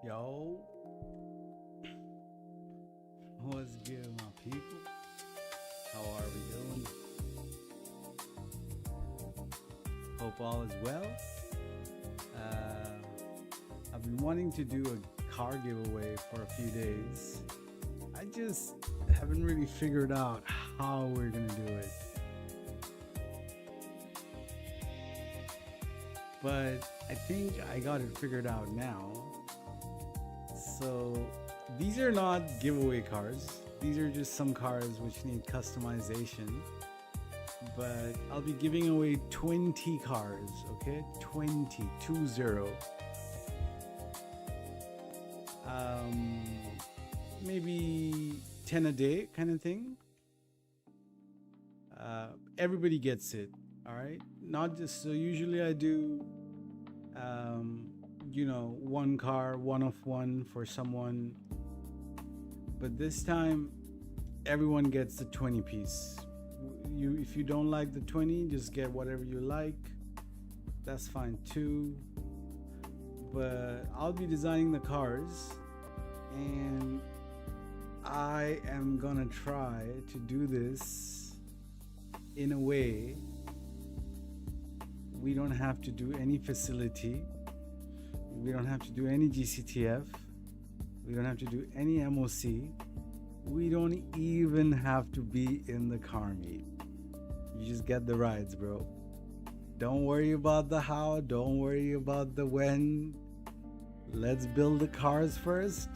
Yo, what's good, my people? How are we doing? Hope all is well. I've been wanting to do a car giveaway for a few days. I just haven't really figured out how we're gonna do it. But I think I got it figured out now. So these are not giveaway cars. These are just some cars which need customization. But I'll be giving away 20 cars, okay? 20. Maybe 10 a day kind of thing. Everybody gets it, all right? Not just, so usually I do one car, one of one for someone, but this time everyone gets the 20 piece. If you don't like the 20, just get whatever you like. That's fine too. But I'll be designing the cars, and I am gonna try to do this in a way we don't have to do any facility. We don't have to do any GCTF. We don't have to do any MOC. We don't even have to be in the car meet. You just get the rides, bro. Don't worry about the how. Don't worry about the when. Let's build the cars first.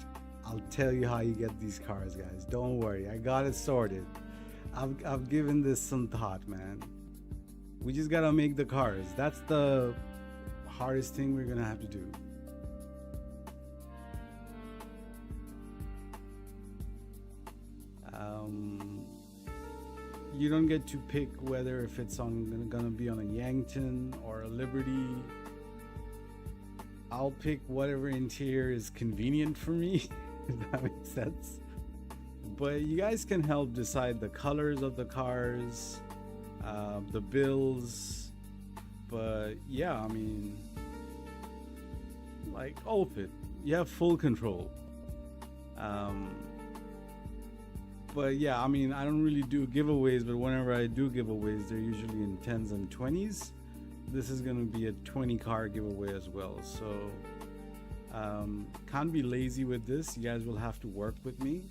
I'll tell you how you get these cars, guys. Don't worry. I got it sorted. I've given this some thought, man. We just gotta make the cars. That's the hardest thing we're gonna have to do. You don't get to pick whether if it's gonna be on a Yankton or a Liberty. I'll pick whatever interior is convenient for me, if that makes sense. But you guys can help decide the colors of the cars, the bills. But yeah, I mean, like outfit, you have full control. But yeah, I mean, I don't really do giveaways, but whenever I do giveaways, they're usually in 10s and 20s. This is going to be a 20 car giveaway as well. So can't be lazy with this. You guys will have to work with me.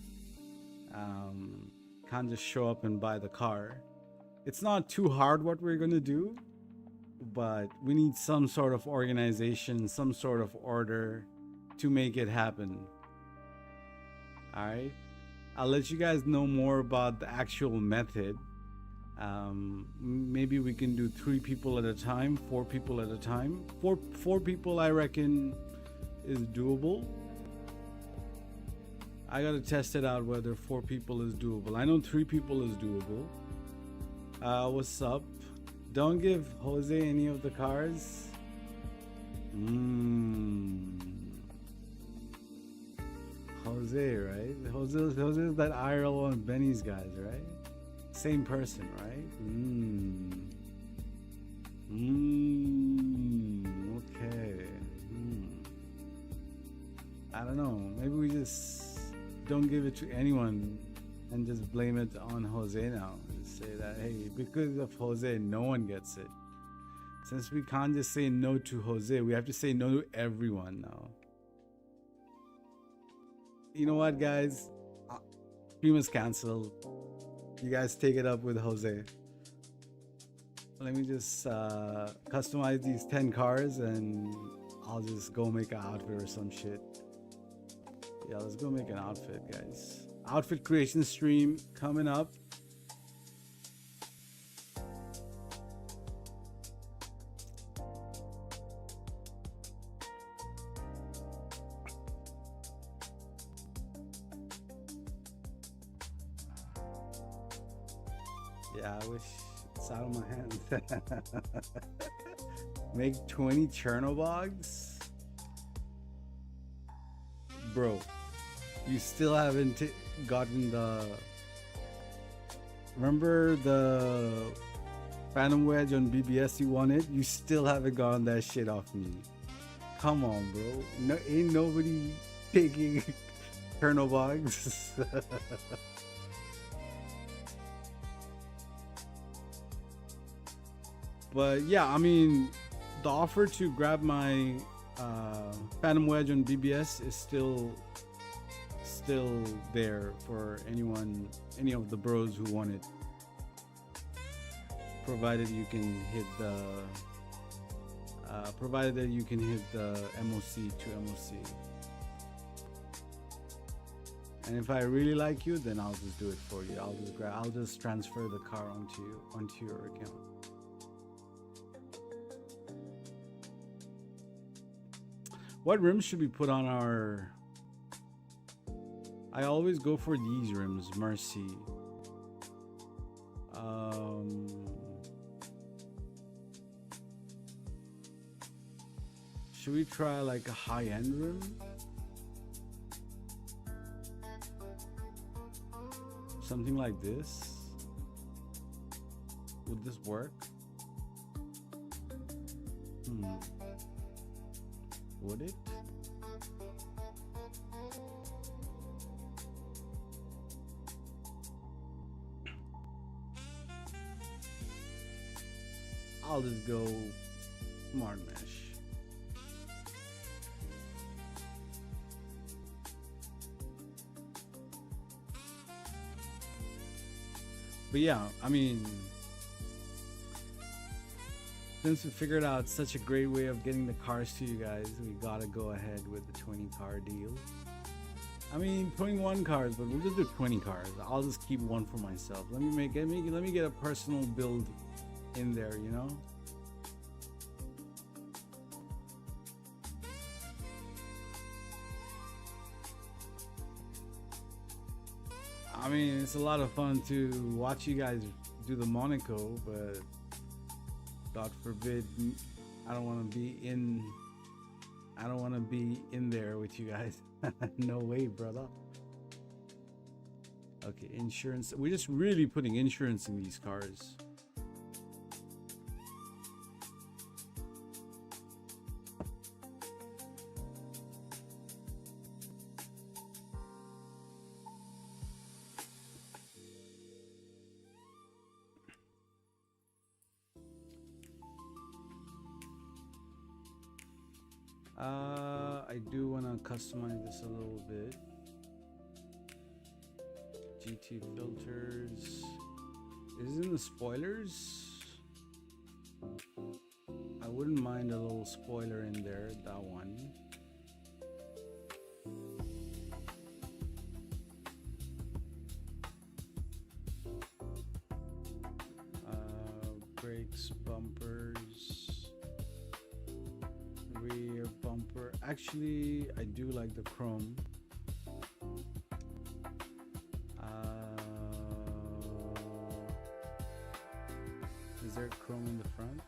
Can't just show up and buy the car. It's not too hard what we're going to do, but we need some sort of organization, some sort of order to make it happen. All right. I'll let you guys know more about the actual method. Maybe we can do 3 people at a time, 4 people at a time. Four people, I reckon, is doable. I gotta test it out whether 4 people is doable. I know 3 people is doable. What's up? Don't give Jose any of the cars. Jose, right? Jose is that IRL and Benny's guys, right? Same person, right? Okay. I don't know. Maybe we just don't give it to anyone and just blame it on Jose now. Just say that, hey, because of Jose, no one gets it. Since we can't just say no to Jose, we have to say no to everyone now. You know what, guys? Stream is canceled. You guys take it up with Jose. Let me just customize these 10 cars and I'll just go make an outfit or some shit. Yeah, let's go make an outfit, guys. Outfit creation stream coming up. Yeah, I wish it's out of my hands. Make 20 Chernobyls? Bro, you still haven't gotten the... Remember the Phantom Wedge on BBS you wanted? You still haven't gotten that shit off me. Come on, bro. No, ain't nobody taking kernel bugs. But yeah, I mean, the offer to grab my Phantom Wedge on BBS is still there for anyone, any of the bros who want it, provided you can hit the provided that you can hit the MOC to MOC. And if I really like you, then I'll just do it for you. I'll just transfer the car onto your account. What rims should we put on our... I always go for these rims, Mercy. Should we try like a high-end rim? Something like this? Would this work? Would it? I'll just go smart mesh. But yeah, I mean, since we figured out such a great way of getting the cars to you guys, we gotta go ahead with the 20 car deal. I mean, 21 cars, but we'll just do 20 cars. I'll just keep one for myself. Let me get a personal build in there, you know? I mean, it's a lot of fun to watch you guys do the Monaco, but God forbid, I don't want to be in there with you guys. No way, brother. Okay, insurance. We're just really putting insurance in these cars. I do want to customize this a little bit. GT filters. Is it in the spoilers? I wouldn't mind a little spoiler in there, that one. Brakes, bumpers, rear bumper. Actually, I do like the chrome. Is there chrome in the front?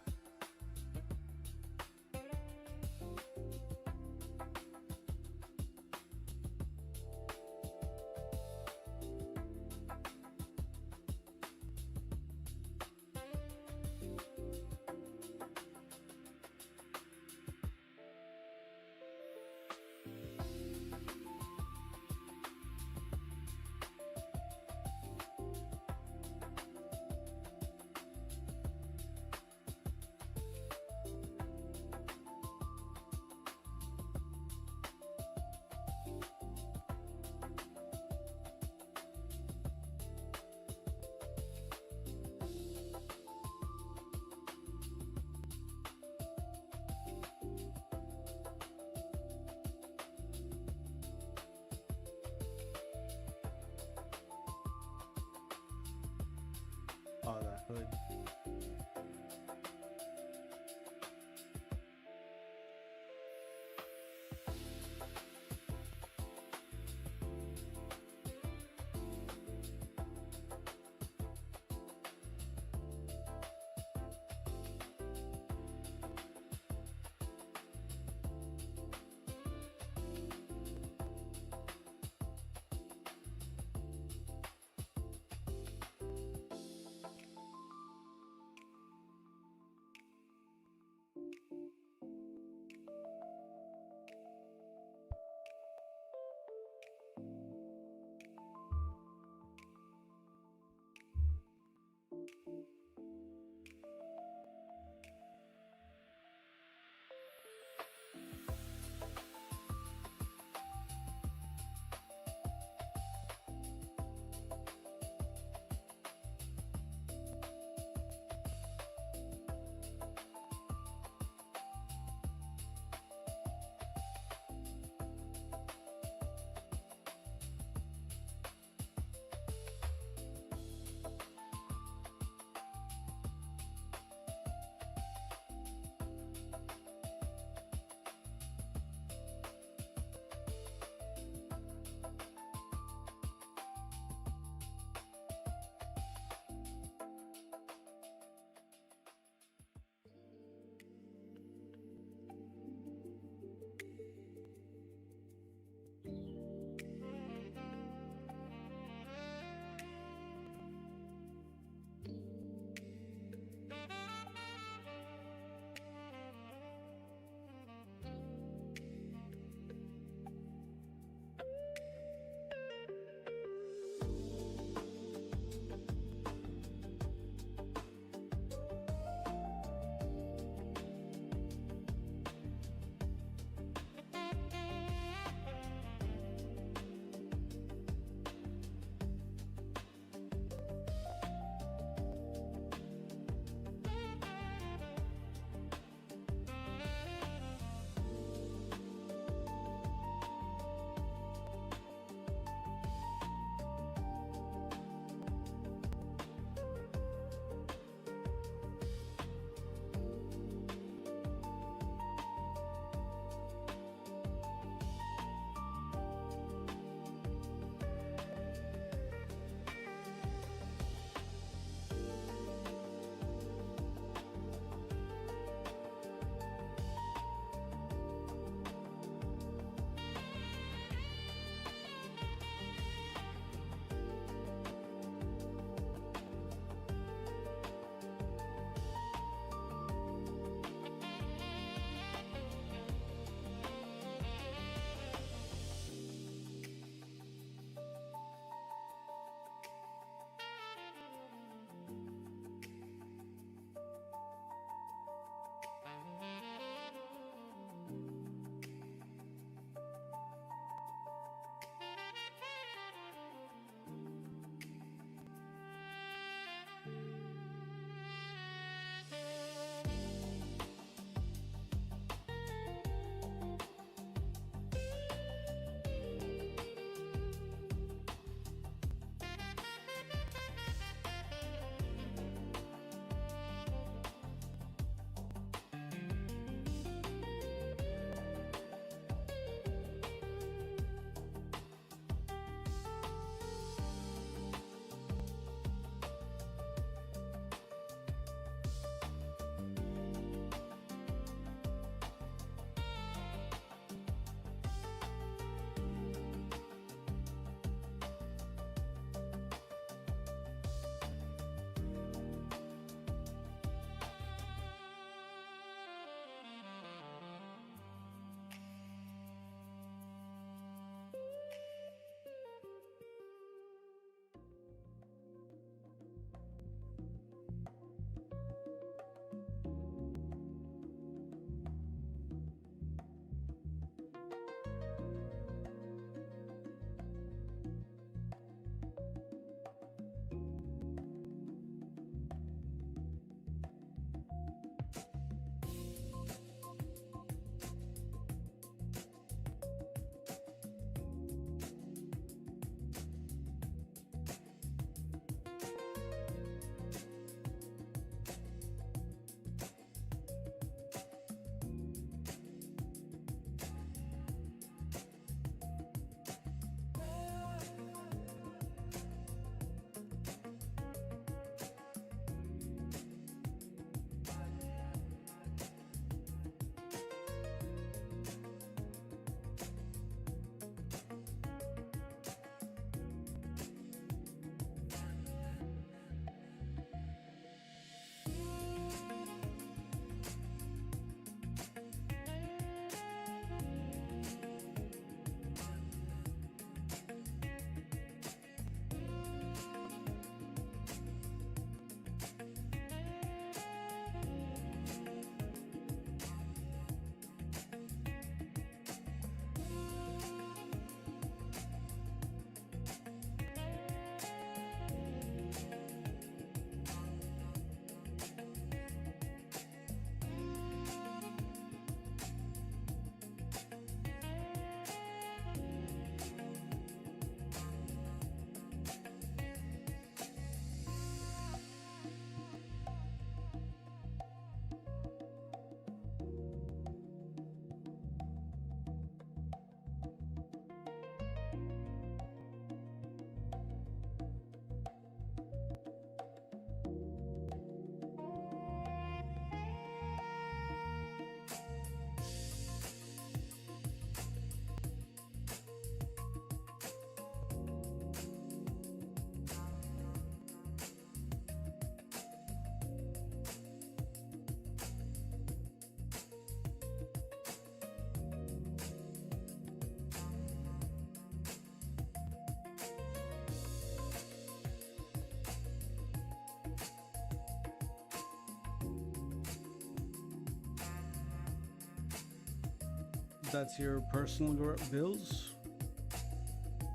that's your personal bills,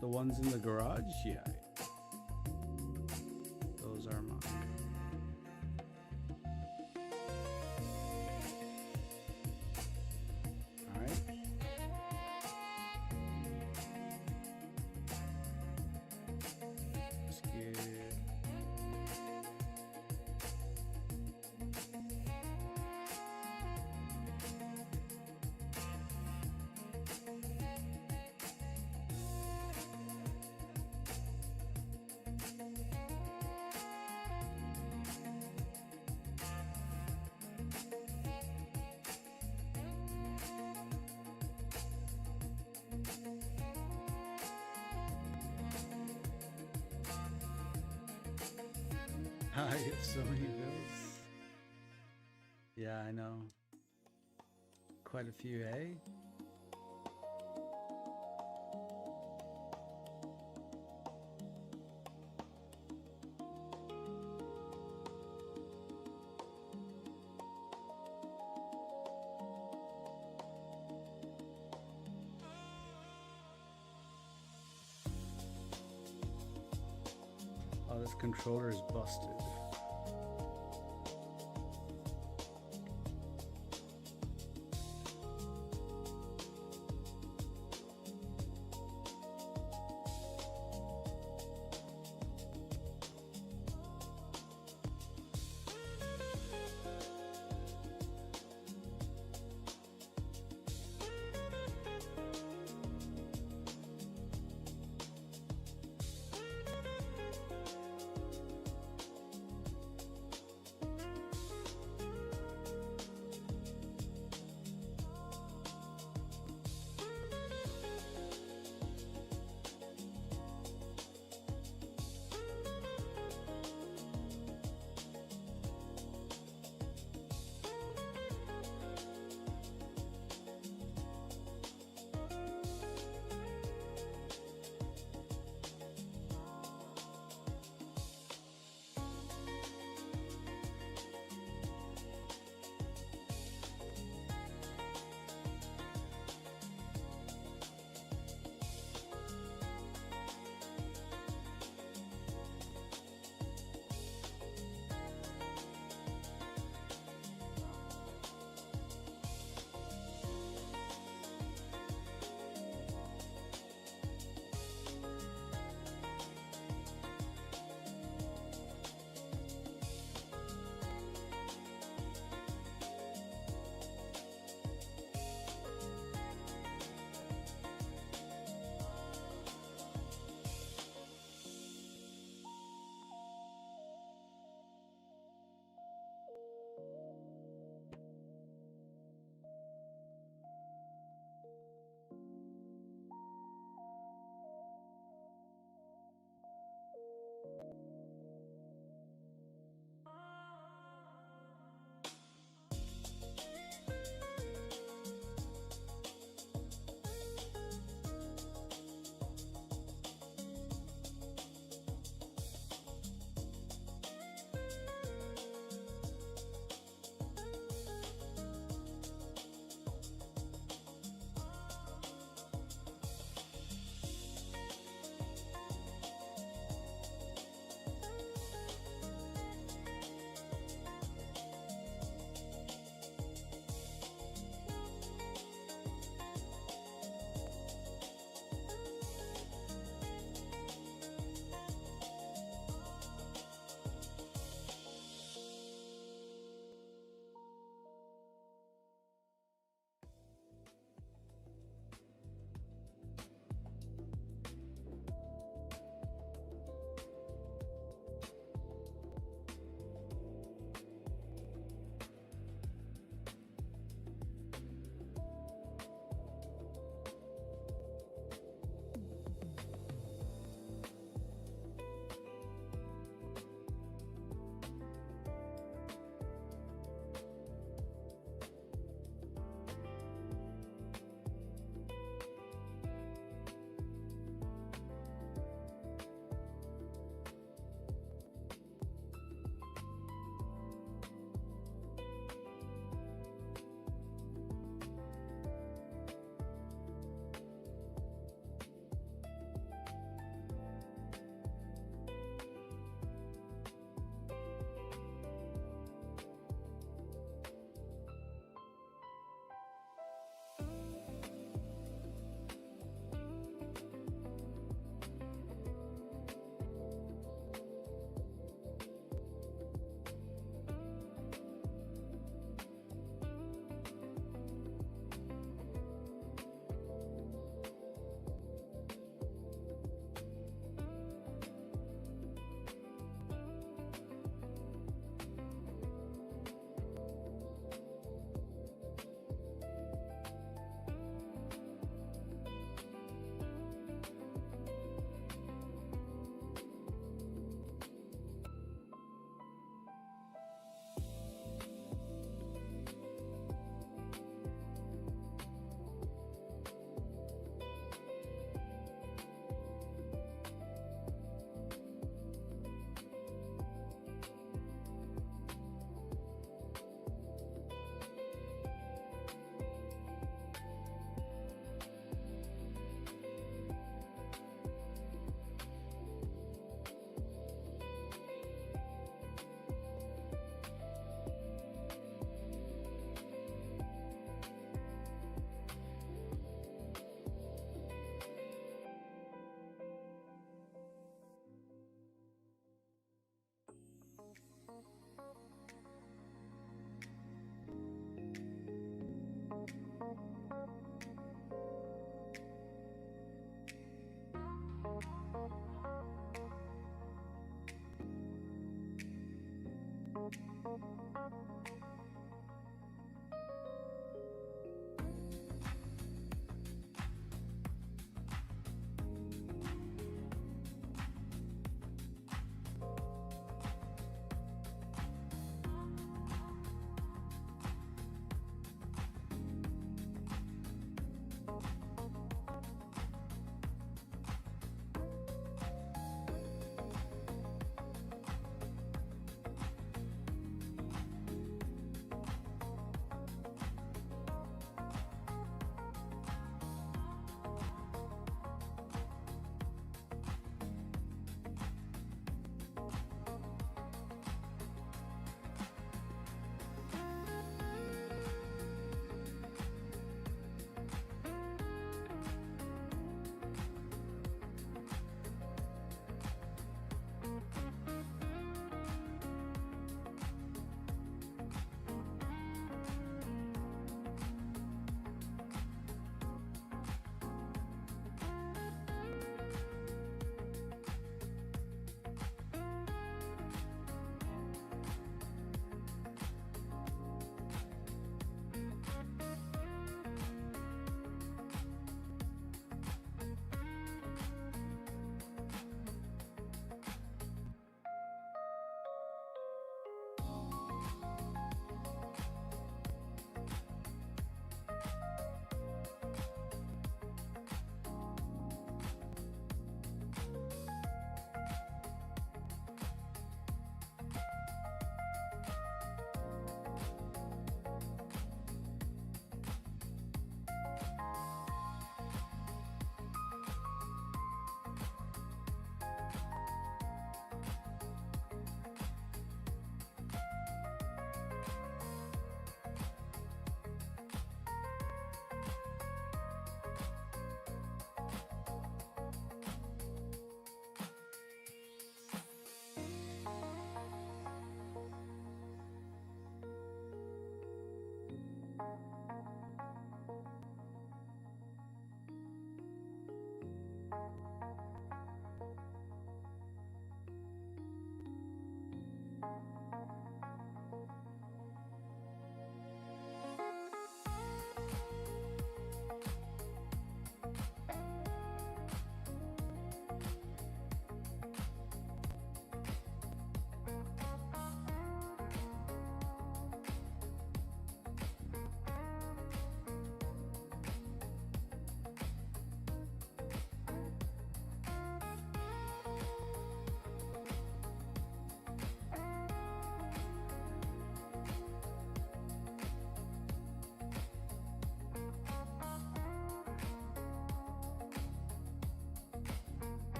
the ones in the garage, yeah, those are mine. All right. Let's get I have so many bills. Yeah, I know. Quite a few, eh? Oh, this controller is busted.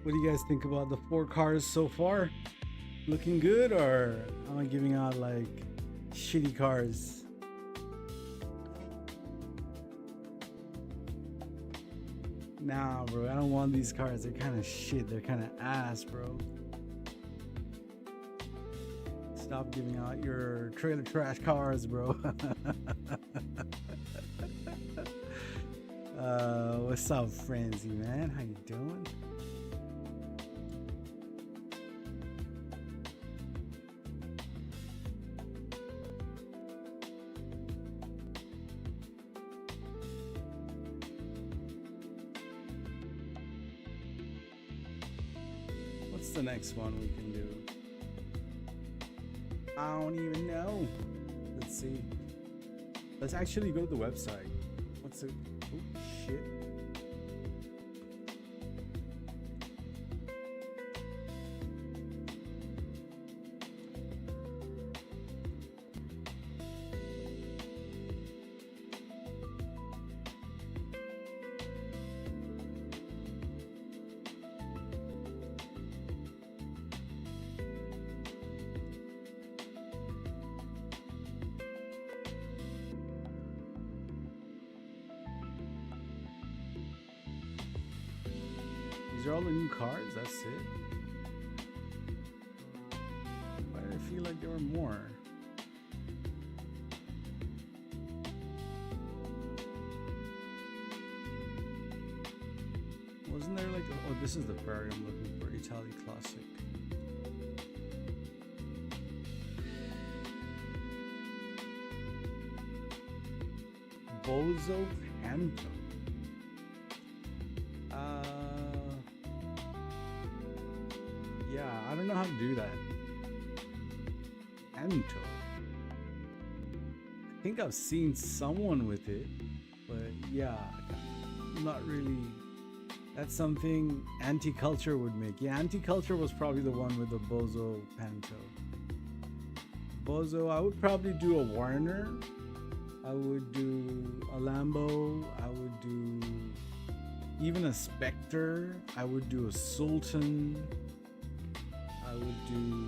What do you guys think about the 4 cars so far? Looking good, or am I giving out like shitty cars? Nah, bro, I don't want these cars. They're kind of shit. They're kind of ass, bro. Stop giving out your trailer trash cars, bro. What's up, Frenzy, man? How you doing? What's the next one we can do? I don't even know. Let's see. Let's actually go to the website. What's it? Oh, shit. These are all the new cars, that's it. Why did I feel like there were more? Wasn't there like oh, this is the Ferrari I'm looking for, Italy Classic. Bozo Panto. Yeah, I don't know how to do that. Panto. I think I've seen someone with it, but yeah, not really. That's something Anti-Culture would make. Yeah, Anti-Culture was probably the one with the Bozo Panto. Bozo, I would probably do a Warner. I would do a Lambo. I would do even a Spectre. I would do a Sultan. I would do,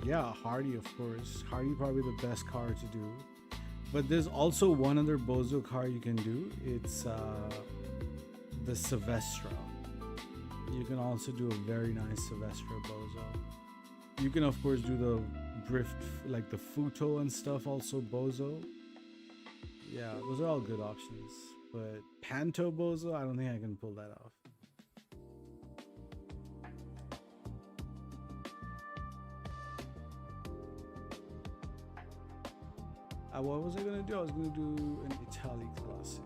yeah, Hardy, of course. Hardy probably the best car to do. But there's also one other Bozo car you can do. It's the Silvestra. You can also do a very nice Silvestra Bozo. You can of course do the drift, like the Futo and stuff, also Bozo. Yeah, those are all good options. But Panto Bozo, I don't think I can pull that off. What was I gonna do? I was gonna do an Italy Classic.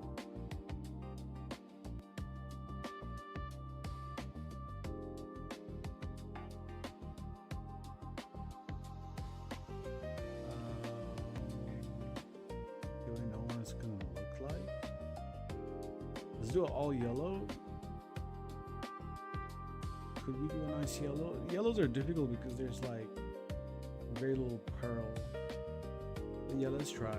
Do I know what it's gonna look like? Let's do it all yellow. Could we do a nice yellow? Yellows are difficult because there's like very little pearl. Yeah, let's try.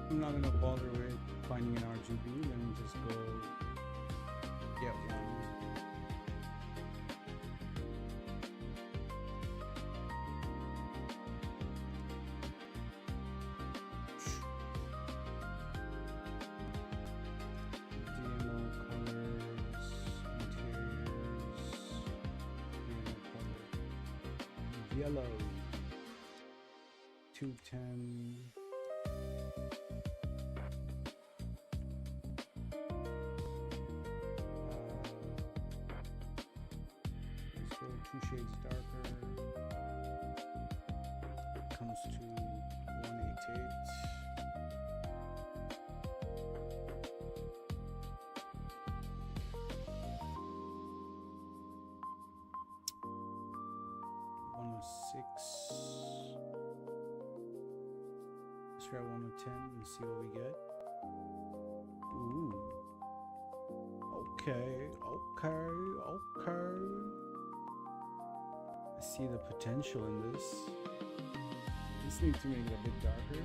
I'm not gonna bother with finding an RGB. Let me just go get one. DMO colors, interiors, DMO color, yellow, 210. Two shades darker. 6. Let's try 1 of 10 and see what we get. Ooh. Okay. I see the potential in this. Just need to make it a bit darker.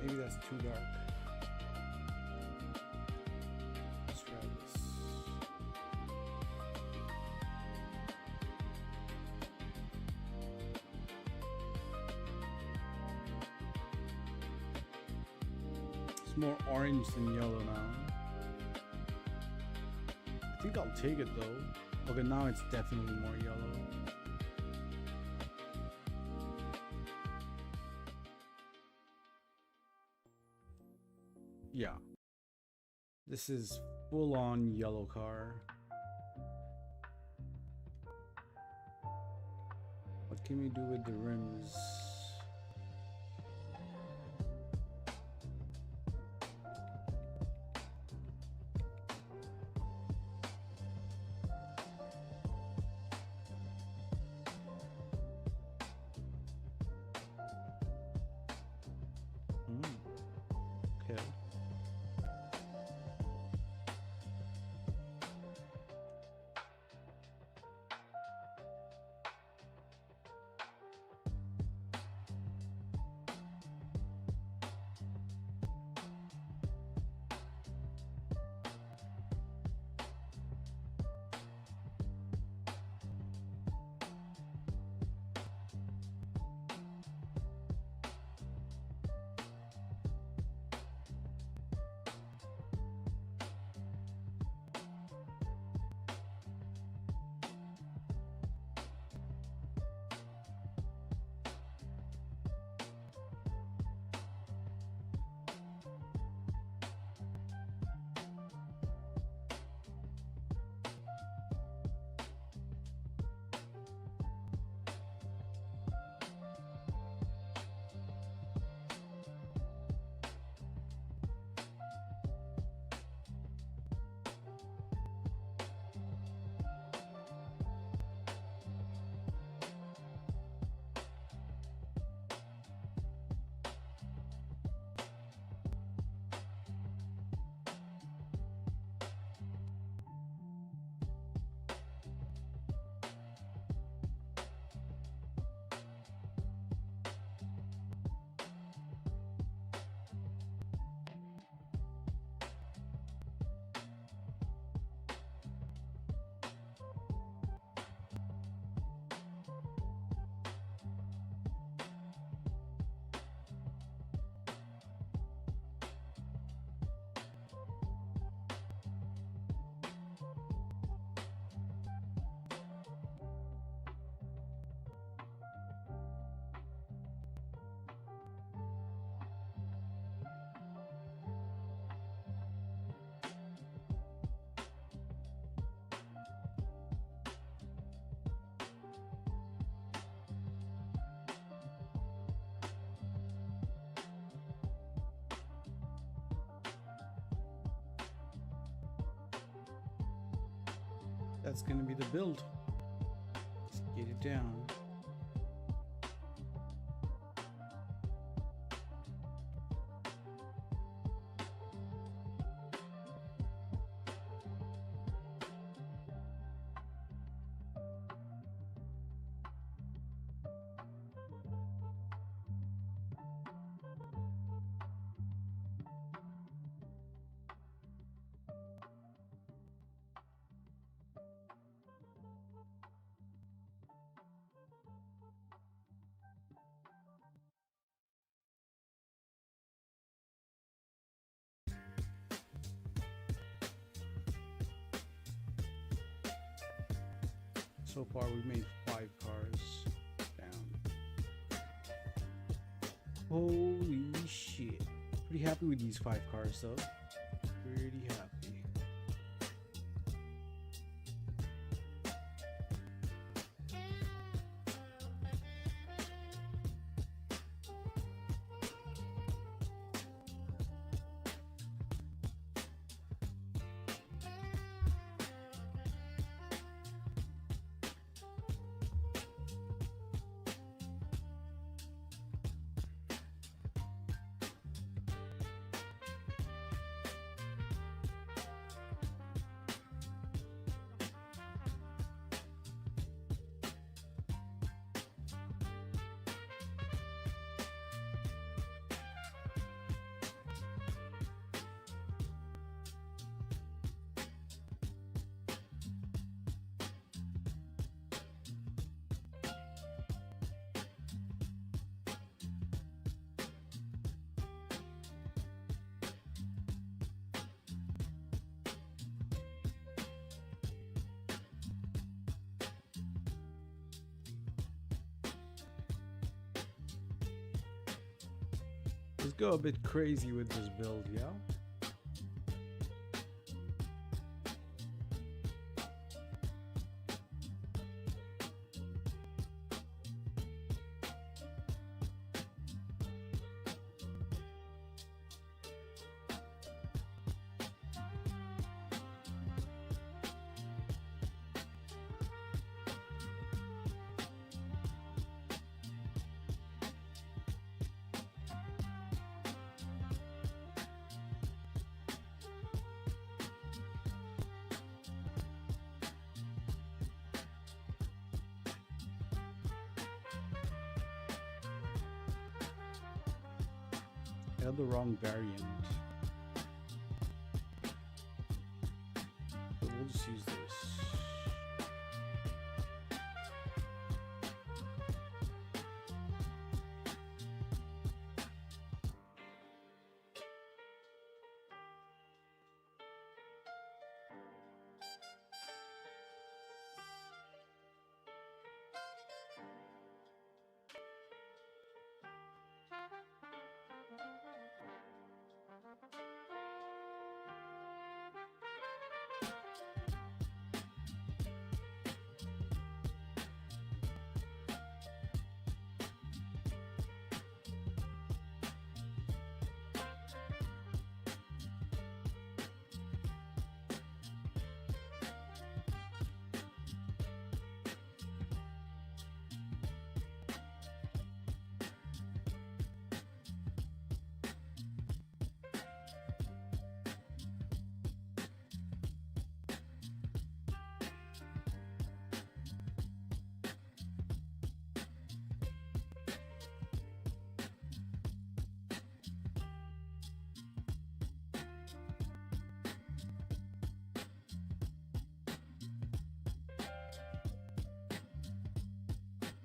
Maybe that's too dark. Let's try this. It's more orange than yellow now. I think I'll take it though. Okay, now it's definitely more yellow. Yeah, this is full-on yellow car. What can we do with the rims? Okay. That's gonna be the build. Let's get it down. So far, we've made 5 cars down. Holy shit. Pretty happy with these 5 cars though. Pretty happy. Let's go a bit crazy with this build, yeah? I had the wrong variant. But we'll just use this.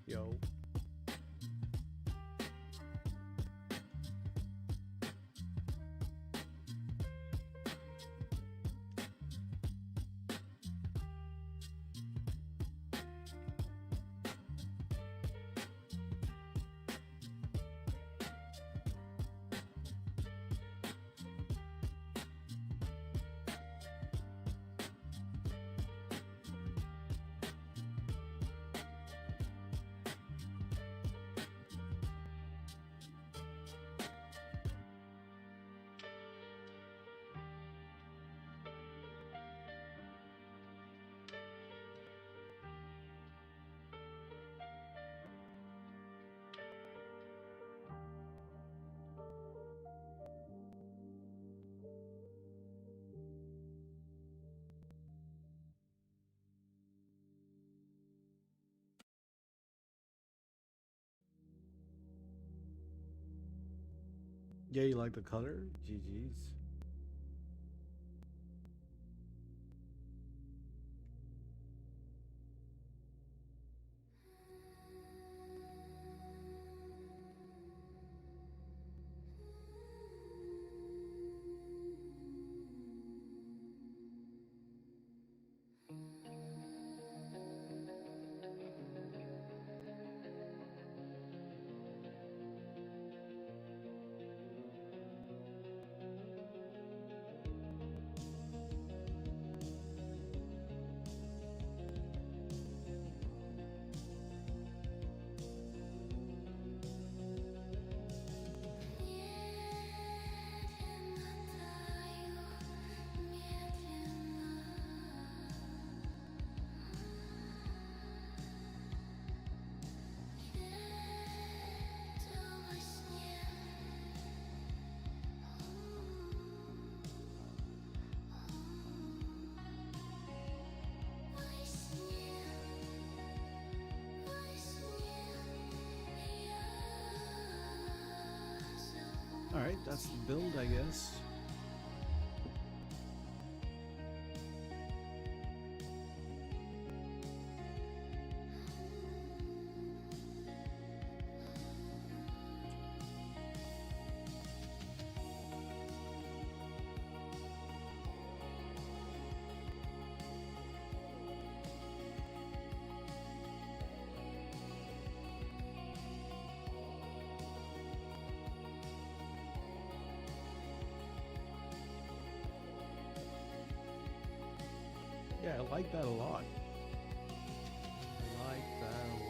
Yo. Yeah, you like the color? GG's. Alright, that's the build, I guess. Yeah, I like that a lot. I like that a lot.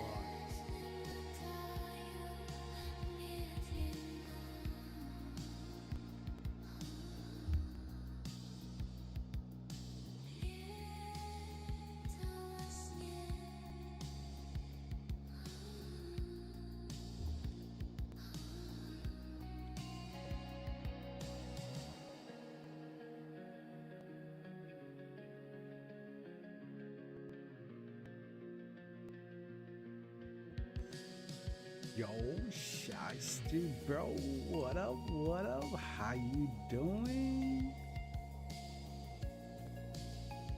Yo, Shiesty, bro. What up? What up? How you doing?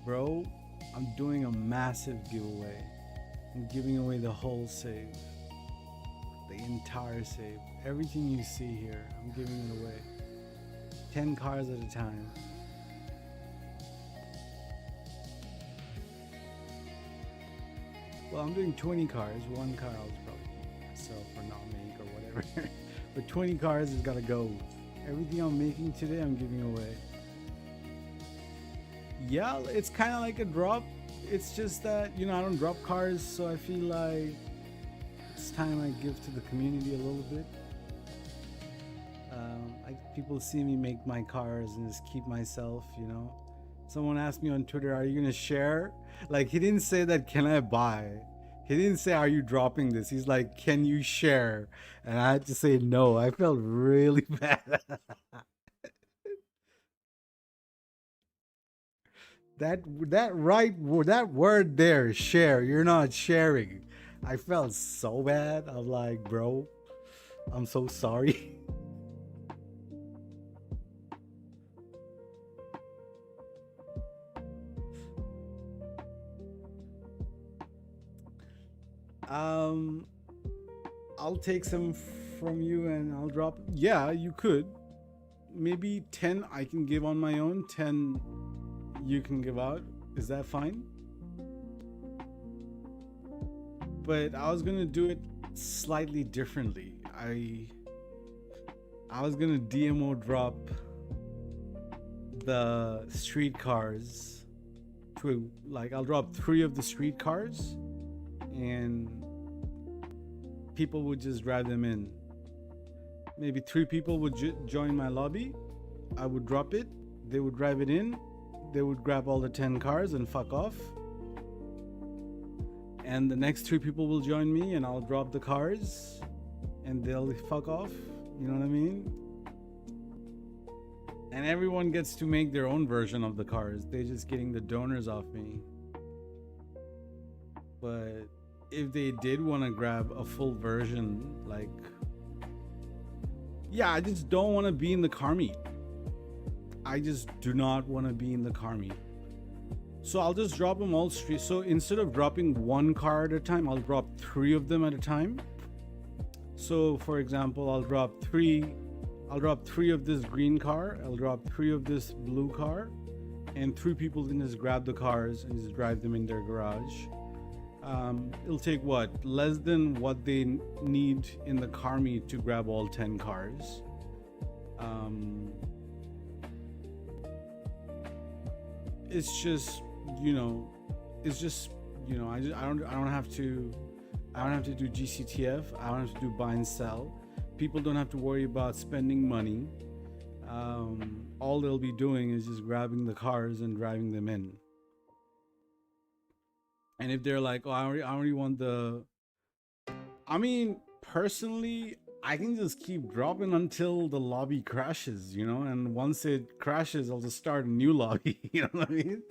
Bro, I'm doing a massive giveaway. I'm giving away the whole save. The entire save. Everything you see here, I'm giving it away. 10 cars at a time. Well, I'm doing 20 cars. One car I'll probably sell for not make or whatever. But 20 cars has gotta go. Everything I'm making today, I'm giving away. Yeah, it's kind of like a drop. It's just that, you know, I don't drop cars, so I feel like it's time I give to the community a little bit. People see me make my cars and just keep myself, you know. Someone asked me on Twitter, are you gonna share? Like, he didn't say that, can I buy? He didn't say, are you dropping this? He's like, can you share? And I had to say no. I felt really bad. that word there, share, you're not sharing. I felt so bad. I'm like, bro, I'm so sorry. I'll take some from you and I'll drop. Yeah, you could. Maybe 10 I can give on my own, 10 you can give out. Is that fine? But I was gonna do it slightly differently. I was gonna DMO drop the street cars to, like, I'll drop 3 of the street cars and people would just drive them in. Maybe 3 people would join my lobby. I would drop it. They would drive it in. They would grab all the 10 cars and fuck off. And the next 3 people will join me and I'll drop the cars and they'll fuck off. You know what I mean? And everyone gets to make their own version of the cars. They're just getting the donors off me. But if they did want to grab a full version, like, yeah, I just don't want to be in the car meet. I just do not want to be in the car meet. So I'll just drop them all straight. So instead of dropping 1 car at a time, I'll drop 3 of them at a time. So for example, I'll drop 3 of this green car, I'll drop 3 of this blue car, and 3 people can just grab the cars and just drive them in their garage. It'll take what, less than what they need in the car meet to grab all 10 cars. It's just, you know, I don't have to do GCTF. I don't have to do buy and sell. People don't have to worry about spending money. All they'll be doing is just grabbing the cars and driving them in. And if they're like, oh, I already want the, I mean, personally, I can just keep dropping until the lobby crashes, you know, and once it crashes, I'll just start a new lobby. You know what I mean?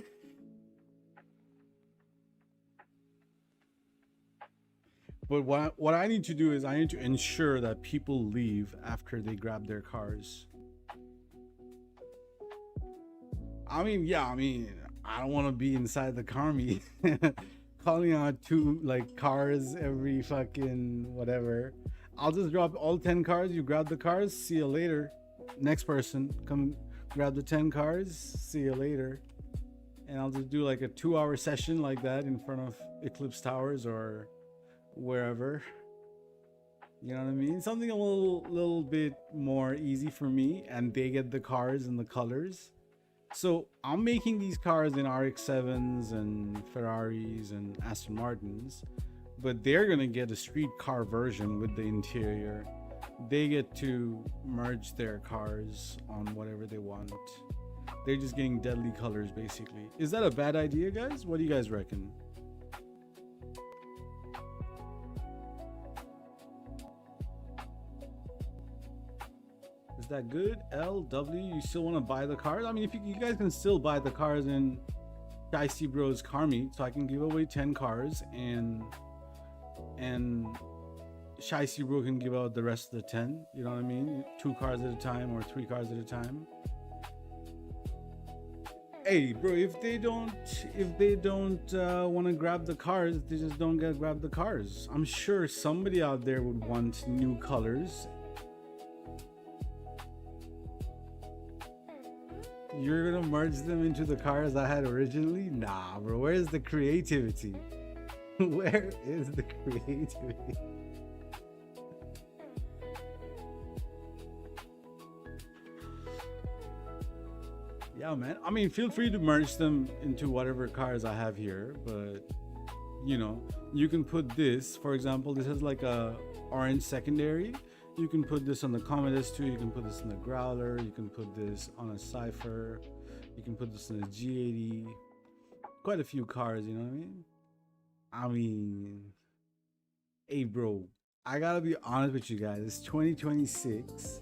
But what I need to do is I need to ensure that people leave after they grab their cars. I mean, yeah, I don't want to be inside the car meet calling out 2 like cars every fucking whatever. I'll just drop all 10 cars. You grab the cars. See you later. Next person, come grab the 10 cars. See you later. And I'll just do like a 2-hour session like that in front of Eclipse Towers or wherever. You know what I mean? Something a little bit more easy for me, and they get the cars and the colors. So I'm making these cars in RX-7s and Ferraris and Aston Martins, but they're gonna get a street car version with the interior. They get to merge their cars on whatever they want. They're just getting deadly colors, basically. Is that a bad idea, guys? What do you guys reckon? Is that good? LW, you still want to buy the cars? I mean, if you guys can still buy the cars in Dicey Bros Car Meet, so I can give away 10 cars and Shicey Bro can give out the rest of the 10. You know what I mean? 2 cars at a time or 3 cars at a time. Hey, bro, if they don't want to grab the cars, they just don't grab the cars. I'm sure somebody out there would want new colors. You're gonna merge them into the cars I had originally? Nah, bro. Where's the creativity? Where is the creativity? Yeah, man. I mean, feel free to merge them into whatever cars I have here, but you know, you can put this, for example, this is like a orange secondary. You can put this on the Comet S2, you can put this in the Growler, you can put this on a Cypher, you can put this in a G80. Quite a few cars, you know what I mean? I mean, hey bro, I gotta be honest with you guys. It's 2026.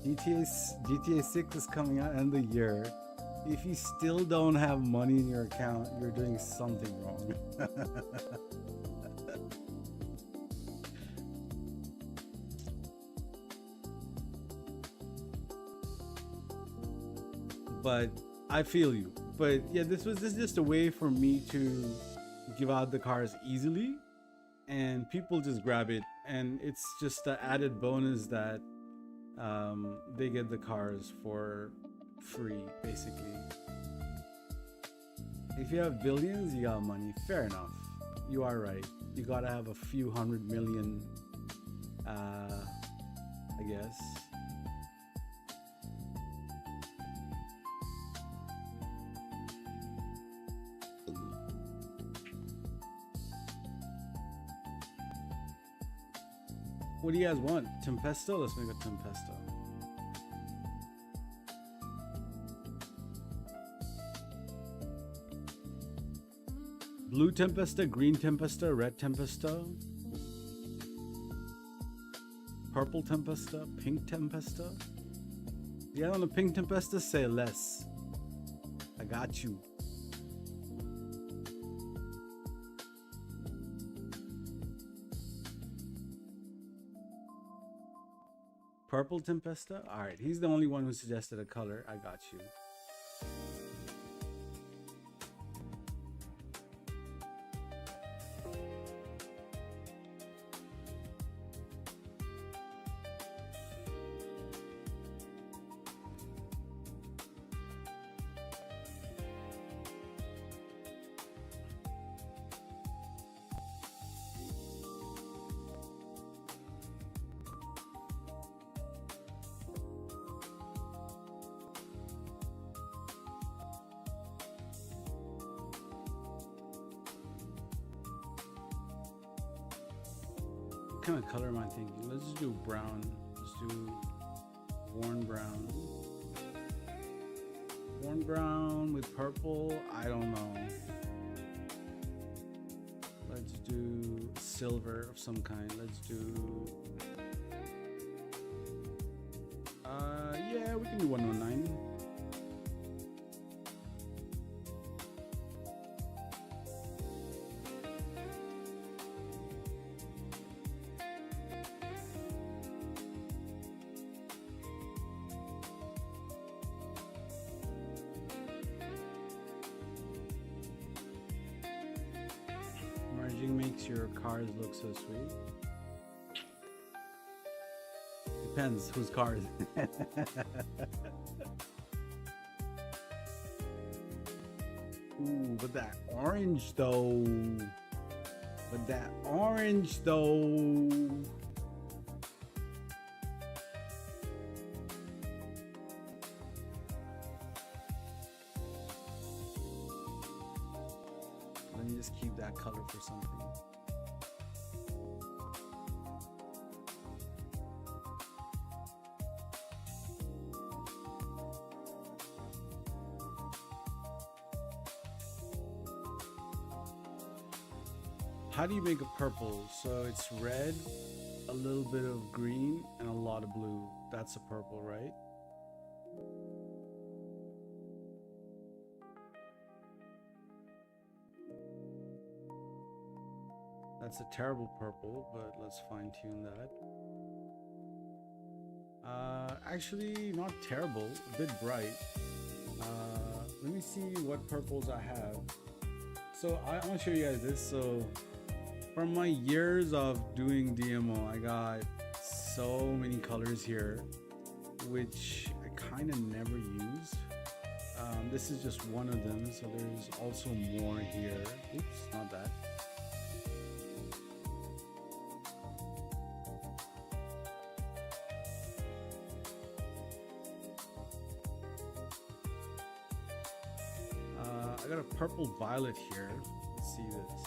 GTA 6 is coming out end of the year. If you still don't have money in your account, you're doing something wrong. But I feel you. But yeah, this is just a way for me to give out the cars easily, and people just grab it, and it's just the added bonus that they get the cars for free, basically. If you have billions, you got money. Fair enough. You are right. You gotta have a few 100 million, I guess. What do you guys want? Tempesto? Let's make a Tempesto. Blue Tempesta, green Tempesta, red Tempesta, purple Tempesta, pink Tempesta. Yeah, on the pink Tempesta, say less. I got you. Purple Tempesta? Alright, he's the only one who suggested a color. I got you. What kind of color am I thinking? Let's just do brown. Let's do worn brown. Worn brown with purple. I don't know. Let's do silver of some kind. Let's do. Yeah, we can do 109. Merging makes your cars look so sweet. Depends whose car is it. Ooh, but that orange though. But that orange though. just keep that color for something. How do you make a purple? So it's red, a little bit of green, and a lot of blue. That's a purple, right? That's a terrible purple, but let's fine tune that. Actually, not terrible, a bit bright. Let me see what purples I have. So I want to show you guys this. So from my years of doing DMO, I got so many colors here, which I kind of never used. This is just one of them, so there's also more here. Oops, not that. I got a purple violet here. Let's see this.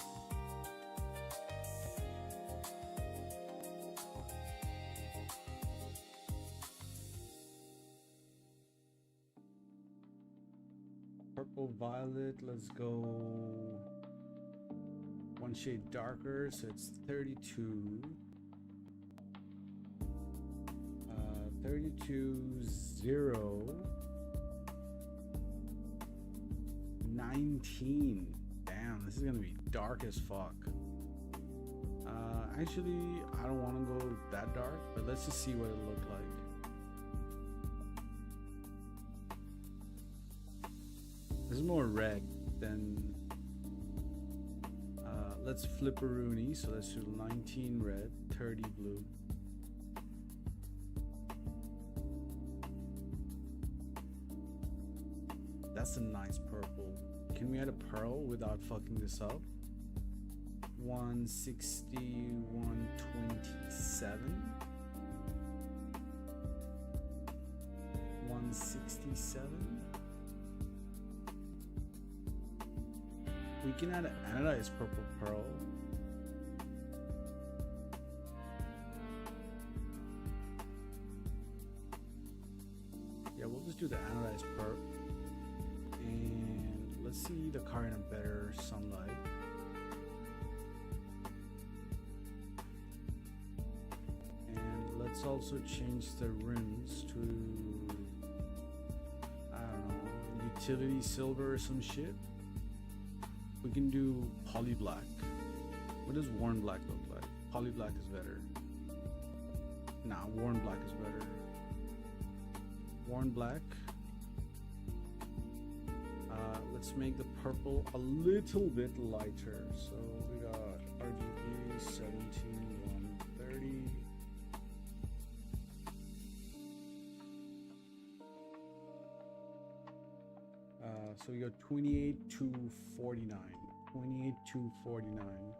Purple violet, let's go one shade darker, so it's 32. 32, 0. 19. Damn, this is gonna be dark as fuck. Actually, I don't want to go that dark, but let's just see what it looked like. This is more red than. Let's flip a Rooney. So let's do 19 red, 30 blue. That's a nice purple. Can we add a pearl without fucking this up? 160, 127. 167. We can add an anodized purple pearl. Yeah, we'll just do the anodized pearl. And let's see the car in a better sunlight. And let's also change the rims to, I don't know, utility silver or some shit. We can do poly black. What does worn black look like? Poly black is better. Nah, worn black is better. Worn black. Let's make the purple a little bit lighter. So we got RGB 17130. So we got 28,249. 28,249.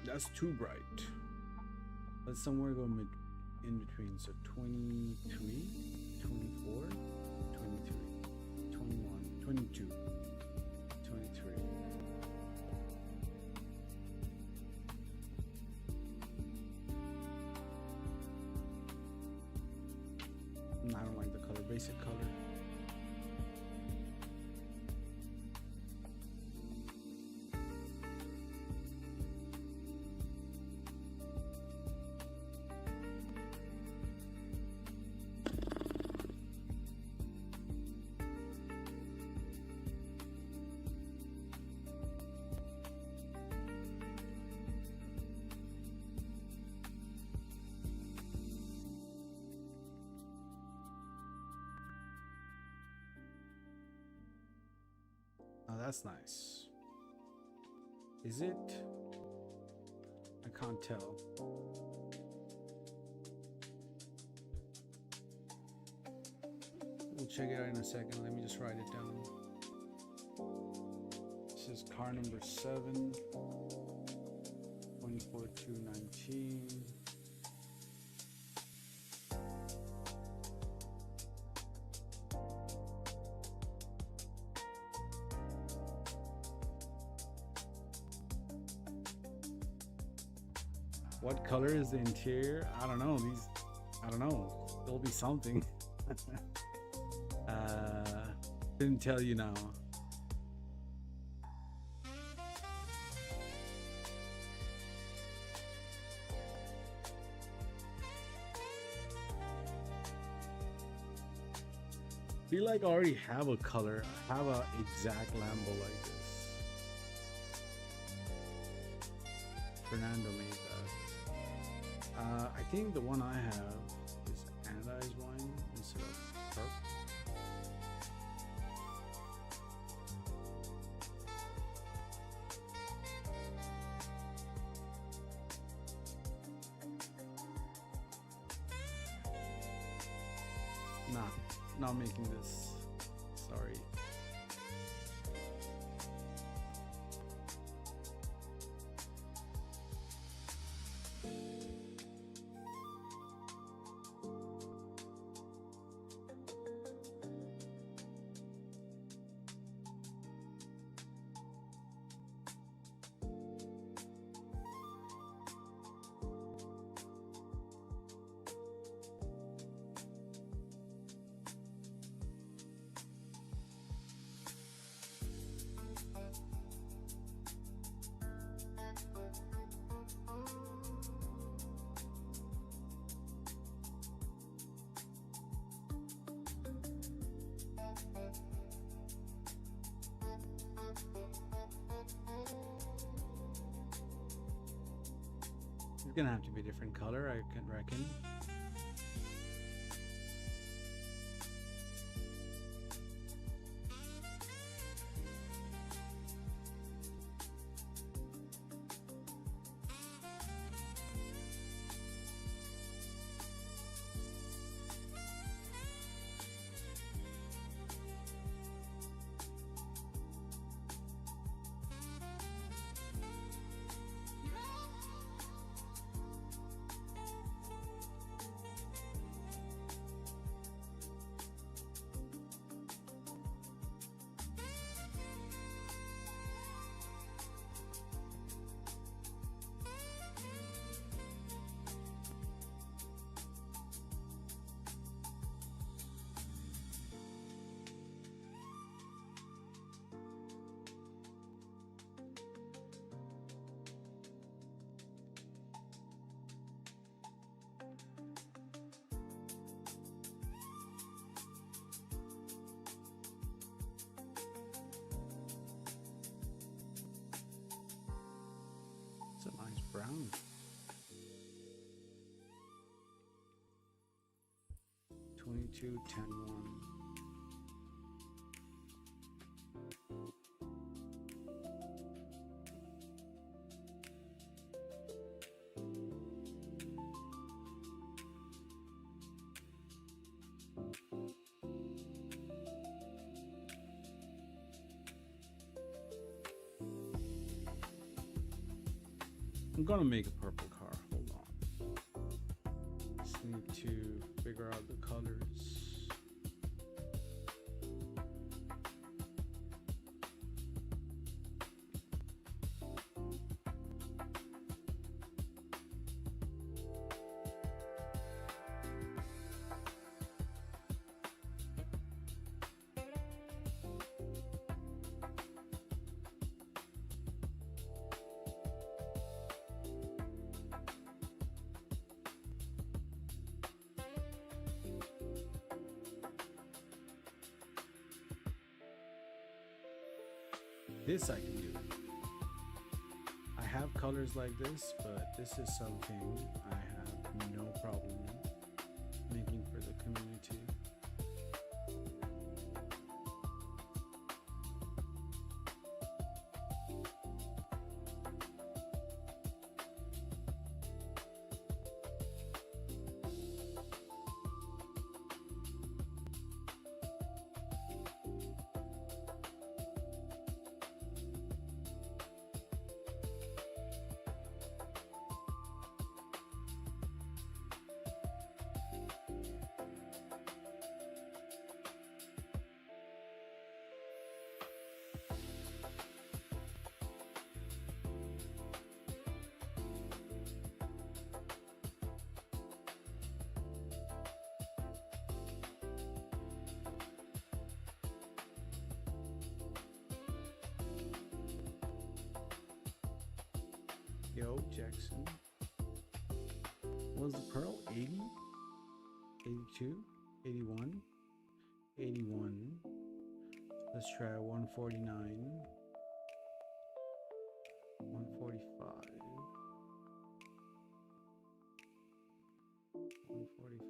That's too bright. Let's somewhere go in between. So 23, 24, 23, 21, 22, 23. I don't like the color, basic color. Oh, that's nice. Is it? I can't tell. We'll check it out in a second. Let me just write it down. This is car number 7, 24,219. What color is the interior? I don't know. I don't know. There'll be something. Didn't tell you now. Feel like I already have a color. I have a exact Lambo like this. Fernando made that. I think the one I have is anodized wine instead of perp. Nah, not making this. Sorry. It's gonna have to be a different color, I can reckon. It's a nice brown. $22.10 1. I'm gonna make a purple car. Hold on. Just need to figure out the colors. This I can do. I have colors like this, but this is something I have no problem making for the community. Yo, Jackson. What was the pearl? 80? 82? 81? 81. Let's try 149. 145. 145.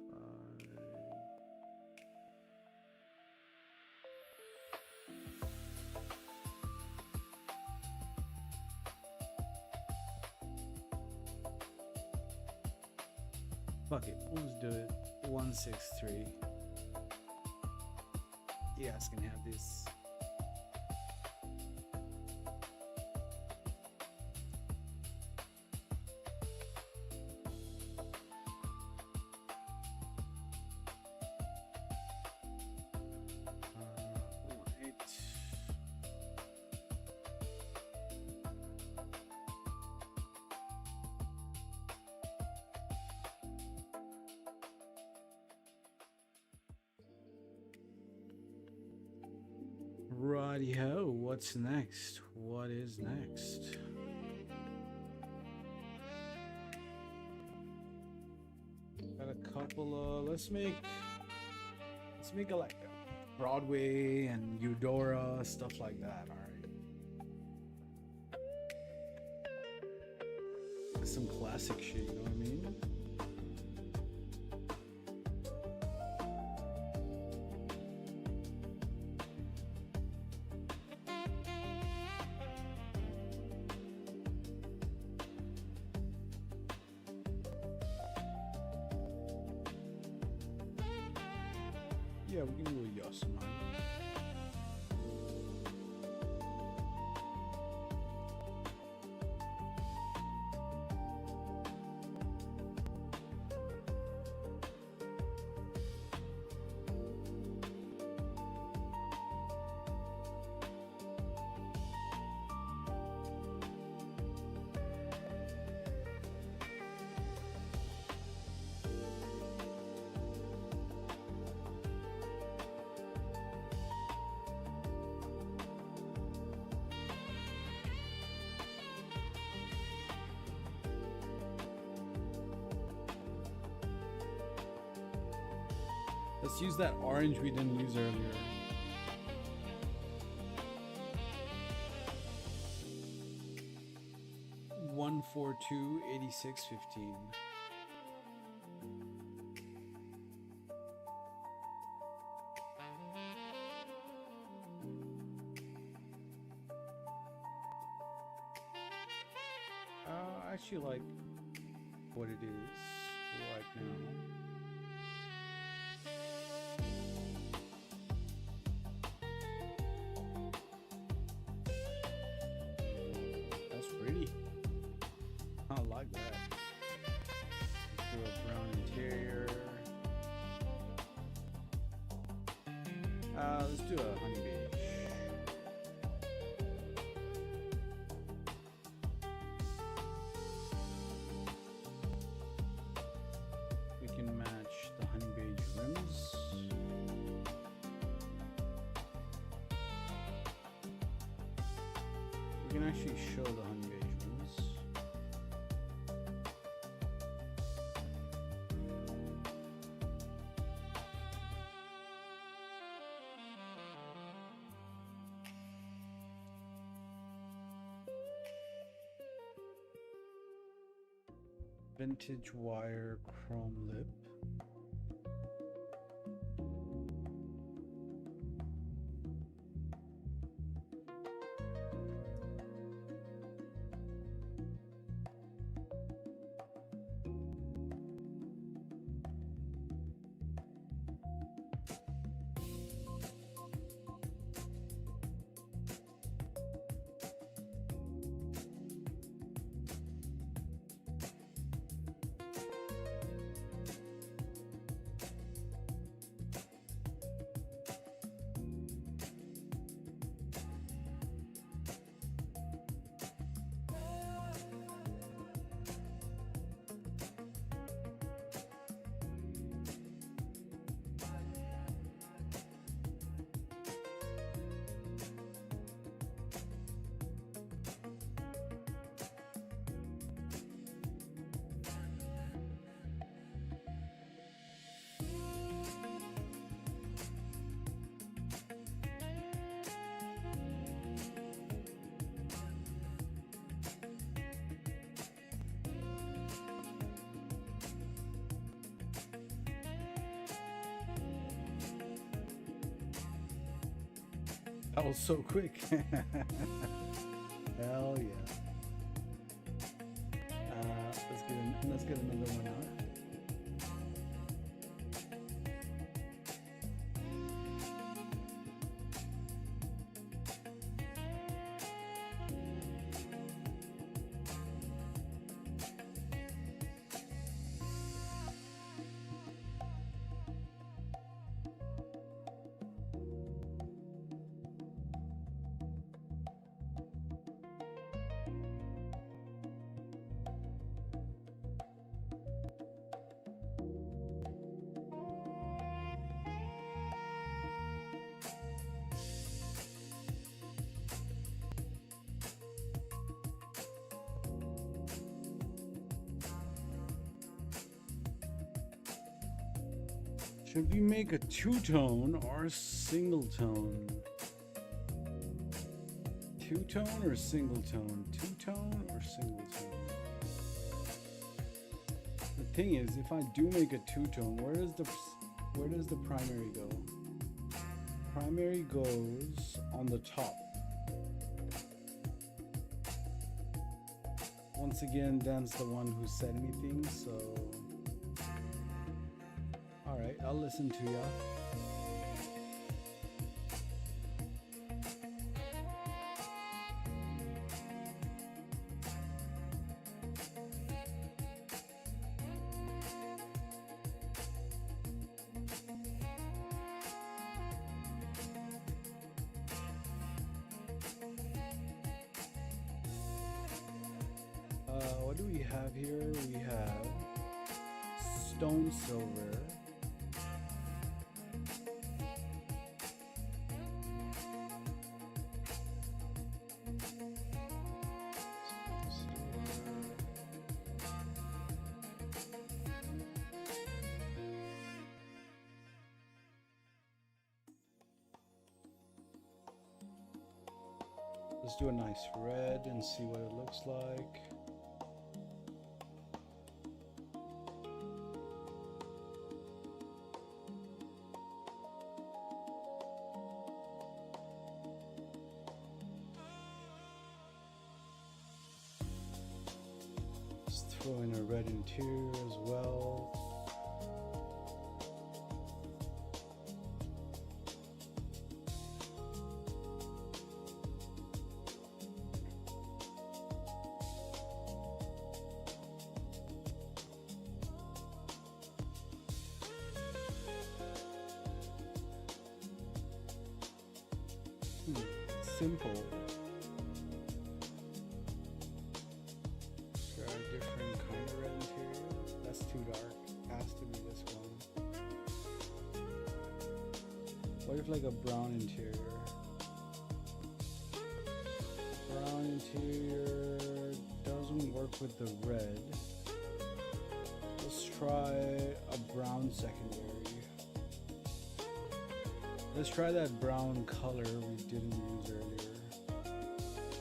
Fuck it, let's do it. 163. You guys can have this. Righty-ho, what's next? What is next? Got a couple of, let's make a like a Broadway and Eudora, stuff like that, alright? Some classic shit, you know what I mean? Yeah, we can do a yes, man. Let's use that orange we didn't use earlier. $142 86.15. I actually like what it is right now. I like that. Let's do a brown interior. Let's do a honey beige. We can match the honey beige rims. We can actually show the honey beige rims. Vintage wire chrome lip. That was so quick. Hell yeah. Let's get another one out. Should we make a two-tone or a single-tone? Two-tone or single-tone? Two-tone or single-tone? The thing is, if I do make a two-tone, where does the primary go? Primary goes on the top. Once again, Dan's the one who said anything, so alright, I'll listen to ya. What do we have here? We have stone silver. Let's do a nice red and see what it looks like. Let's throw in a red interior as well. Simple. Is there a different kind of red interior? That's too dark. Has to be this one. What if like a brown interior? Brown interior doesn't work with the red. Let's try a brown secondary. Let's try that brown color we didn't use earlier.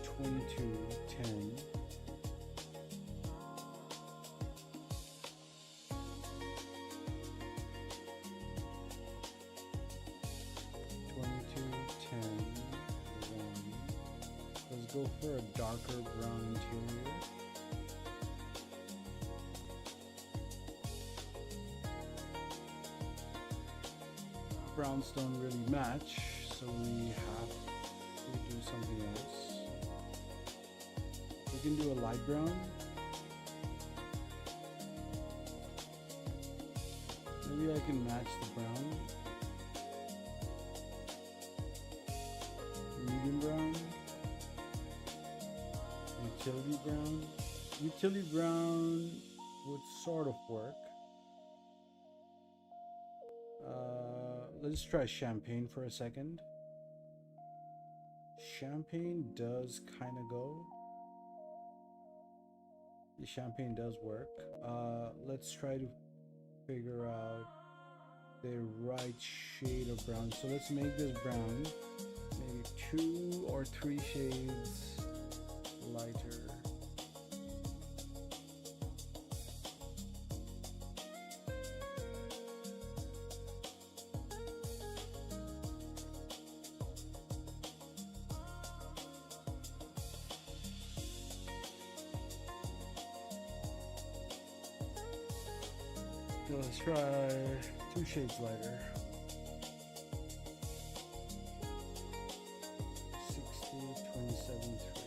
2210. Let's go for a darker brown interior. Browns don't really match, so we have to do something else. We can do a light brown. Maybe I can match the brown. Medium brown. Utility brown. Utility brown would sort of work. Let's try champagne for a second. Champagne does kind of go. The champagne does work. Let's try to figure out the right shade of brown. So let's make this brown maybe 2 or 3 shades lighter. So let's try 2 shades lighter. 60, 27, 3.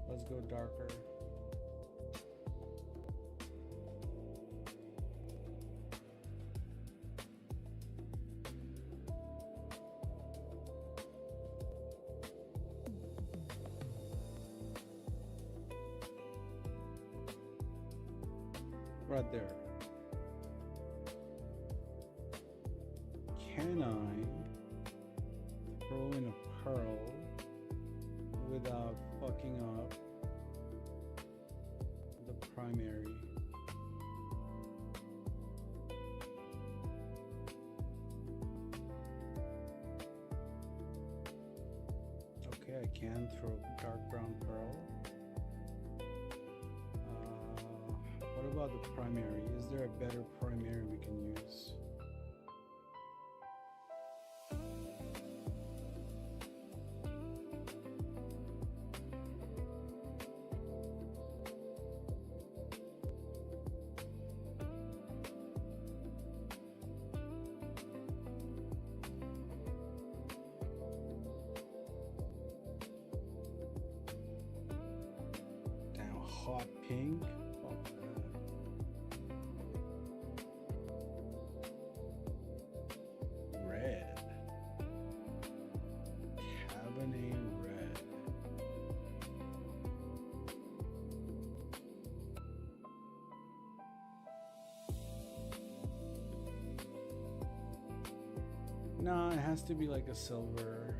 Let's go darker. Right there. Can I throw in a pearl without fucking up the primary? Okay, I can throw dark brown pearl. What about the primary? Is there a better primary we can use? Damn, hot pink. Fuck that. Red. Cabernet red. Nah, it has to be like a silver.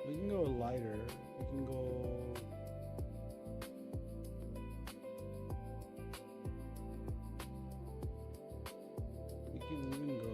We can go lighter. We can go. We can even go.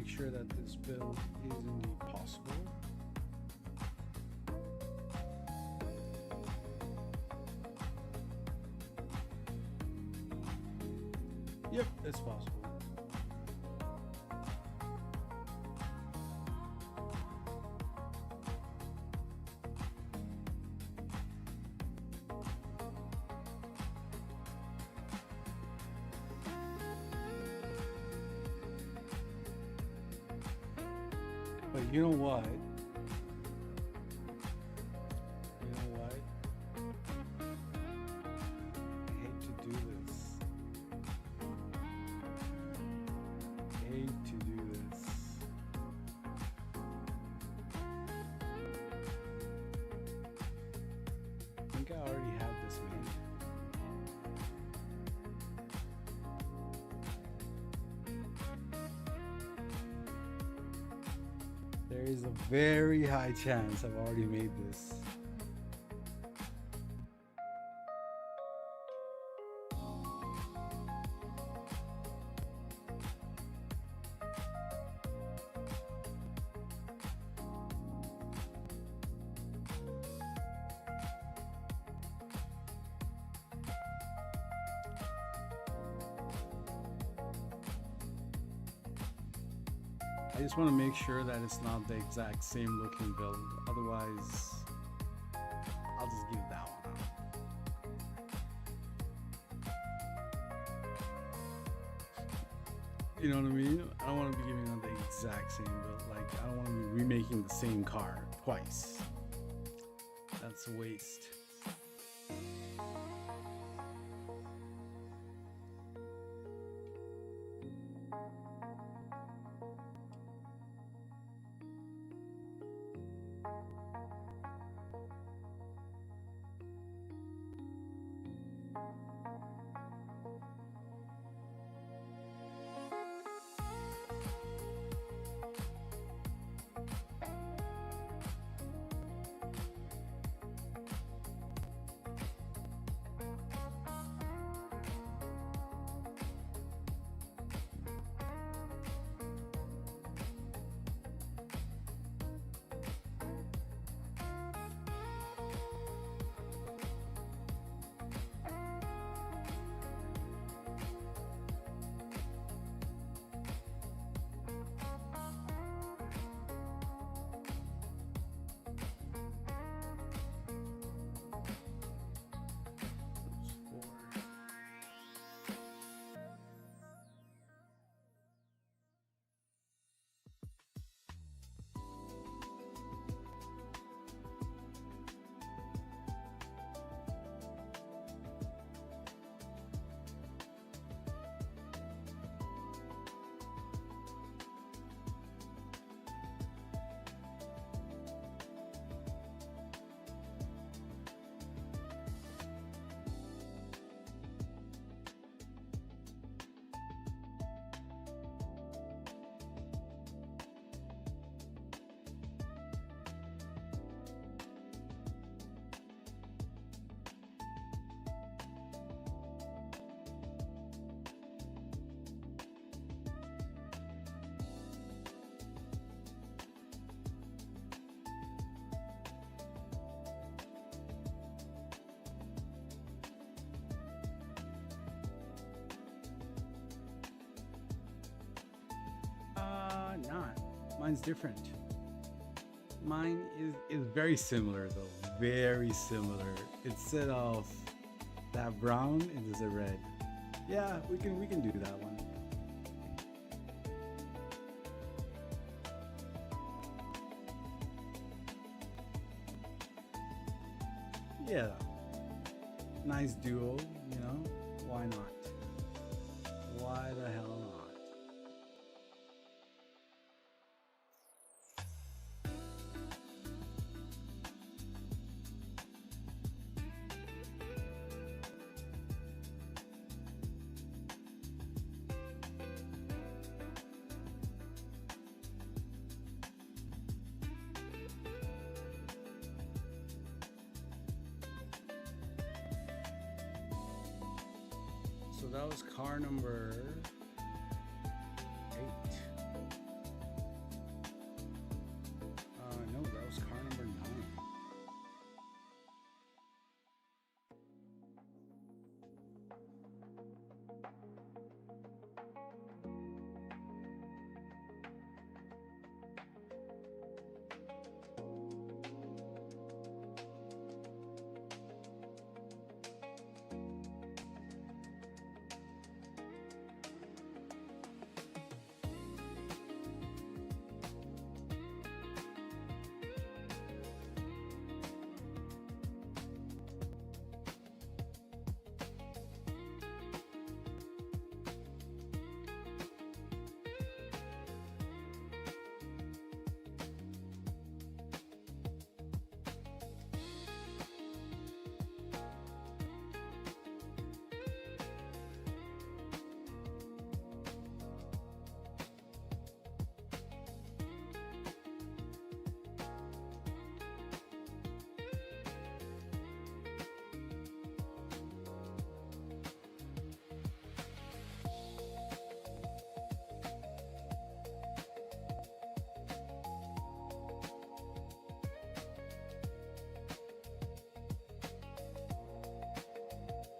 Sure that this build is indeed possible. Yep, it's possible. But you know what? You know what? I hate to do this. I hate to do this. I think I already have this made. There is a very high chance I've already made this. I just want to make sure that it's not the exact same looking build. Otherwise, I'll just give that one You know what I mean? I don't want to be giving out the exact same build. Like, I don't want to be remaking the same car twice. That's a waste. Not. Mine's different. Mine is very similar though. Very similar. Instead of that brown, it is a red. Yeah, we can do that one. Yeah. Nice duo, you know? Why not? Why the hell not? So that was car number 8. No, that was car number 9.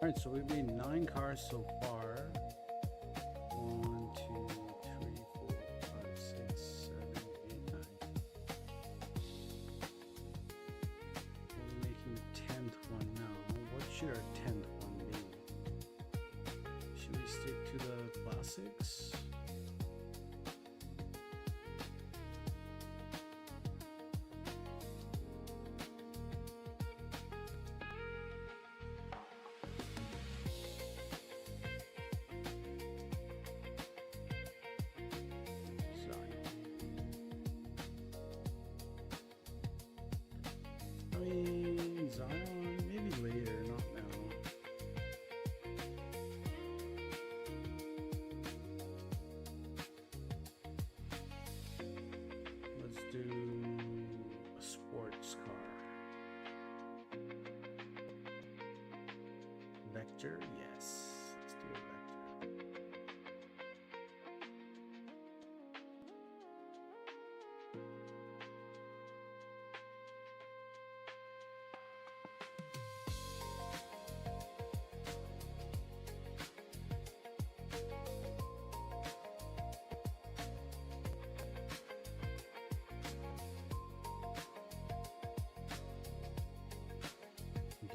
All right, so we've made 9 cars so far. 1, 2, 3, 4, 5, 6, 7, 8, 9. We're making the 10th one now. What should our 10th one be? Should we stick to the classics? mean, Zion, maybe later, not now. Let's do a sports car. Vector, yes. Let's do a vector.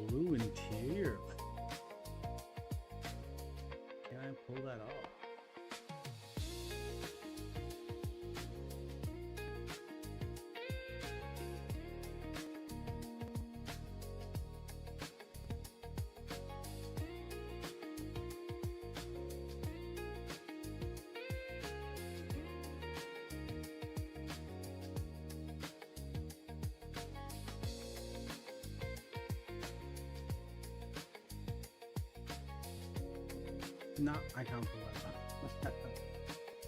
Blue interior. Can I pull that off? No, I can't pull that off.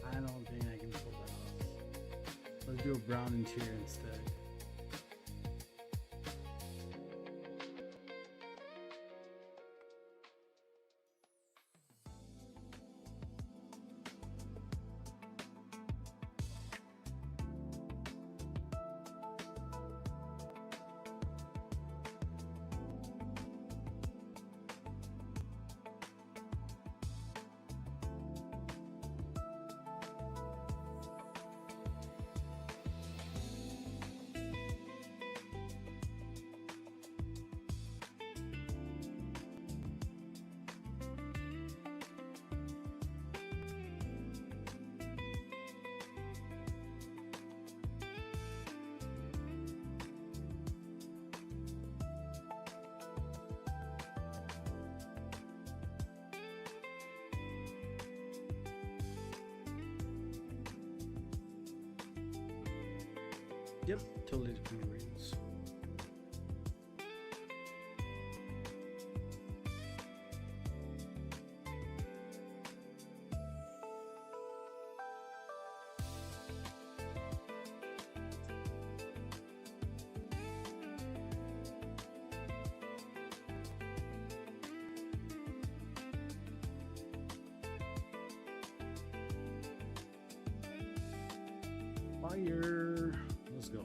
I don't think I can pull that off. Let's do a brown interior instead. Yep, totally different reasons. Fire. Let's go.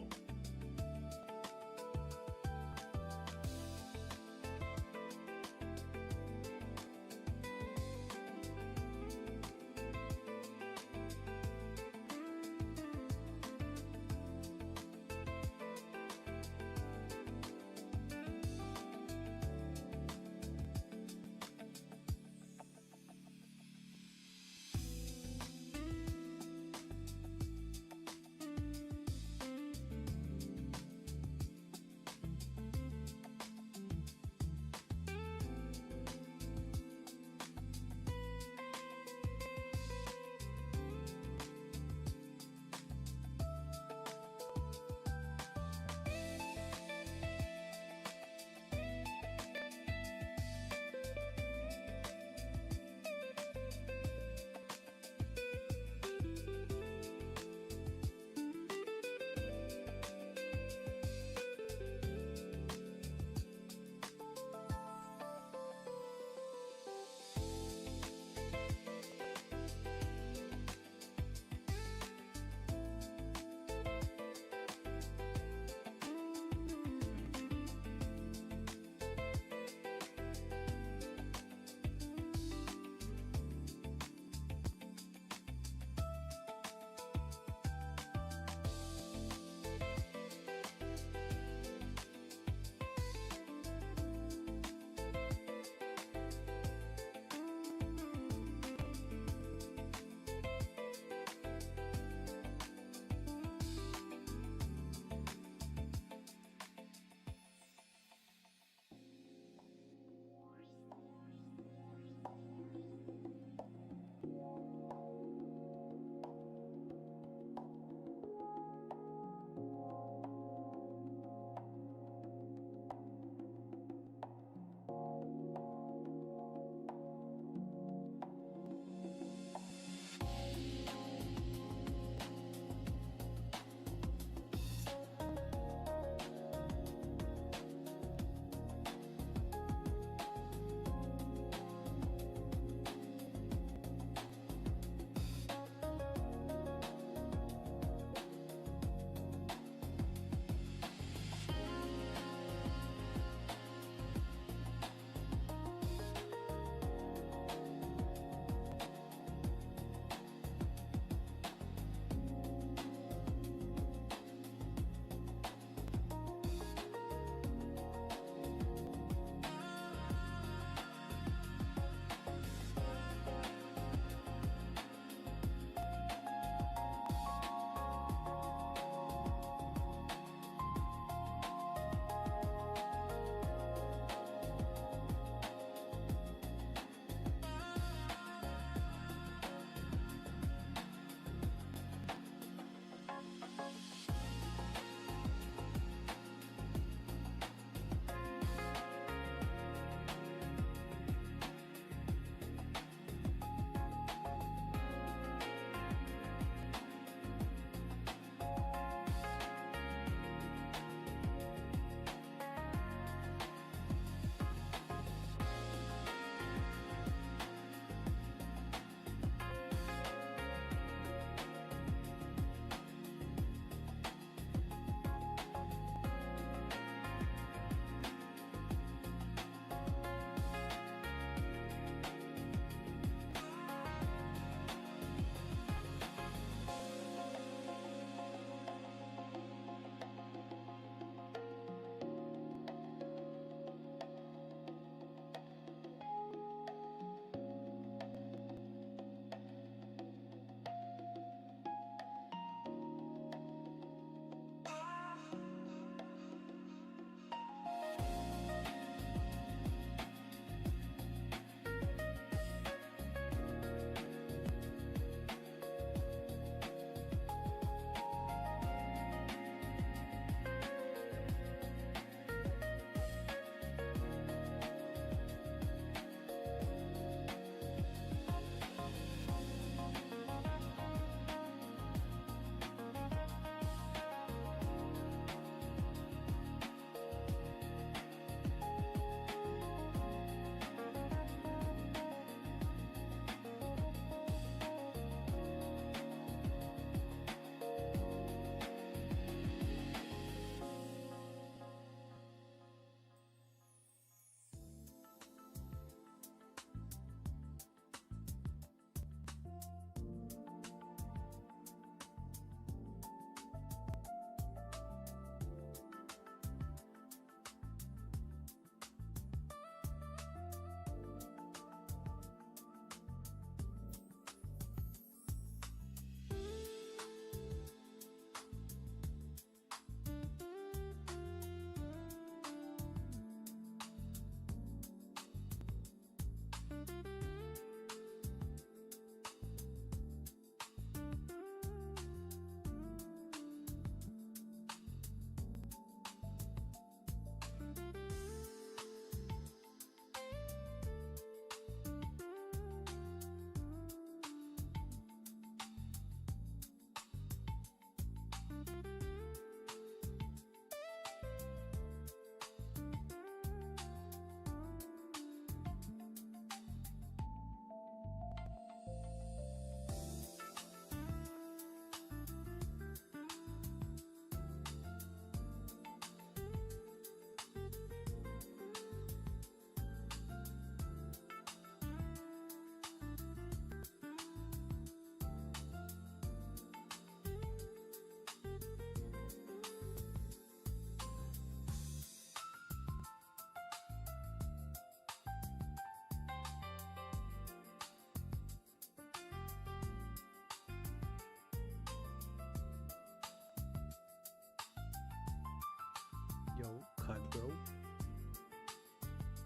bro?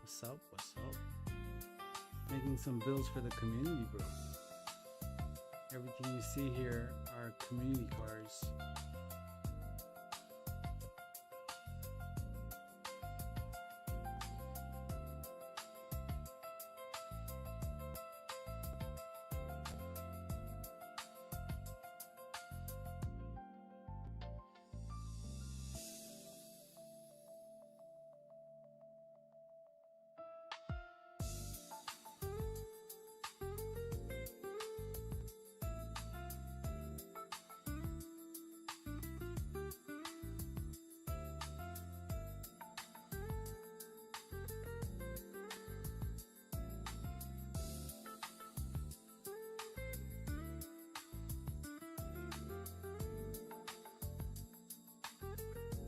What's up? What's up? Making some builds for the community, bro. Everything you see here are community cars.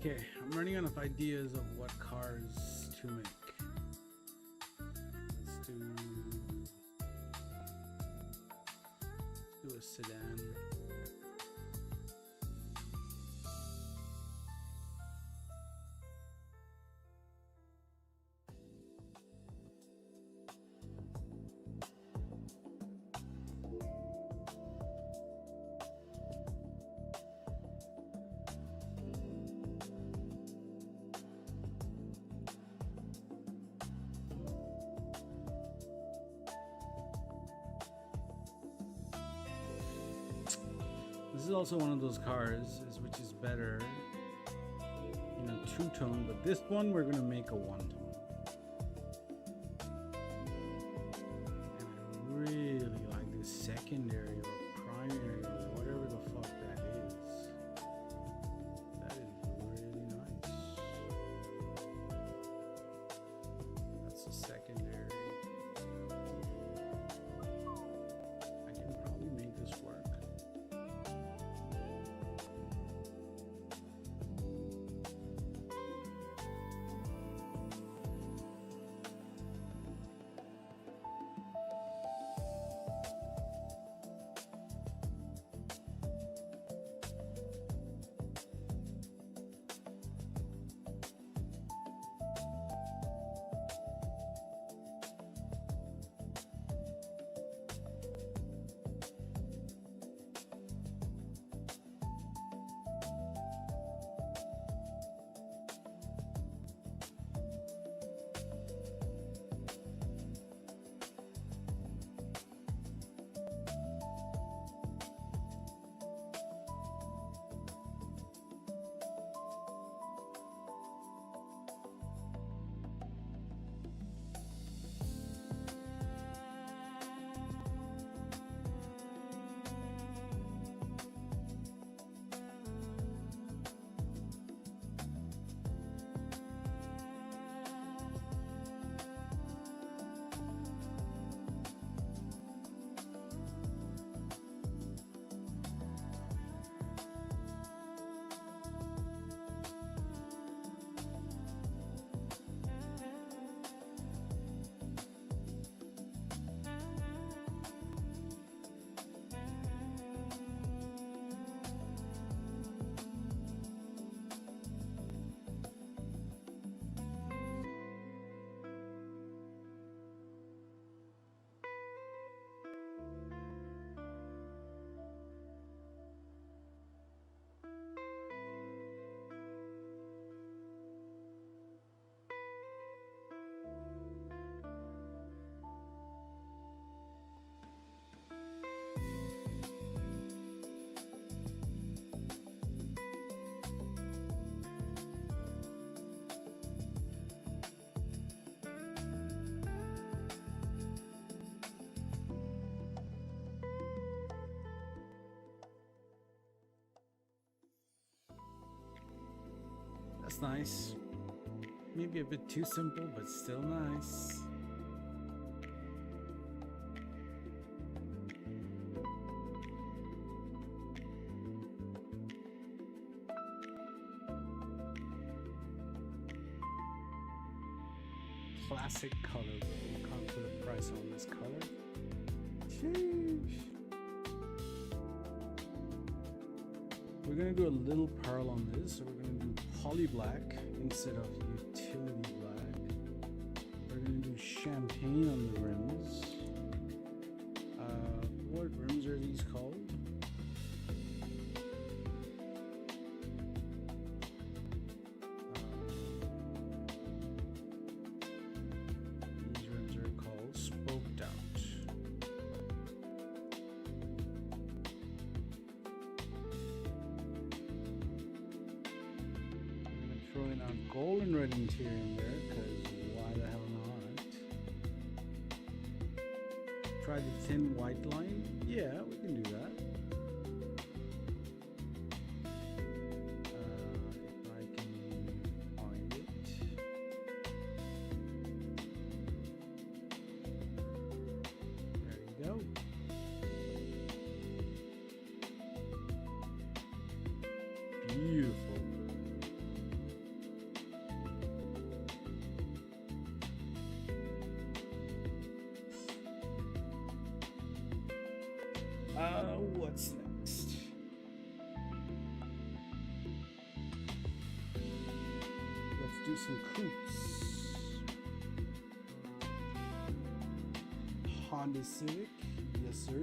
Okay, I'm running out of ideas of what cars to make. Let's do a sedan. This is also one of those cars which is better in a two-tone, but this one we're gonna make a one-tone. And I really like this secondary or primary or whatever the fuck that is. That is really nice. That's the secondary. I can probably make this work. That's nice. Maybe a bit too simple, but still nice. Classic color. We'll calculate the price on this color. Sheesh. We're gonna do a little pearl on this, so we're gonna do poly black instead of utility black. We're gonna do champagne on the rims. What rims are these called? These rims are called spoked out. I'm gonna throw in our golden red interior in there, because why the hell not? Try the thin white line. Yeah, we can do that. If I can find it. There you go. Beautiful. What's next? Let's do some coupes. Honda Civic, yes sir.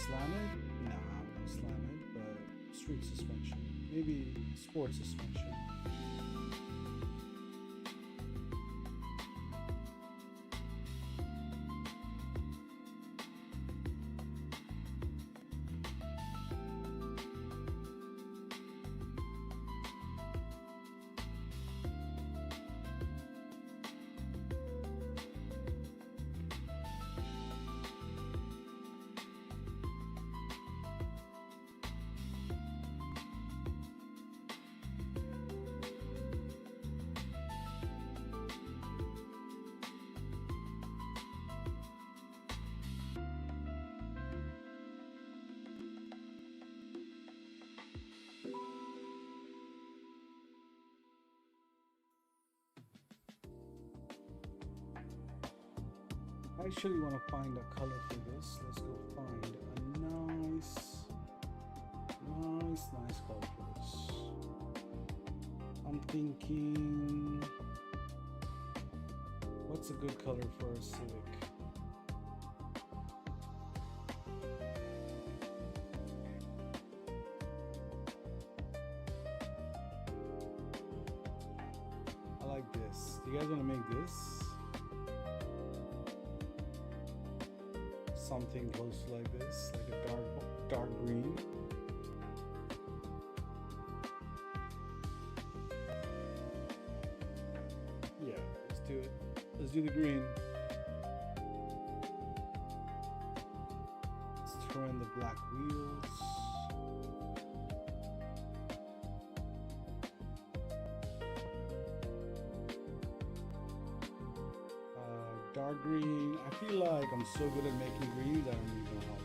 Slam it? Nah, I'm not slam it, but street suspension. Maybe sport suspension. I actually want to find a color for this. Let's go find a nice color for this. I'm thinking, what's a good color for a Civic? I like this. Do you guys want to make this something close to like this, like a dark green? Yeah, let's do it. Let's do the green. Let's throw in the black wheels. Dark green. I feel like I'm so good at making greens, I don't need no help.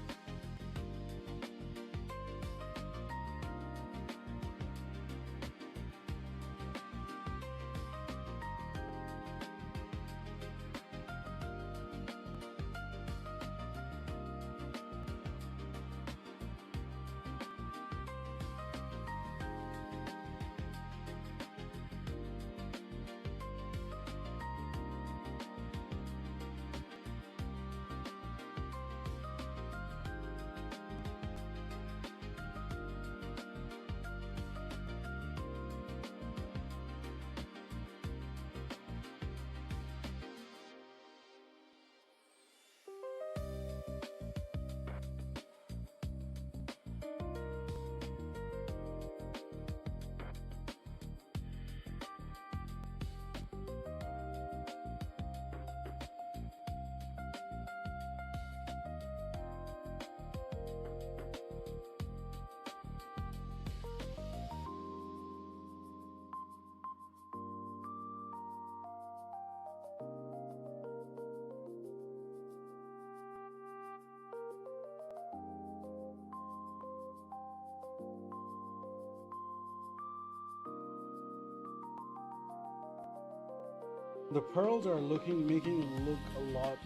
The pearls are making it look a lot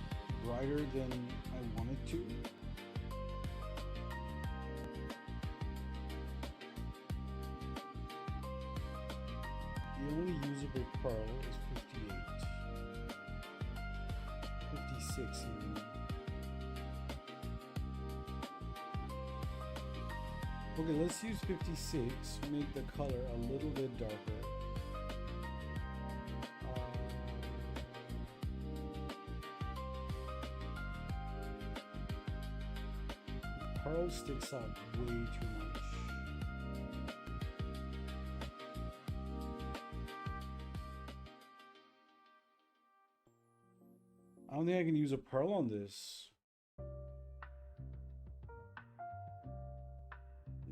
brighter than I wanted to. The only usable pearl is 58. 56 even. Okay, let's use 56, make the color a little bit darker. Pearl sticks out way too much. I don't think I can use a pearl on this.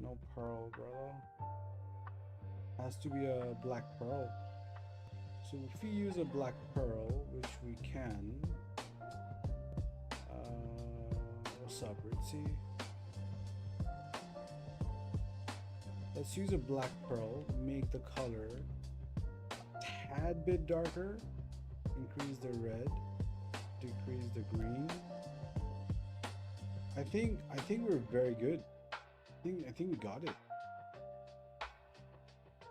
No pearl, brother. Has to be a black pearl. So if we use a black pearl, which we can, what's up, Ritzy? Let's use a black pearl, make the color a tad bit darker, increase the red, decrease the green. I think we're very good. I think we got it.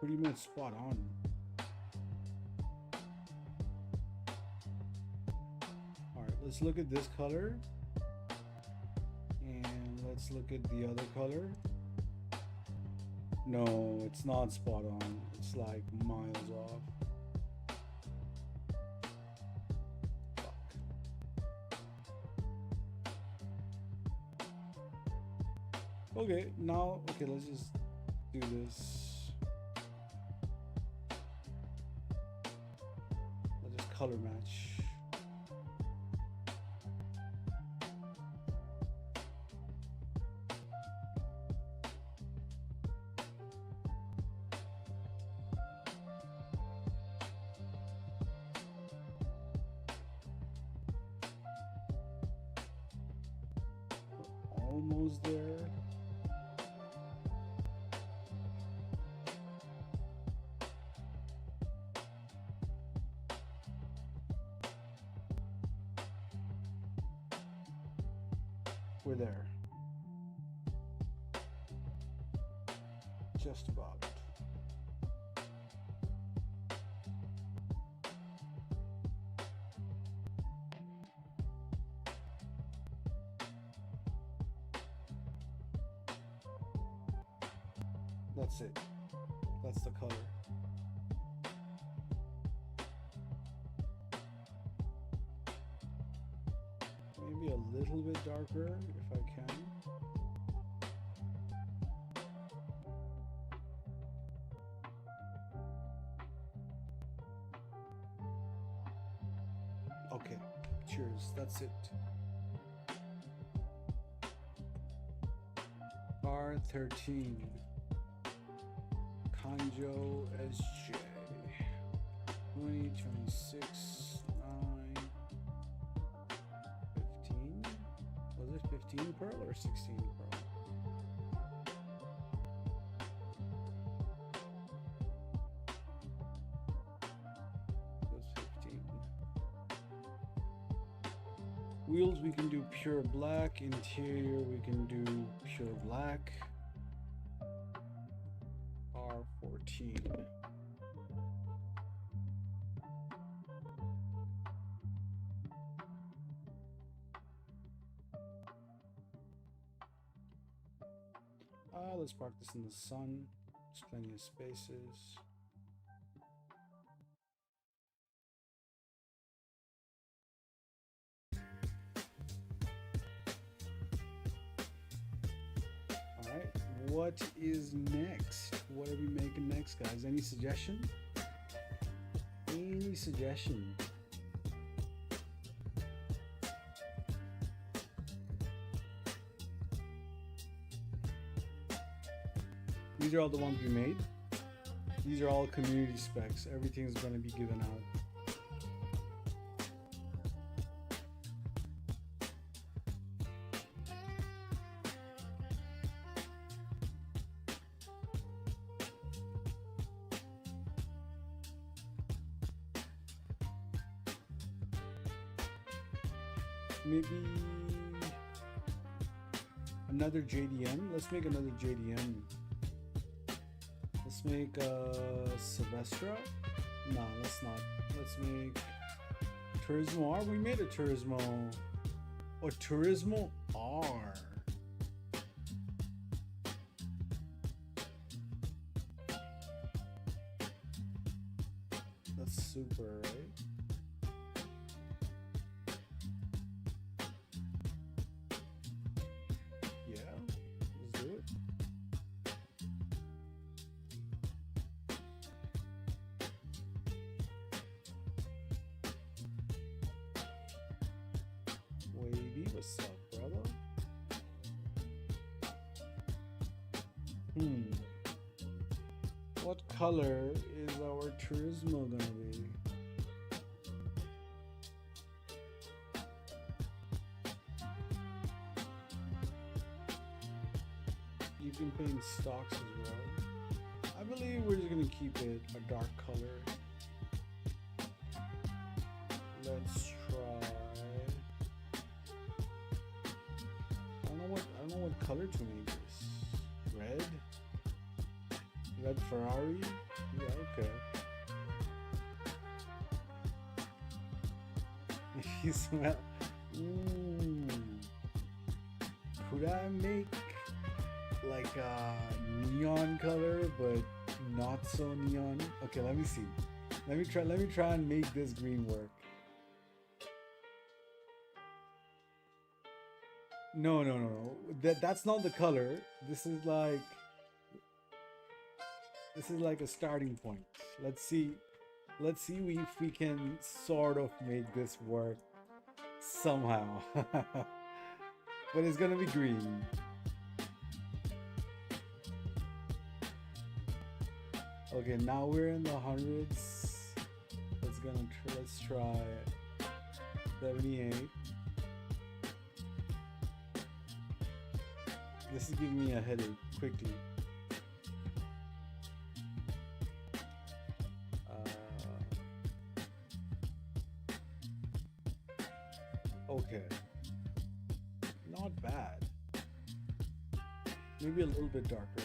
Pretty much spot on. Alright, let's look at this color. And let's look at the other color. No, it's not spot on. It's like miles off. Fuck. Okay, now, okay, let's just do this. Let's just color match. Almost there. We're there. Just about. That's it. That's the color. Maybe a little bit darker if I can. Okay, cheers. That's it. R13. Kanjo SJ 20, 26, 9, 15. Was it 15 pearl or 16 pearl? It was 15. Wheels we can do pure black. Interior we can do pure black. 14. Let's park this in the sun. There's plenty of spaces. Alright, what is next? What are we making next, guys? Any suggestion? Any suggestion? These are all the ones we made. These are all community specs. Everything's going to be given out. maybe another JDM. Let's make another JDM. Let's make Silvestra. No, let's not. Let's make Turismo R. We made a Turismo or Turismo R. That's super, right? Yeah, let's do it. Wavy, what's up, brother? What color is our Turismo gonna be? You can paint stocks as well. I believe we're just gonna keep it a dark color. Let's try. I don't know what color to make this. Red? Red Ferrari? Yeah, okay. If you smell. Could I make like a neon color but not so neon? Okay, let me see. Let me try and make this green work. No. That's not the color. This is like a starting point. Let's see if we can sort of make this work somehow. But it's gonna be green. Okay, now we're in the hundreds. Let's try 78. This is giving me a headache quickly. Okay, not bad. Maybe a little bit darker.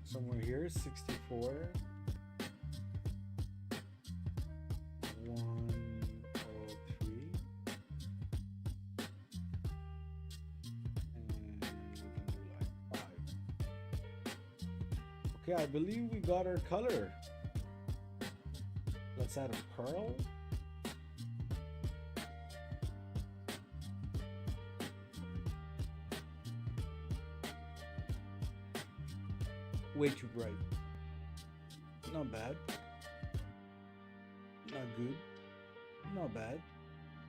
Somewhere here, 64. 103. And we can do like 5. Okay, I believe we got our color. Let's add a pearl. Way too bright. Not bad. Not good. Not bad.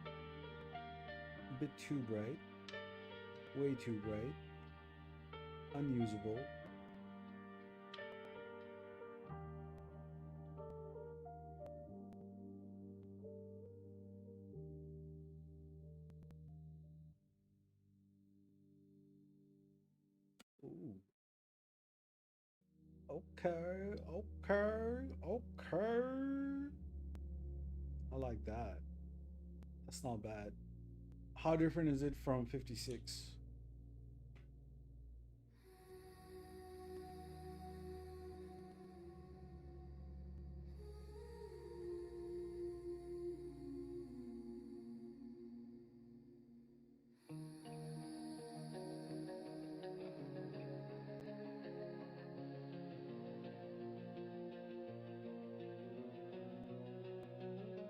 A bit too bright. Way too bright. Unusable. Ooh. Okay. I like that. That's not bad. How different is it from 56?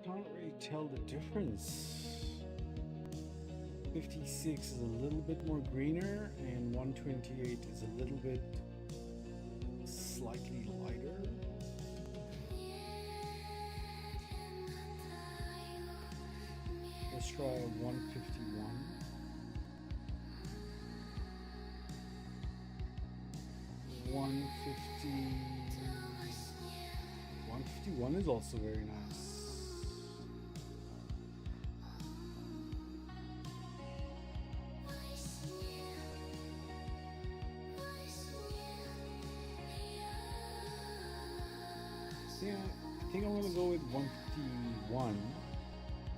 Can't really tell the difference. 56 is a little bit more greener and 128 is a little bit slightly lighter. Let's try 151. 151 is also very nice. think I'm gonna go with 151,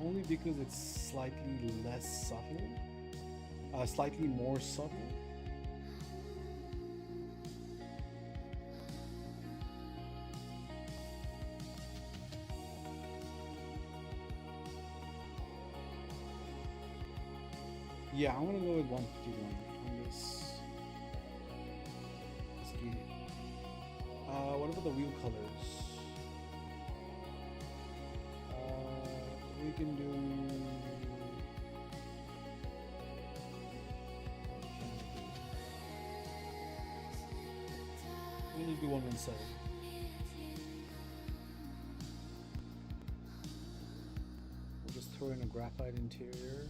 only because it's slightly less subtle, slightly more subtle. Yeah, I'm gonna go with 151 on this. Let's get it. What about the wheel colors? We can do. We'll do 117. We'll just throw in a graphite interior.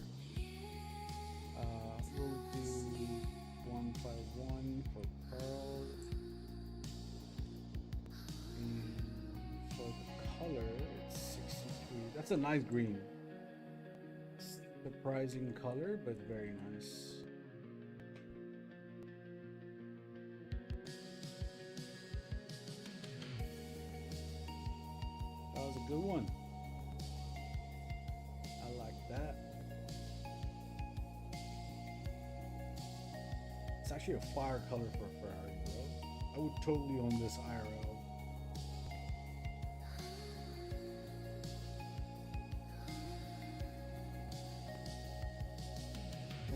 We'll do 151 for pearl. And for the color, it's 63. That's a nice green. Surprising color, but very nice. That was a good one. I like that. It's actually a fire color for a Ferrari, bro. I would totally own this IRL.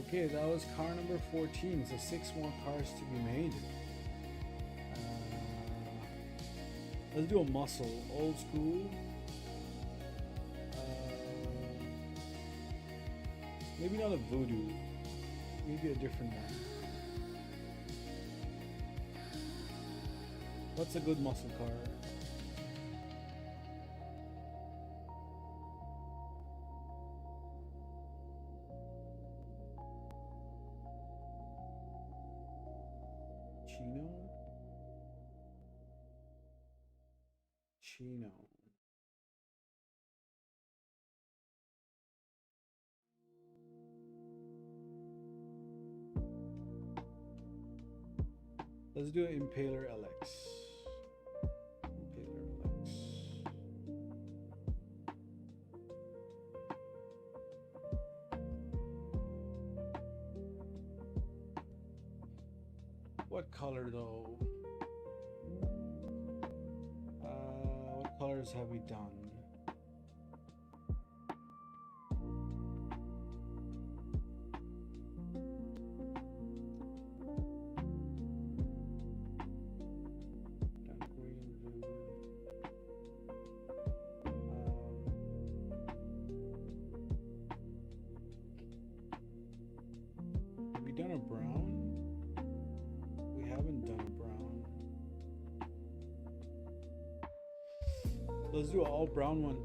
Okay, that was car number 14. So 6 more cars to be made. Let's do a muscle, old school. Maybe not a voodoo. Maybe a different one. What's a good muscle car? Chino. Let's do an Impaler LX. Impaler LX. What color though? What colors have we done? Done a brown? We haven't done a brown. Let's do an all brown one.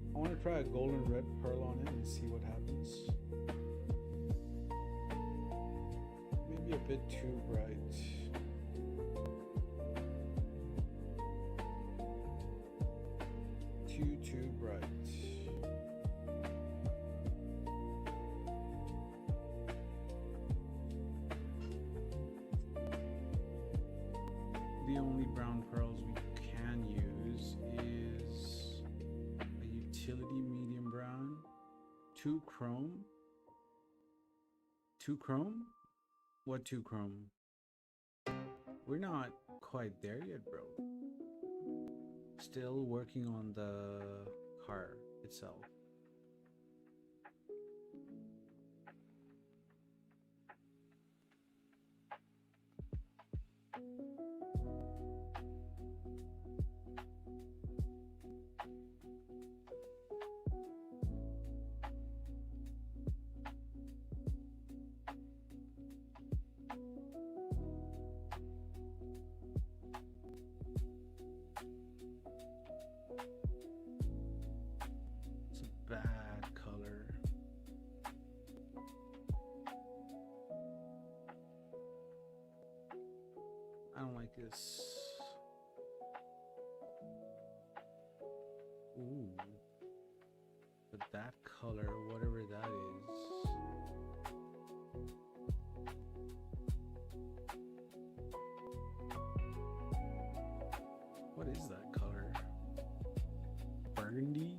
I want to try a golden red pearl on it and see what happens. Maybe a bit too bright. Too bright. The only brown pearls we can use is a utility medium brown, 2 chrome. 2 chrome? What 2 chrome? We're not quite there yet, bro. Still working on the car itself. like this. Ooh. But that color, whatever that is. What is that color? Burgundy?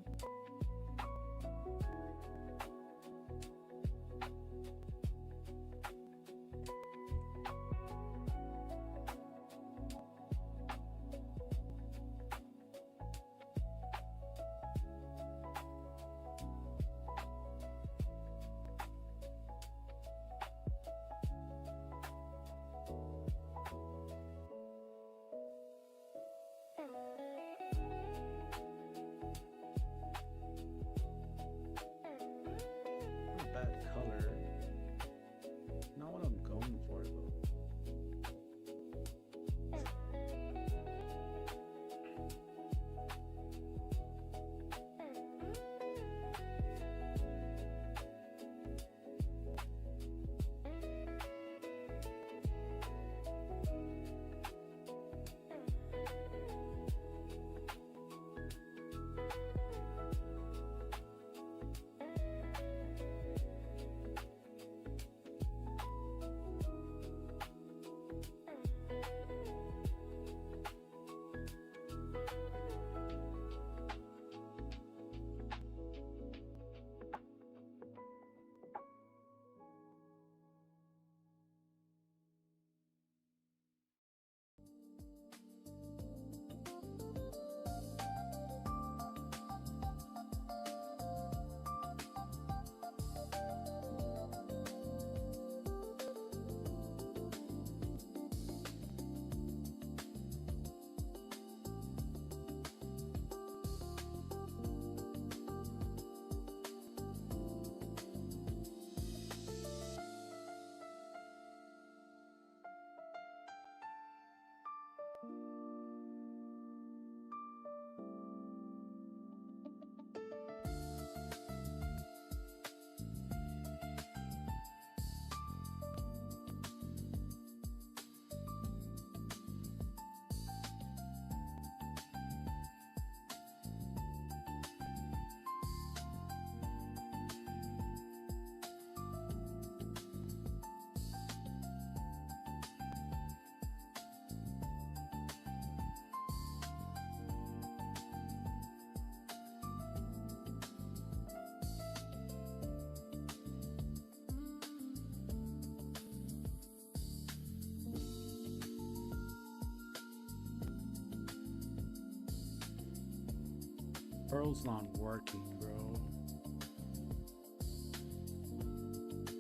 Pearl's not working, bro.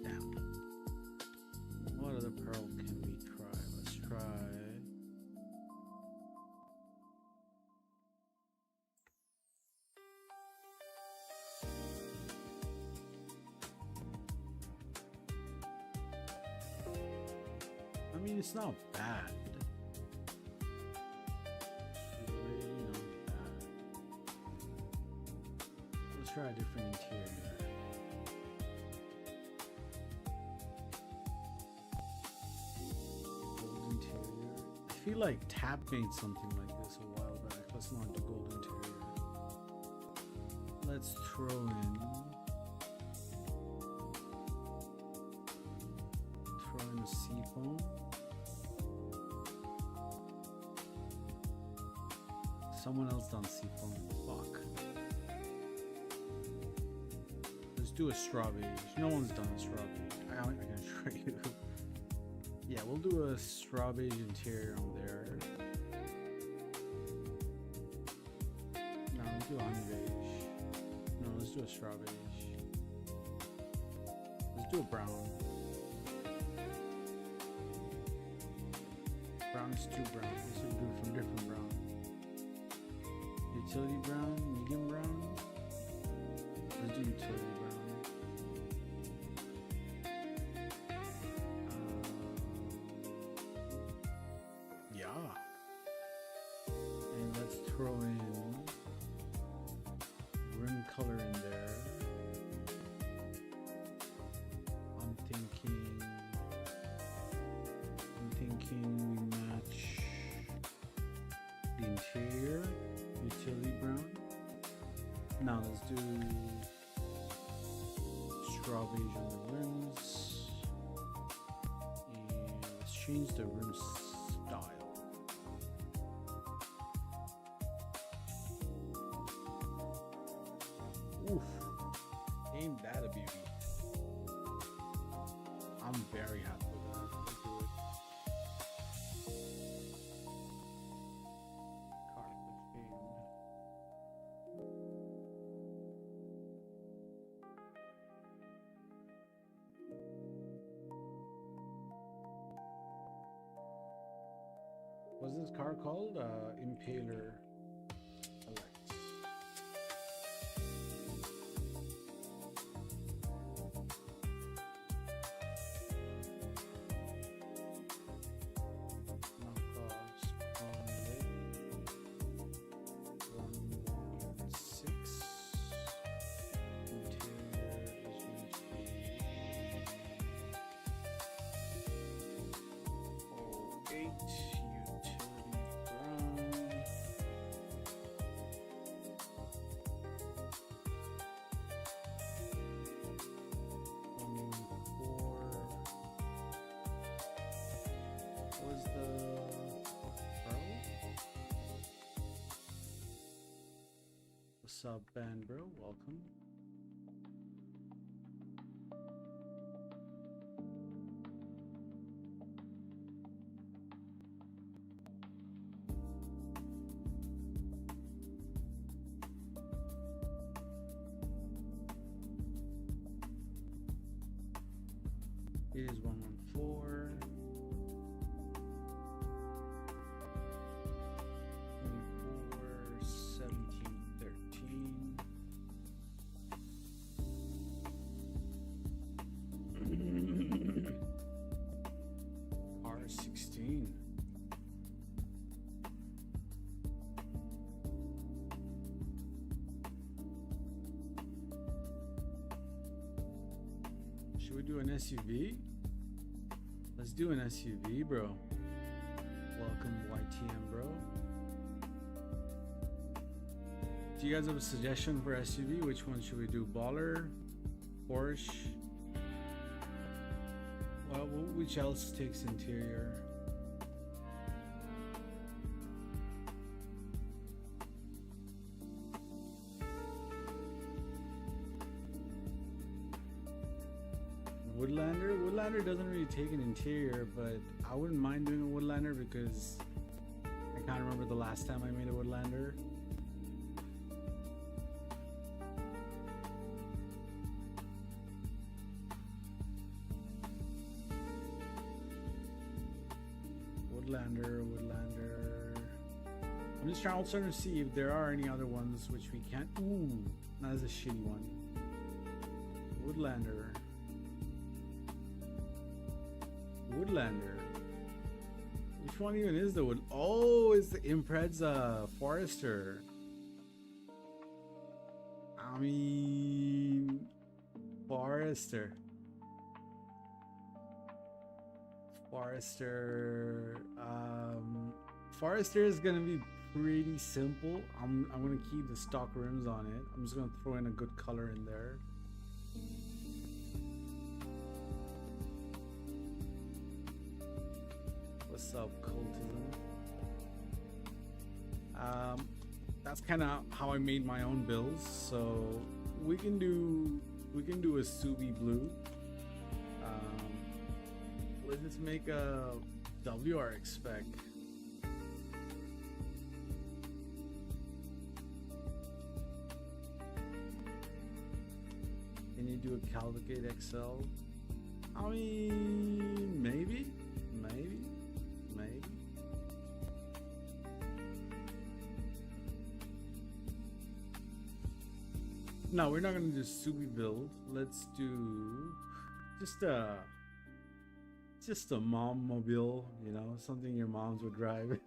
Damn. What other pearl can we try? Let's try. I mean, it's not bad. Try a different interior. Gold interior. I feel like Tap made something like this a while back. Let's not do gold interior. Let's throw in a seafoam. Someone else done seafoam. Fuck. Do a straw beige. No one's done a straw beige. I can show you. Yeah, we'll do a straw beige interior on there. No, let's do a honey beige. No, let's do a straw beige. Let's do a brown. Brown is too brown. Let's do it from different brown. Utility brown, medium brown. Let's do utility brown. And let's throw in rim color in there. I'm thinking we match Now let's do straw beige on the rims, and let's change the rim style. Oof, ain't that a beauty? I'm very happy with that. Let's do it. Car 15. What's this car called? Impaler Elect. Knockoffs on leg 116. Interior is going to be 08. What's up, band bro? Welcome. It is 114. 16. Should we do an SUV? Let's do an SUV, bro. Welcome, YTM, bro. Do you guys have a suggestion for SUV? Which one should we do? Baller? Porsche? Well, which else takes interior? Woodlander? Woodlander doesn't really take an interior, but I wouldn't mind doing a Woodlander because I can't remember the last time I made a Woodlander. Woodlander. I'm just trying to see if there are any other ones which we can't. Ooh, that is a shitty one. Woodlander. Which one even is the wood? Oh, it's the Impreza Forester. I mean, Forester. Forester is gonna be pretty simple. I'm gonna keep the stock rims on it. I'm just gonna throw in a good color in there. What's up, cultism? That's kind of how I made my own builds. So we can do a Subi blue. Let's just make a WRX spec. Can you do a Cavalcade XL? I mean, maybe. No, we're not gonna do Subi build. Let's do just a mom mobile, you know, something your moms would drive.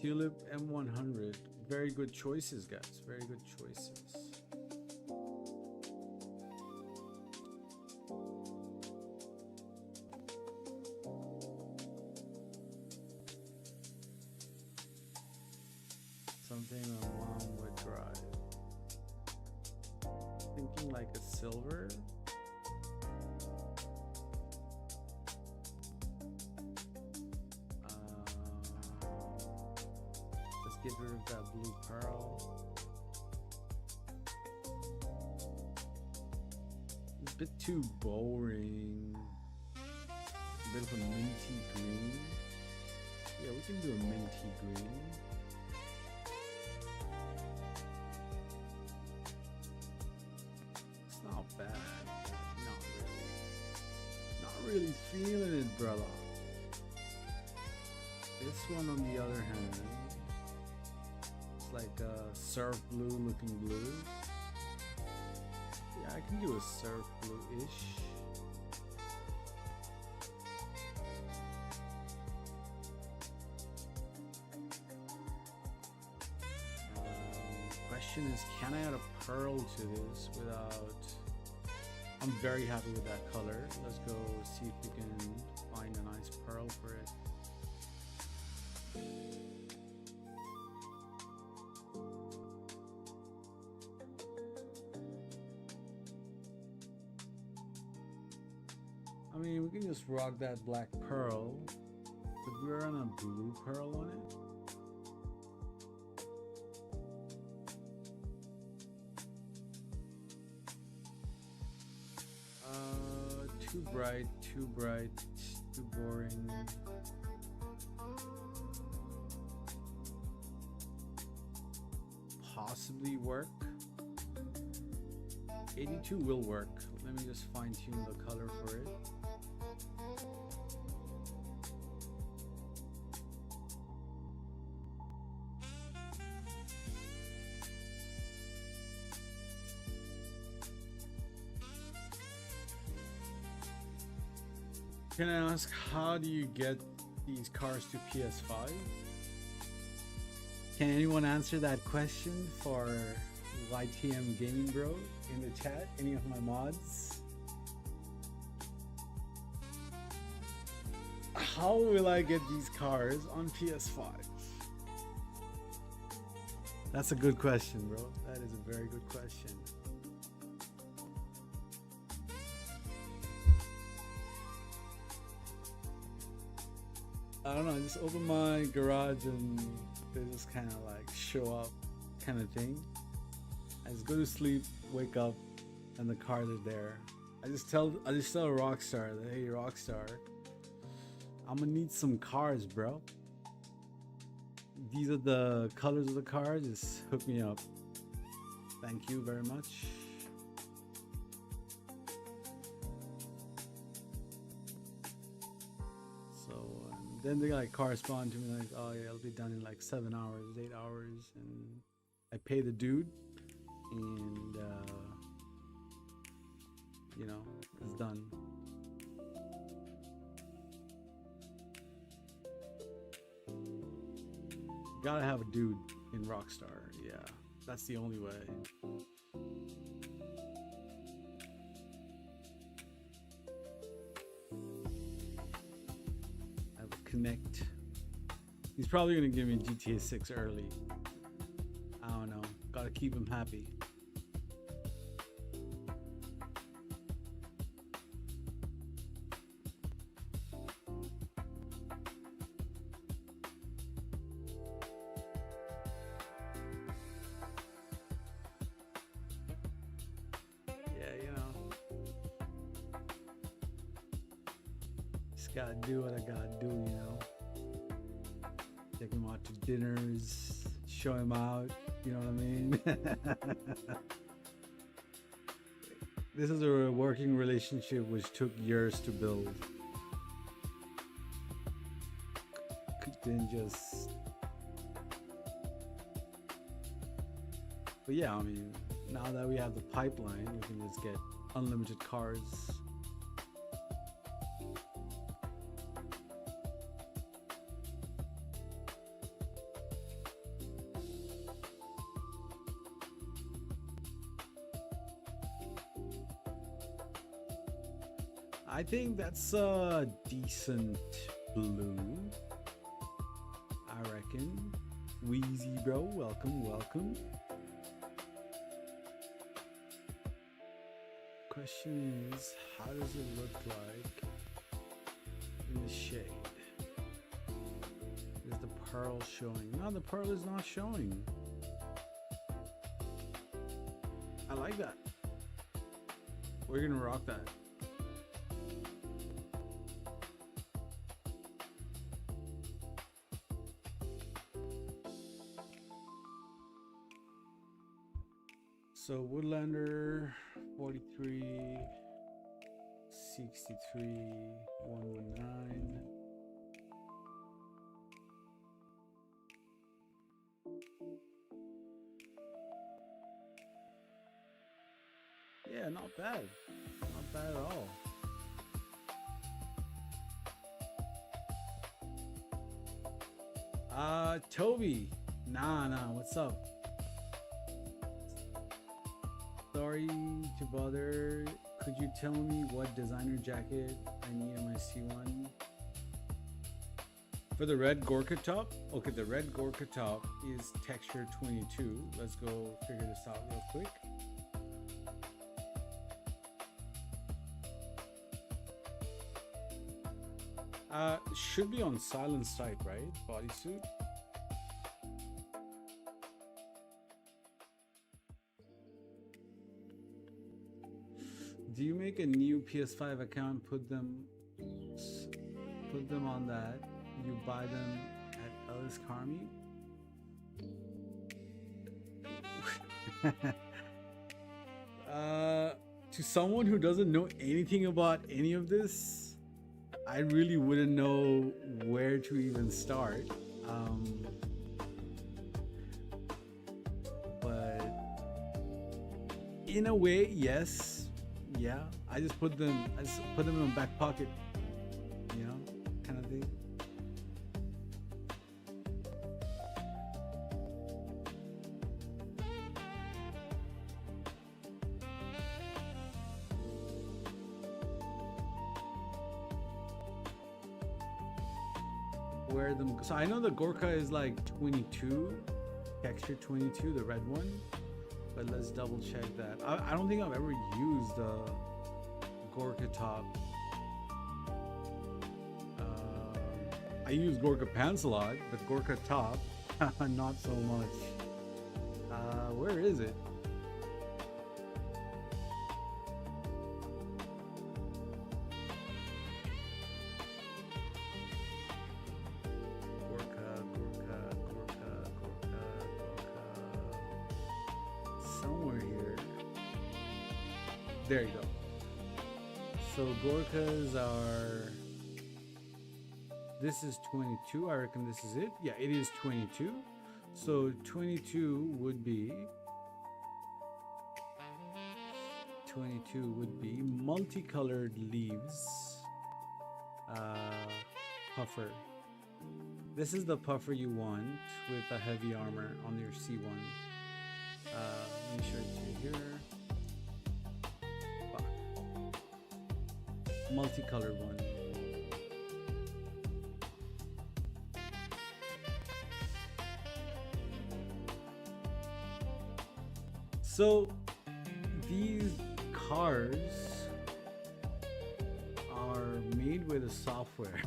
Tulip M100. Very good choices, guys. Very good choices. silver. Let's get rid of that blue pearl. It's a bit too boring. A bit of a minty green. Yeah, we can do a minty green. It's not bad. Not really feeling it, brother. This one, on the other hand, it's like a surf blue looking blue. Yeah, I can do a surf blue-ish. Question is, can I add a pearl to this without... I'm very happy with that color. Let's go see if we can find a nice pearl for it. I mean, we can just rock that black pearl, but we're on a blue pearl on it. Too bright, too boring. Possibly work. 82 will work. Let me just fine tune the color for it. Can I ask, how do you get these cars to PS5? Can anyone answer that question for YTM Gaming Bro in the chat? Any of my mods? How will I get these cars on PS5? That's a good question, bro. That is a very good question. I don't know, I just open my garage and they just kind of like show up kind of thing. I just go to sleep, wake up, and the cars are there. I just tell Rockstar that, hey Rockstar, I'm gonna need some cars, bro. These are the colors of the cars, just hook me up. Thank you very much. Then they like correspond to me like, oh yeah, it'll be done in like 7 hours, 8 hours, and I pay the dude, and you know, it's done. Gotta have a dude in Rockstar, yeah, that's the only way. Connect. He's probably gonna give me GTA 6 early. I don't know. Gotta keep him happy. Yeah, you know. Just gotta do what I gotta do, you know. Take him out to dinners, show him out, you know what I mean? This is a working relationship which took years to build. Couldn't just... But yeah, I mean, now that we have the pipeline, we can just get unlimited cars. I think that's a decent blue, I reckon. Wheezy bro, welcome, welcome. question is, how does it look like in the shade? Is the pearl showing? No, the pearl is not showing. I like that. We're gonna rock that. So Woodlander 43, 63, 119. Yeah, not bad. Not bad at all. Toby. Nah, what's up? Sorry to bother. Could you tell me what designer jacket I need on my C1? For the red Gorka top? Okay, the red Gorka top is texture 22. Let's go figure this out real quick. Should be on silence type, right? Bodysuit. Do you make a new PS5 account, put them on that, you buy them at Ellis Carmi? To someone who doesn't know anything about any of this, I really wouldn't know where to even start. But in a way, yes. Yeah, I just put them in my back pocket, you know, kind of thing. Wear them. So I know the Gorka is like 22, texture 22, the red one. But let's double check that. I don't think I've ever used the Gorka top. I use Gorka pants a lot, but Gorka top, not so much. Where is it? There you go. So Gorkas are, this is 22. I reckon this is it. Yeah, it is 22. So 22 would be multicolored leaves puffer. This is the puffer you want with a heavy armor on your C1. Let me show it to you here. Multicolored one. So these cars are made with a software.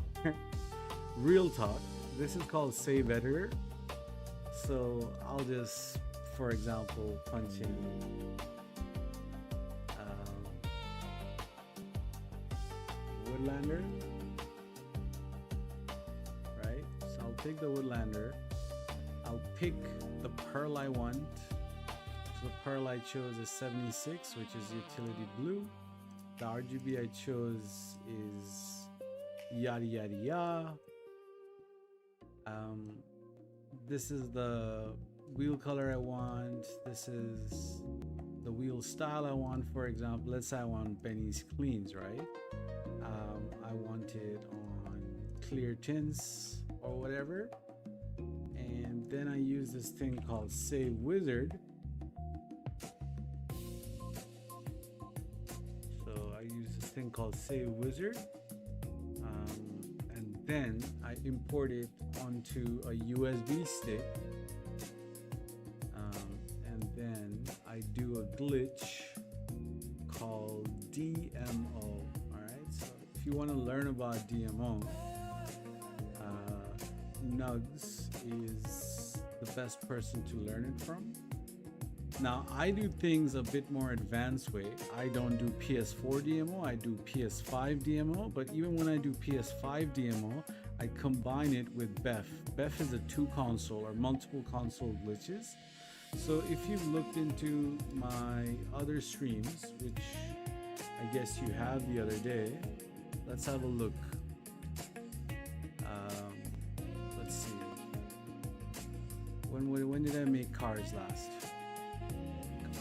Real talk. This is called Save Editor. So I'll just, for example, punch in Woodlander, right? So I'll take the Woodlander, I'll pick the pearl I want. So the pearl I chose is 76, which is utility blue. The RGB I chose is yada yada yada. This is the wheel color I want. This is the wheel style I want. For example, let's say I want Benny's cleans, right? I want it on clear tints or whatever, and then I use this thing called Save Wizard. So I use this thing called Save Wizard, and then I import it onto a USB stick, and then I do a glitch called DMO. All right. So if you want to learn about DMO, Nugzz is the best person to learn it from. Now, I do things a bit more advanced way. I don't do PS4 DMO, I do PS5 DMO, but even when I do PS5 DMO, I combine it with BEF. BEF is a 2 console or multiple console glitches. So if you've looked into my other streams, which I guess you have the other day, let's have a look. Let's see. When did I make cars last?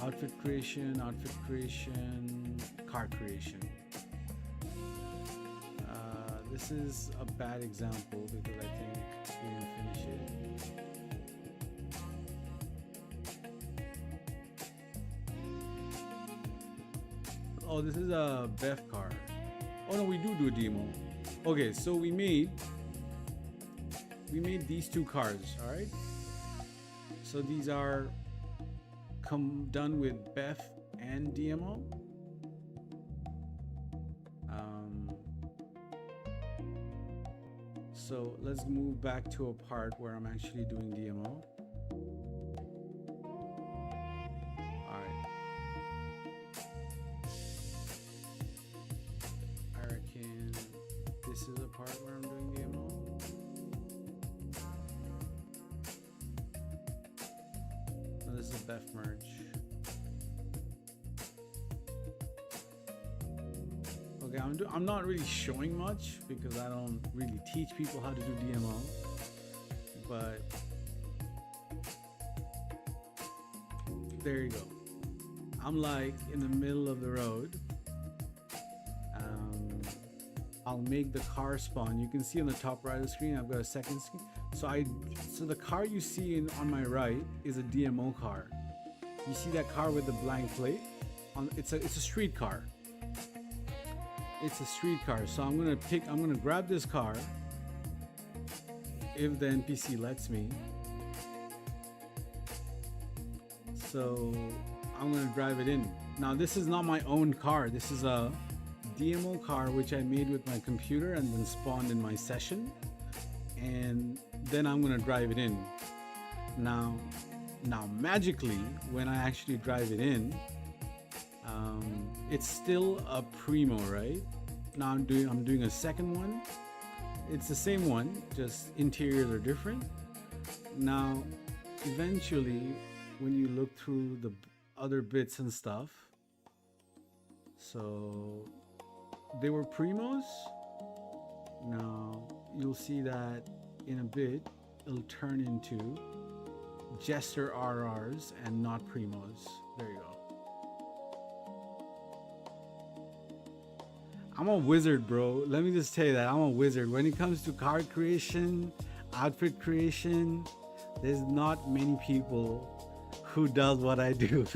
Outfit creation, car creation. This is a bad example because I think we didn't finish it. Oh, this is a BEF car. Oh no, we do a demo. Okay, so we made these 2 cars, all right? So these are done with BEF and DMO. So let's move back to a part where I'm actually doing DMO. Alright. I reckon this is a part where I'm doing DMO. No, this is BEF merge. Okay, I'm not really showing much because I don't really teach people how to do DMO, but there you go. I'm like in the middle of the road. I'll make the car spawn. You can see on the top right of the screen, I've got a second screen. So the car you see on my right is a DMO car. You see that car with the blank plate? It's a street car. It's a street car. So I'm gonna grab this car if the NPC lets me. So I'm gonna drive it in. Now this is not my own car. This is a DMO car which I made with my computer and then spawned in my session. And then I'm gonna drive it in. Now magically, when I actually drive it in, it's still a primo, right? Now I'm doing a second one. It's the same one, just interiors are different. Now, eventually, when you look through the other bits and stuff, so they were primos. Now you'll see that in a bit, it'll turn into Jester RRs and not primos. There you go. I'm a wizard, bro. Let me just tell you that I'm a wizard. When it comes to card creation, outfit creation, there's not many people who does what I do.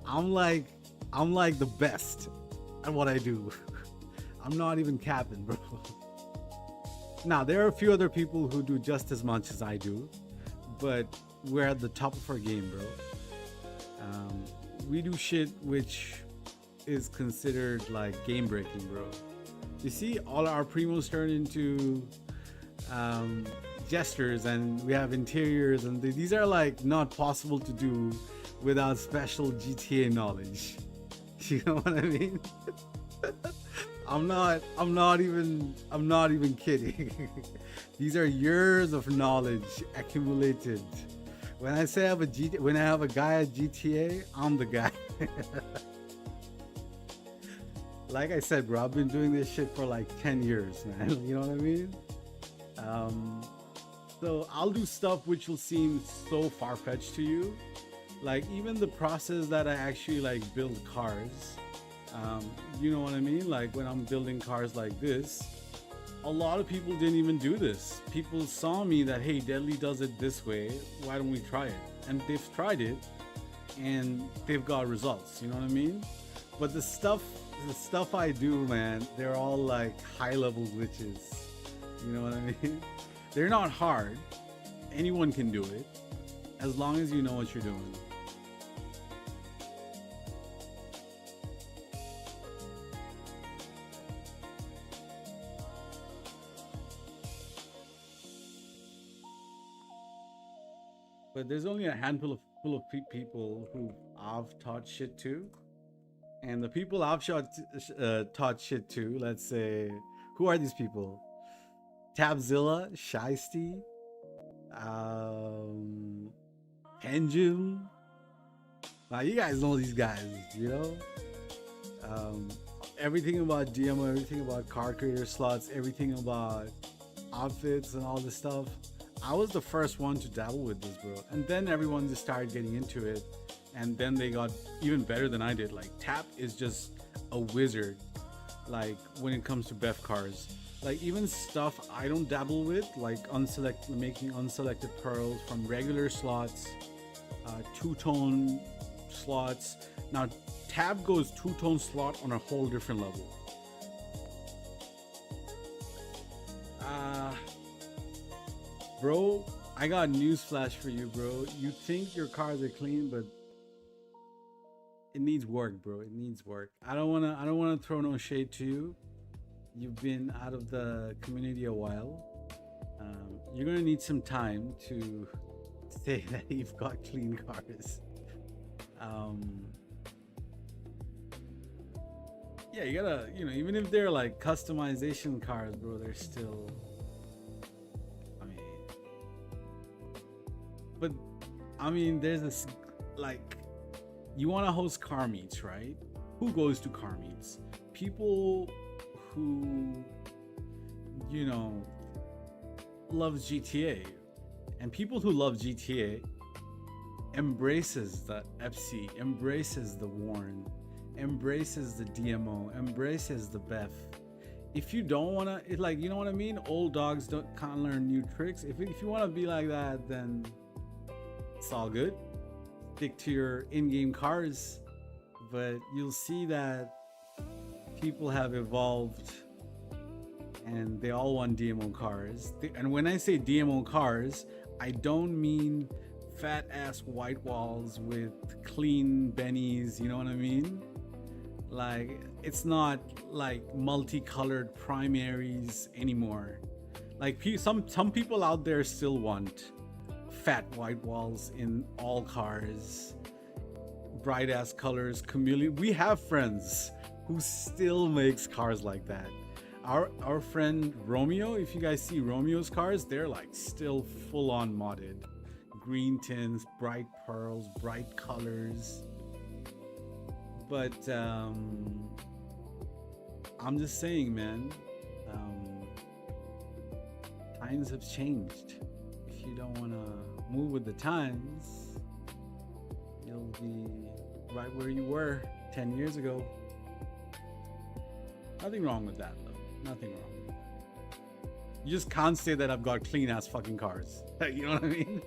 I'm like the best at what I do. I'm not even capping, bro. Now, there are a few other people who do just as much as I do, but we're at the top of our game, bro. We do shit which is considered like game breaking, bro. You see, all our primos turn into gestures, and we have interiors, and these are like not possible to do without special GTA knowledge. You know what I mean? I'm not even kidding. These are years of knowledge accumulated. When I say when I have a guy at GTA, I'm the guy. Like I said, bro, I've been doing this shit for like 10 years, man. You know what I mean? So I'll do stuff which will seem so far-fetched to you. Like even the process that I actually like build cars. You know what I mean? Like when I'm building cars like this, a lot of people didn't even do this. People saw me that, hey, Deadly does it this way. Why don't we try it? And they've tried it and they've got results. You know what I mean? But the stuff I do, man, they're all like high-level glitches. You know what I mean? They're not hard. Anyone can do it as long as you know what you're doing. but there's only a handful of people who I've taught shit to, and the people I've taught shit to. Let's say, who are these people? Tabzilla, Shiesty, Engine. Now you guys know these guys, you know. Everything about DMO, everything about car creator slots, everything about outfits and all this stuff. I was the first one to dabble with this, bro. And then everyone just started getting into it, and then they got even better than I did. Like Tap is just a wizard. Like when it comes to BEF cars, like even stuff I don't dabble with, like making unselected pearls from regular slots, two-tone slots. Now Tab goes two-tone slot on a whole different level. Bro, I got news flash for you, bro. You think your cars are clean, but it needs work, bro. It needs work. I don't wanna throw no shade to you. You've been out of the community a while. You're gonna need some time to say that you've got clean cars. Yeah, you gotta, you know, even if they're like customization cars, bro, they're still. I mean, there's this, like, you want to host car meets, right? Who goes to car meets? People who, you know, loves GTA. And people who love GTA embraces the FC, embraces the Warren, embraces the DMO, embraces the BEF. If you don't want to, it's like, you know what I mean? Old dogs can't learn new tricks. If you want to be like that, then it's all good. Stick to your in-game cars, but you'll see that people have evolved and they all want DMO cars. And when I say DMO cars, I don't mean fat ass white walls with clean bennies, you know what I mean? Like, it's not like multicolored primaries anymore. Like some people out there still want fat white walls in all cars, bright ass colors, chameleon. We have friends who still makes cars like that. Our friend Romeo, if you guys see Romeo's cars, they're like still full on modded, green tints, bright pearls, bright colors. But I'm just saying, man, times have changed. If you don't want to move with the times, you'll be right where you were 10 years ago. Nothing wrong with that, though. Nothing wrong with that. You just can't say that I've got clean ass fucking cars. You know what I mean?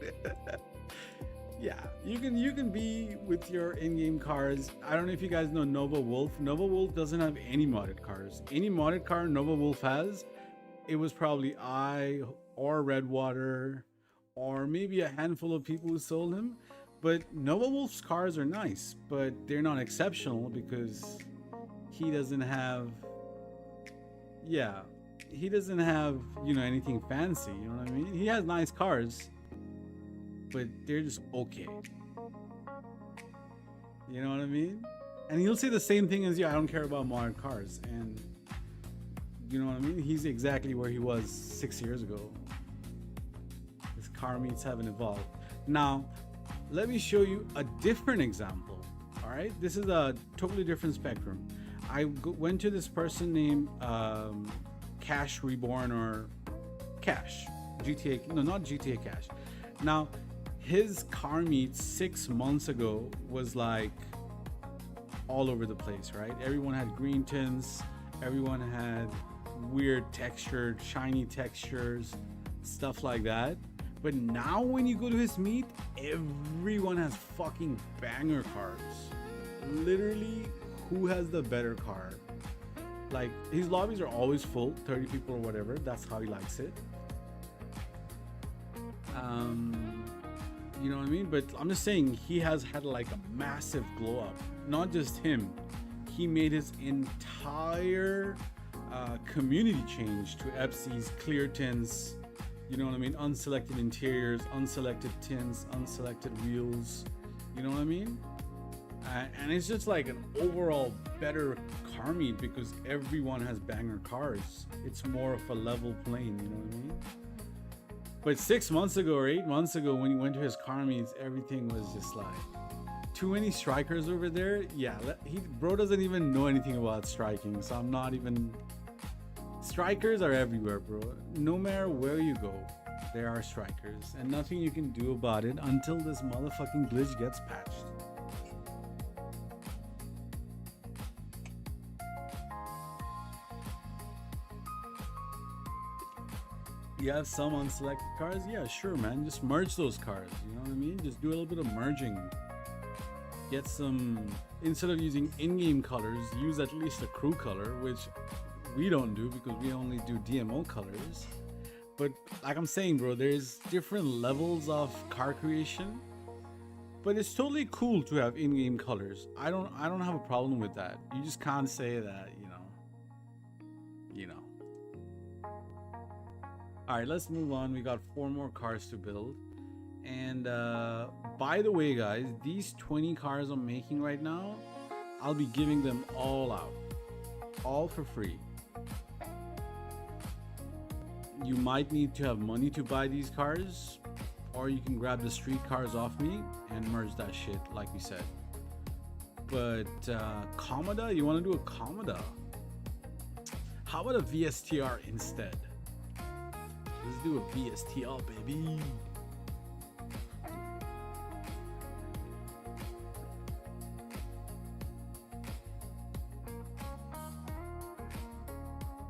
Yeah, you can be with your in-game cars. I don't know if you guys know Nova Wolf. Nova Wolf doesn't have any modded cars. Any modded car Nova Wolf has, it was probably I or Redwater or maybe a handful of people who sold him. But Nova Wolf's cars are nice, but they're not exceptional because he doesn't have, yeah, he doesn't have, you know, anything fancy, you know what I mean? He has nice cars, but they're just okay. You know what I mean? And he'll say the same thing as you. I don't care about modern cars. And you know what I mean? He's exactly where he was 6 years ago. His car meets haven't evolved. Now, let me show you a different example. All right, this is a totally different spectrum. I went to this person named Cash Reborn or Cash GTA. No, not GTA Cash. Now, his car meet 6 months ago was like all over the place, right? Everyone had green tints, everyone had weird textured, shiny textures, stuff like that. But now when you go to his meet, everyone has fucking banger cars. Literally, who has the better car? Like, his lobbies are always full, 30 people or whatever. That's how he likes it. You know what I mean? But I'm just saying, he has had like a massive glow up. Not just him. He made his entire community change to FC's clear tints, You know what I mean? Unselected interiors, unselected tints, unselected wheels. You know what I mean? And it's just like an overall better car meet because everyone has banger cars. It's more of a level plane, you know what I mean? But 6 months ago or 8 months ago, when he went to his car meets, everything was just like too many strikers over there. Yeah, bro doesn't even know anything about striking, so I'm not even. Strikers are everywhere, bro. No matter where you go, there are strikers, and nothing you can do about it until this motherfucking glitch gets patched. You have some unselected cars? Yeah, sure, man. Just merge those cars. You know what I mean? Just do a little bit of merging. Get some, instead of using in-game colors, use at least a crew color, which we don't do because we only do DMO colors. But like I'm saying, bro, there's different levels of car creation. But it's totally cool to have in-game colors. I don't have a problem with that. You just can't say that, you know. All right, let's move on. We got 4 more cars to build. And by the way, guys, these 20 cars I'm making right now, I'll be giving them all out, all for free. You might need to have money to buy these cars, or you can grab the street cars off me and merge that shit like we said. But Comoda, you want to do a Comoda? How about a VSTR instead? Let's do a VSTR, baby.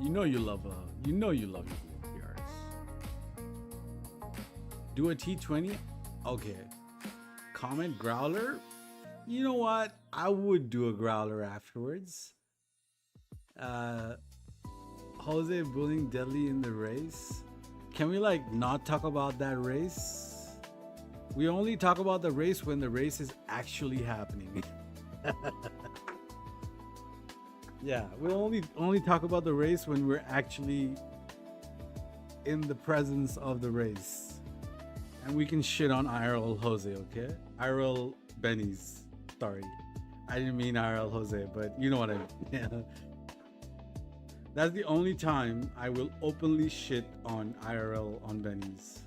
You know you love your VSTRs. Do a T20? Okay. Comment Growler? You know what? I would do a Growler afterwards. Jose bullying Deadly in the race. Can we like not talk about that race? We only talk about the race when the race is actually happening. Yeah, we'll only talk about the race when we're actually in the presence of the race. And we can shit on IRL Jose, okay? IRL Benny's. Sorry. I didn't mean IRL Jose, but you know what I mean. Yeah. That's the only time I will openly shit on IRL on Benny's.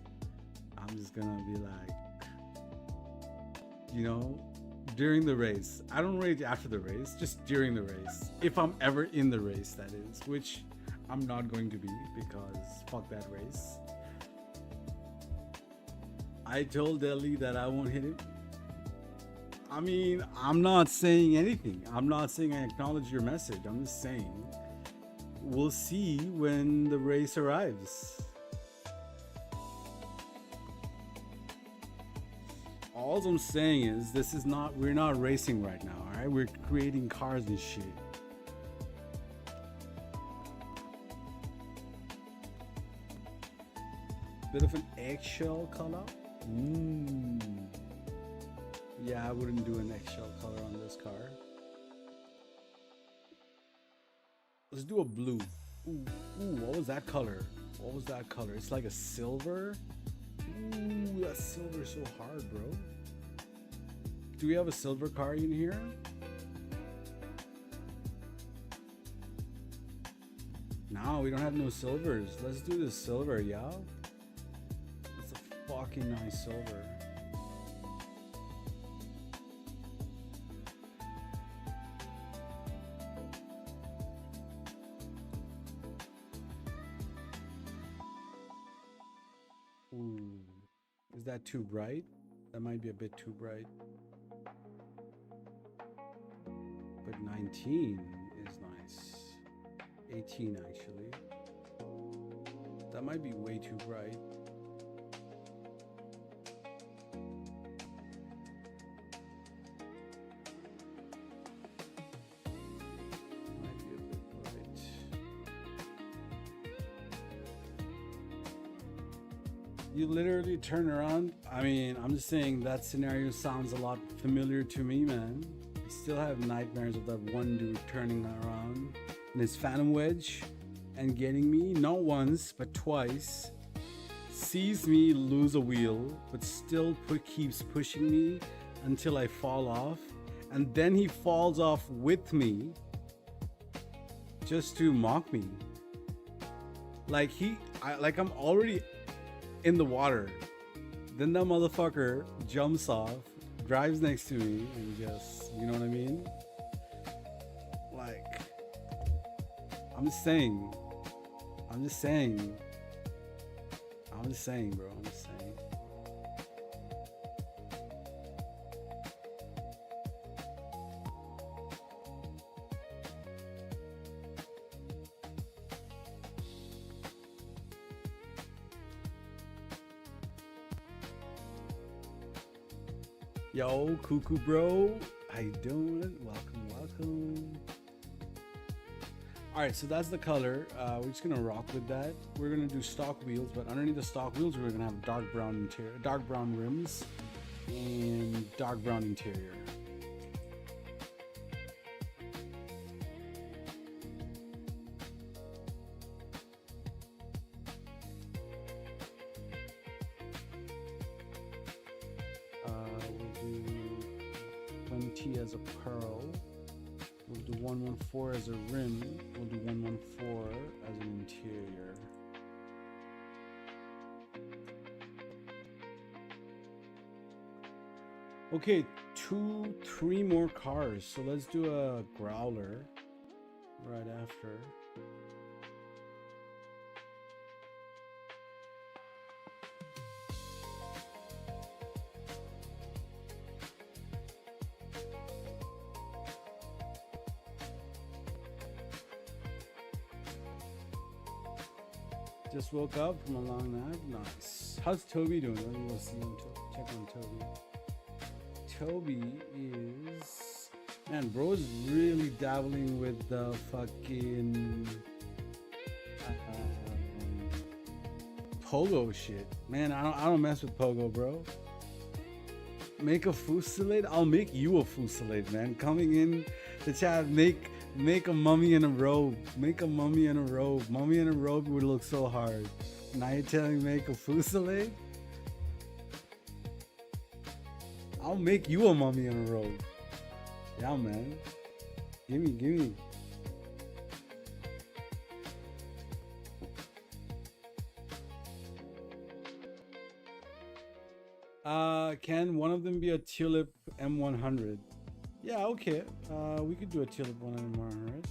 I'm just gonna be like, you know, during the race. I don't rage after the race, just during the race. If I'm ever in the race, that is, which I'm not going to be because fuck that race. I told Deli that I won't hit him. I mean, I'm not saying anything. I'm not saying I acknowledge your message. I'm just saying we'll see when the race arrives. All I'm saying is we're not racing right now, all right? We're creating cars and shit. Bit of an eggshell color. Yeah, I wouldn't do an eggshell color on this car. Let's do a blue. Ooh, what was that color? What was that color? It's like a silver. Ooh, that silver is so hard, bro. Do we have a silver car in here? No, we don't have no silvers. Let's do the silver, yeah? That's a fucking nice silver. Ooh, is that too bright? That might be a bit too bright. But 19 is nice. 18 actually. That might be way too bright. Might be a bit bright. You literally turn around. I mean, I'm just saying that scenario sounds a lot familiar to me, man. I still have nightmares of that one dude turning around in his Phantom Wedge and getting me, not once, but twice. sees me lose a wheel, but still keeps pushing me until I fall off, and then he falls off with me just to mock me. Like I'm already in the water. Then that motherfucker jumps off, drives next to me, and just, you know what I mean? Like, I'm just saying, bro. I'm just saying. Yo, Cuckoo Bro, how you doing? Welcome. All right, so that's the color. We're just gonna rock with that. We're gonna do stock wheels, but underneath the stock wheels, we're gonna have dark brown interior, dark brown rims, and dark brown interior. We'll do 20 as a pearl. We'll do 114 as a rim. We'll do 114 as an interior. Okay, 3 more cars. So let's do a growler right after. Just woke up from a long nap. Nice. How's Toby doing? Let me go see him. Check on Toby. Toby is... Man, bro is really dabbling with the fucking... Pogo shit. Man, I don't mess with Pogo, bro. Make a fusilade? I'll make you a fusilade, man. Coming in the chat, make a mummy in a robe. Make a mummy in a robe. Mummy in a robe would look so hard. Now you're telling me make a fusilade? I'll make you a mummy in a robe. Yeah, man. Gimme. Can one of them be a Tulip M100? Yeah, okay. We could do a Tulip M100.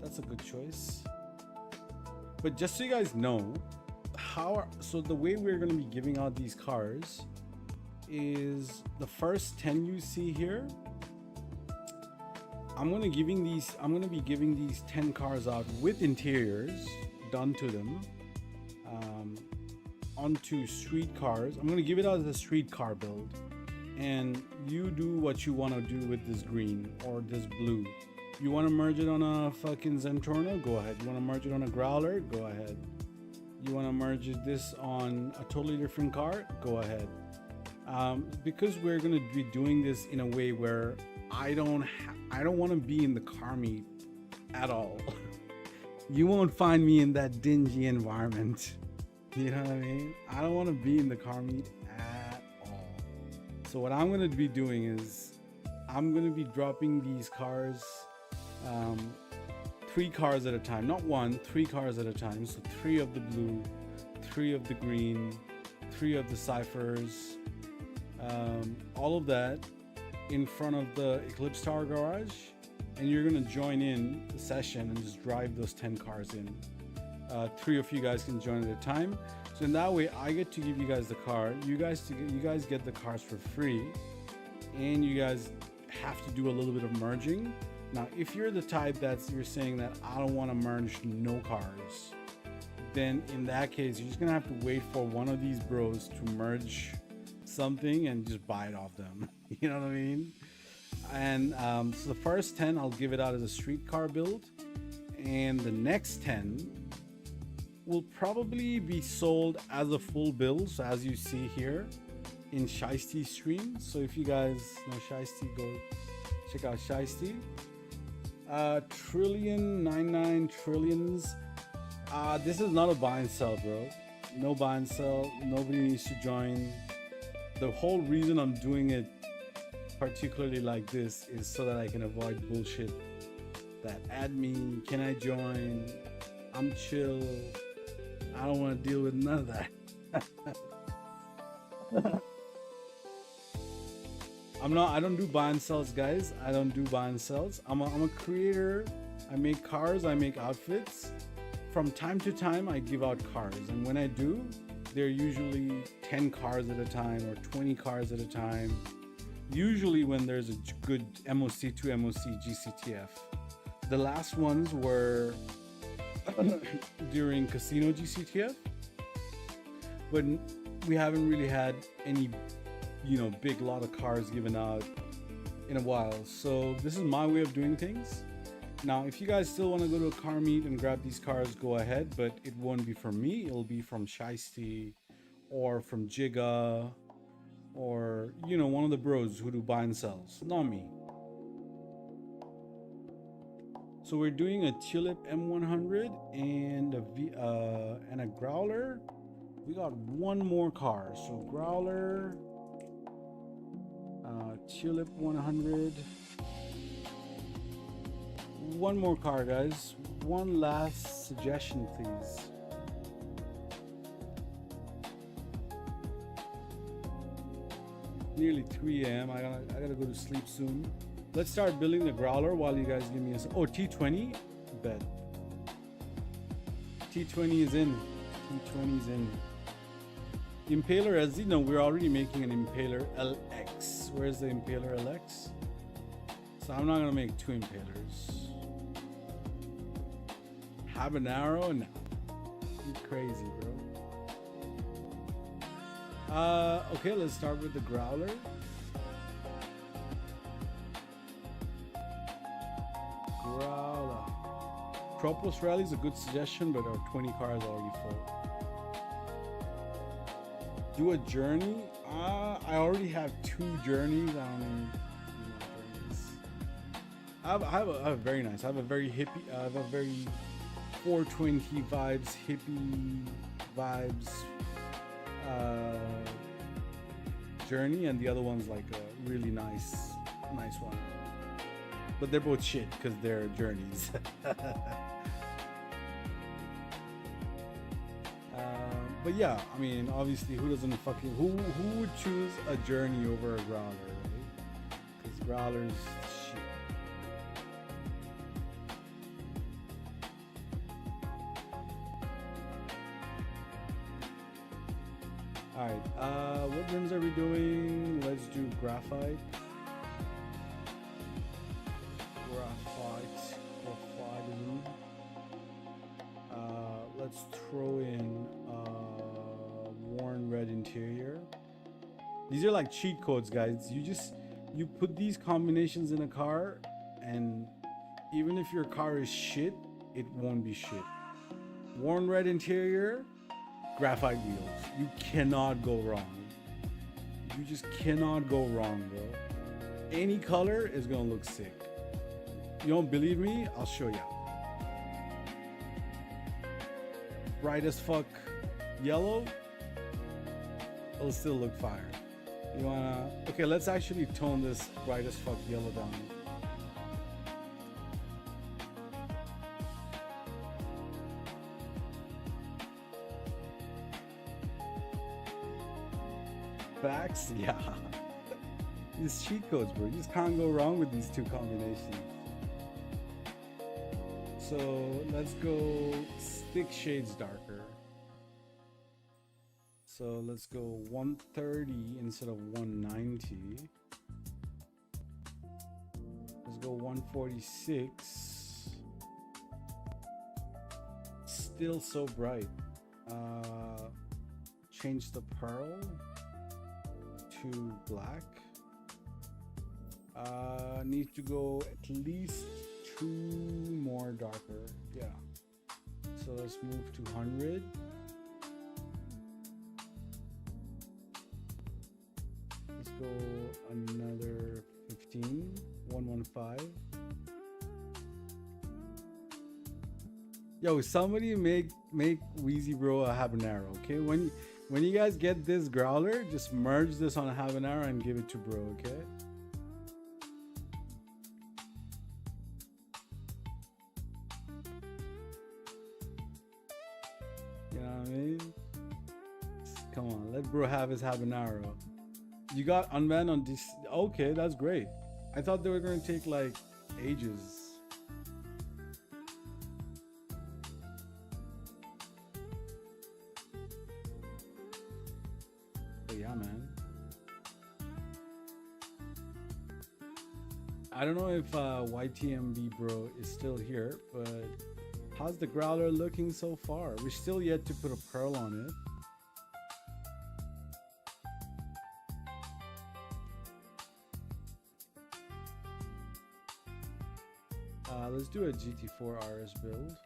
That's a good choice. But just so you guys know, so the way we're going to be giving out these cars is the first 10 you see here. I'm going to be giving these 10 cars out with interiors done to them. Onto street cars. I'm going to give it out as a street car build, and you do what you want to do with this green or this blue. You want to merge it on a fucking Zentorno? Go ahead. You want to merge it on a Growler? Go ahead. You want to merge this on a totally different car? Go ahead. Because we're going to be doing this in a way where I don't want to be in the car meet at all. You won't find me in that dingy environment. You know what I mean? I don't want to be in the car meet at all. So what I'm going to be doing is I'm going to be dropping these cars 3 cars at a time. Not 1, 3 cars at a time. So 3 of the blue, 3 of the green, 3 of the ciphers, all of that in front of the Eclipse Tower garage. And you're going to join in the session and just drive those 10 cars in. 3 of you guys can join at a time, so in that way I get to give you guys the car, you guys get the cars for free, and you guys have to do a little bit of merging. Now if you're the type you're saying that I don't want to merge no cars, then in that case you're just gonna have to wait for one of these bros to merge something and just buy it off them. You know what I mean? And so the first 10 I'll give it out as a street car build, and the next 10 will probably be sold as a full build, so as you see here in Shiesty stream. So if you guys know Shiesty, go check out Shiesty. Trillion 99 trillions. This is not a buy and sell, bro. No buy and sell. Nobody needs to join. The whole reason I'm doing it particularly like this is so that I can avoid bullshit that add me, can I join, I'm chill, I don't want to deal with none of that. I don't do buy and sells, guys. I don't do buy and sells. I'm a creator. I make cars, I make outfits. From time to time I give out cars, and when I do, they're usually 10 cars at a time or 20 cars at a time. Usually when there's a good MOC to MOC GCTF. The last ones were during Casino GCTF, but we haven't really had any, big lot of cars given out in a while. So this is my way of doing things. Now, if you guys still want to go to a car meet and grab these cars, go ahead, but it won't be from me. It'll be from Shiesty or from Jigga or, one of the bros who do buy and sells, not me. So we're doing a Tulip M100 and a Growler. We got one more car. So Growler, Tulip 100. One more car, guys. One last suggestion, please. Nearly 3 a.m. I gotta go to sleep soon. Let's start building the Growler while you guys give me a... Oh, T20? Bet. T20 is in. T20 is in. Impaler SZ? No, we're already making an Impaler LX. Where's the Impaler LX? So I'm not gonna make two Impalers. Habanero? No. You're crazy, bro. Okay, let's start with the Growler. Growler. Tropos Rally is a good suggestion, but our 20 cars are already full. Do a journey? I already have 2 journeys. I don't need journeys. I have a very nice. I have a very hippie. I have a very 420 vibes, hippie vibes journey, and the other one's like a really nice one. But they're both shit because they're journeys. But yeah, I mean, obviously, who would choose a journey over a Growler, right? Because Growler's shit. Alright, what rims are we doing? Let's do graphite. Let's throw in worn red interior. These are like cheat codes, guys. You put these combinations in a car, and even if your car is shit, it won't be shit. Worn red interior, graphite wheels. You cannot go wrong. You just cannot go wrong, bro. Any color is gonna look sick. You don't believe me? I'll show you. Bright as fuck yellow, it'll still look fire. You wanna... Okay, let's actually tone this bright as fuck yellow down. Facts? Yeah. These cheat codes, bro. You just can't go wrong with these 2 combinations. So let's go stick shades darker. So let's go 130 instead of 190. Let's go 146. Still so bright. Change the pearl to black. Need to go at least 2 more darker. Yeah. So let's move to 100. Let's go another 15. 115. Yo, somebody make Wheezy Bro a habanero, okay? When you guys get this growler, just merge this on a habanero and give it to bro, okay? You know what I mean? Come on, let bro have his habanero. You got unbanned on this. Okay, that's great. I thought they were gonna take like ages. But yeah, man. I don't know if YTMB bro is still here, but how's the growler looking so far? We're still yet to put a pearl on it. Let's do a GT4 RS build.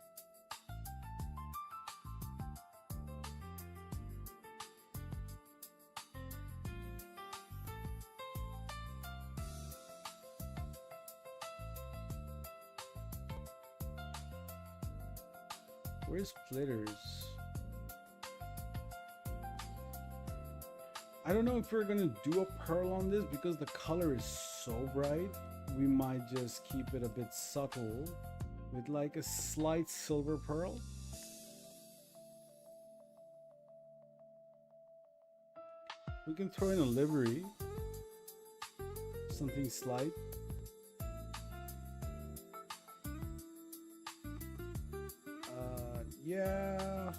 Where's Splitters? I don't know if we're gonna do a pearl on this because the color is so bright. We might just keep it a bit subtle with like a slight silver pearl. We can throw in a livery, something slight. Yeah.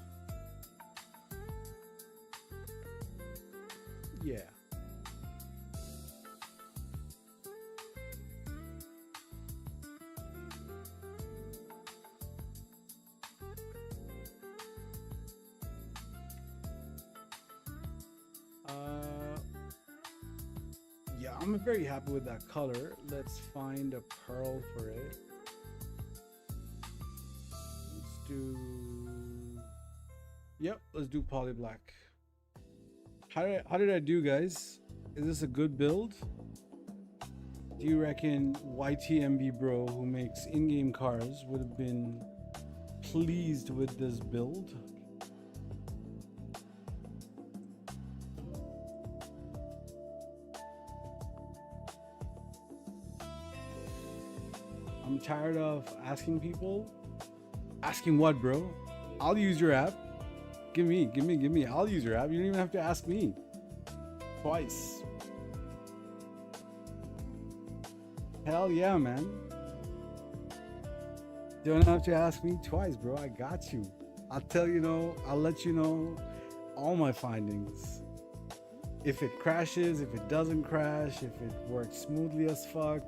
Yeah. Yeah, I'm very happy with that color. Let's find a pearl for it. Let's do... Yep, let's do poly black. How did I do, guys? Is this a good build? Do you reckon YTMB bro, who makes in-game cars, would have been pleased with this build? I'm tired of asking people. Asking what, bro? I'll use your app. Give me. I'll use your app. You don't even have to ask me. Twice. Hell yeah, man. Don't have to ask me twice, bro. I got you. I'll let you know all my findings. If it crashes, if it doesn't crash, if it works smoothly as fuck.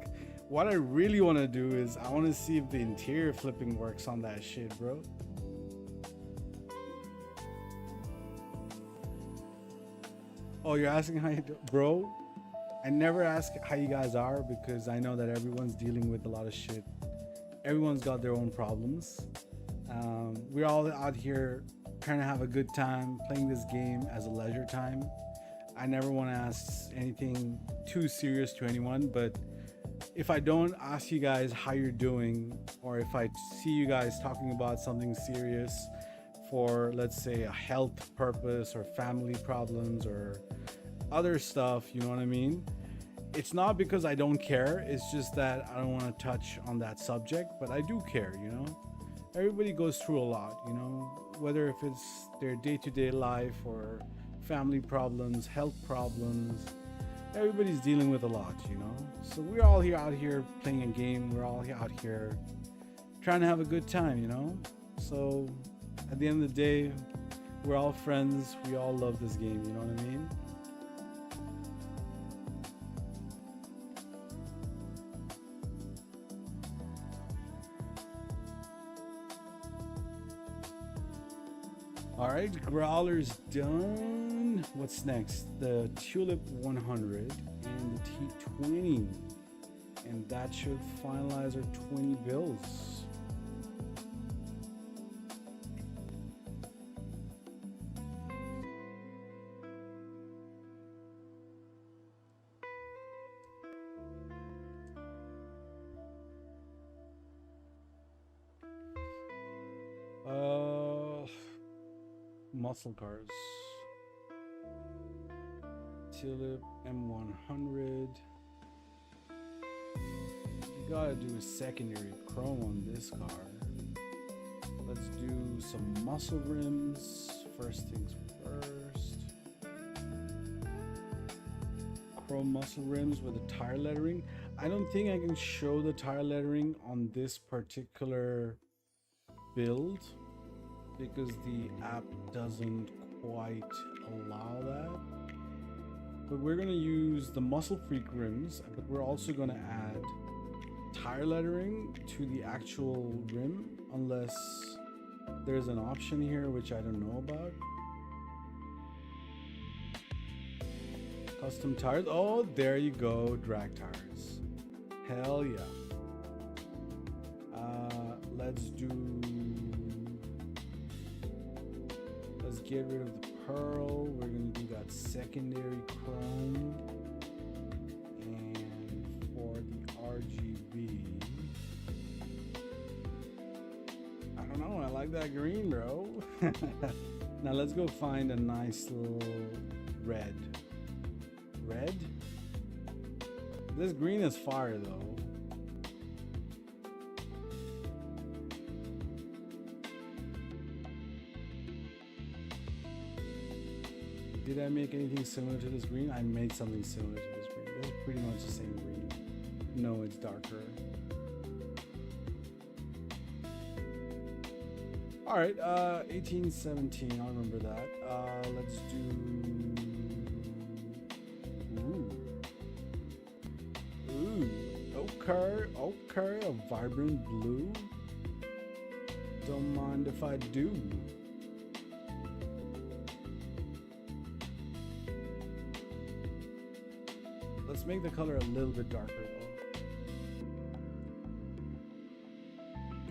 What I really want to do is I want to see if the interior flipping works on that shit, bro. Oh, you're asking how you do, bro? I never ask how you guys are because I know that everyone's dealing with a lot of shit. Everyone's got their own problems. We're all out here trying to have a good time, playing this game as a leisure time. I never want to ask anything too serious to anyone, but if I don't ask you guys how you're doing, or if I see you guys talking about something serious for, let's say, a health purpose or family problems or other stuff, you know what I mean? It's not because I don't care, it's just that I don't want to touch on that subject, but I do care, you know? Everybody goes through a lot, you know? Whether if it's their day-to-day life or family problems, health problems, everybody's dealing with a lot, you know? So we're all out here playing a game. We're all out here trying to have a good time, you know? So at the end of the day, we're all friends. We all love this game, you know what I mean? All right, Growler's done. What's next? The Tulip 100 and the T20. And that should finalize our 20 bills. muscle cars. Tulip M100. You gotta do a secondary chrome on this car. Let's do some muscle rims. First things first. Chrome muscle rims with the tire lettering. I don't think I can show the tire lettering on this particular build because the app doesn't quite allow that. But we're gonna use the muscle freak rims, but we're also gonna add tire lettering to the actual rim unless there's an option here which I don't know about. Custom tires. Oh, there you go, drag tires. Hell yeah. Let's get rid of the pearl. We're gonna do that secondary chrome. And for the RGB, I don't know, I like that green, bro. Now let's go find a nice little red. Red? This green is fire though. Did I make anything similar to this green? I made something similar to this green. This is pretty much the same green. No, it's darker. All right, 1817, I'll remember that. Let's do, okay, a vibrant blue. Don't mind if I do. Let's make the color a little bit darker though.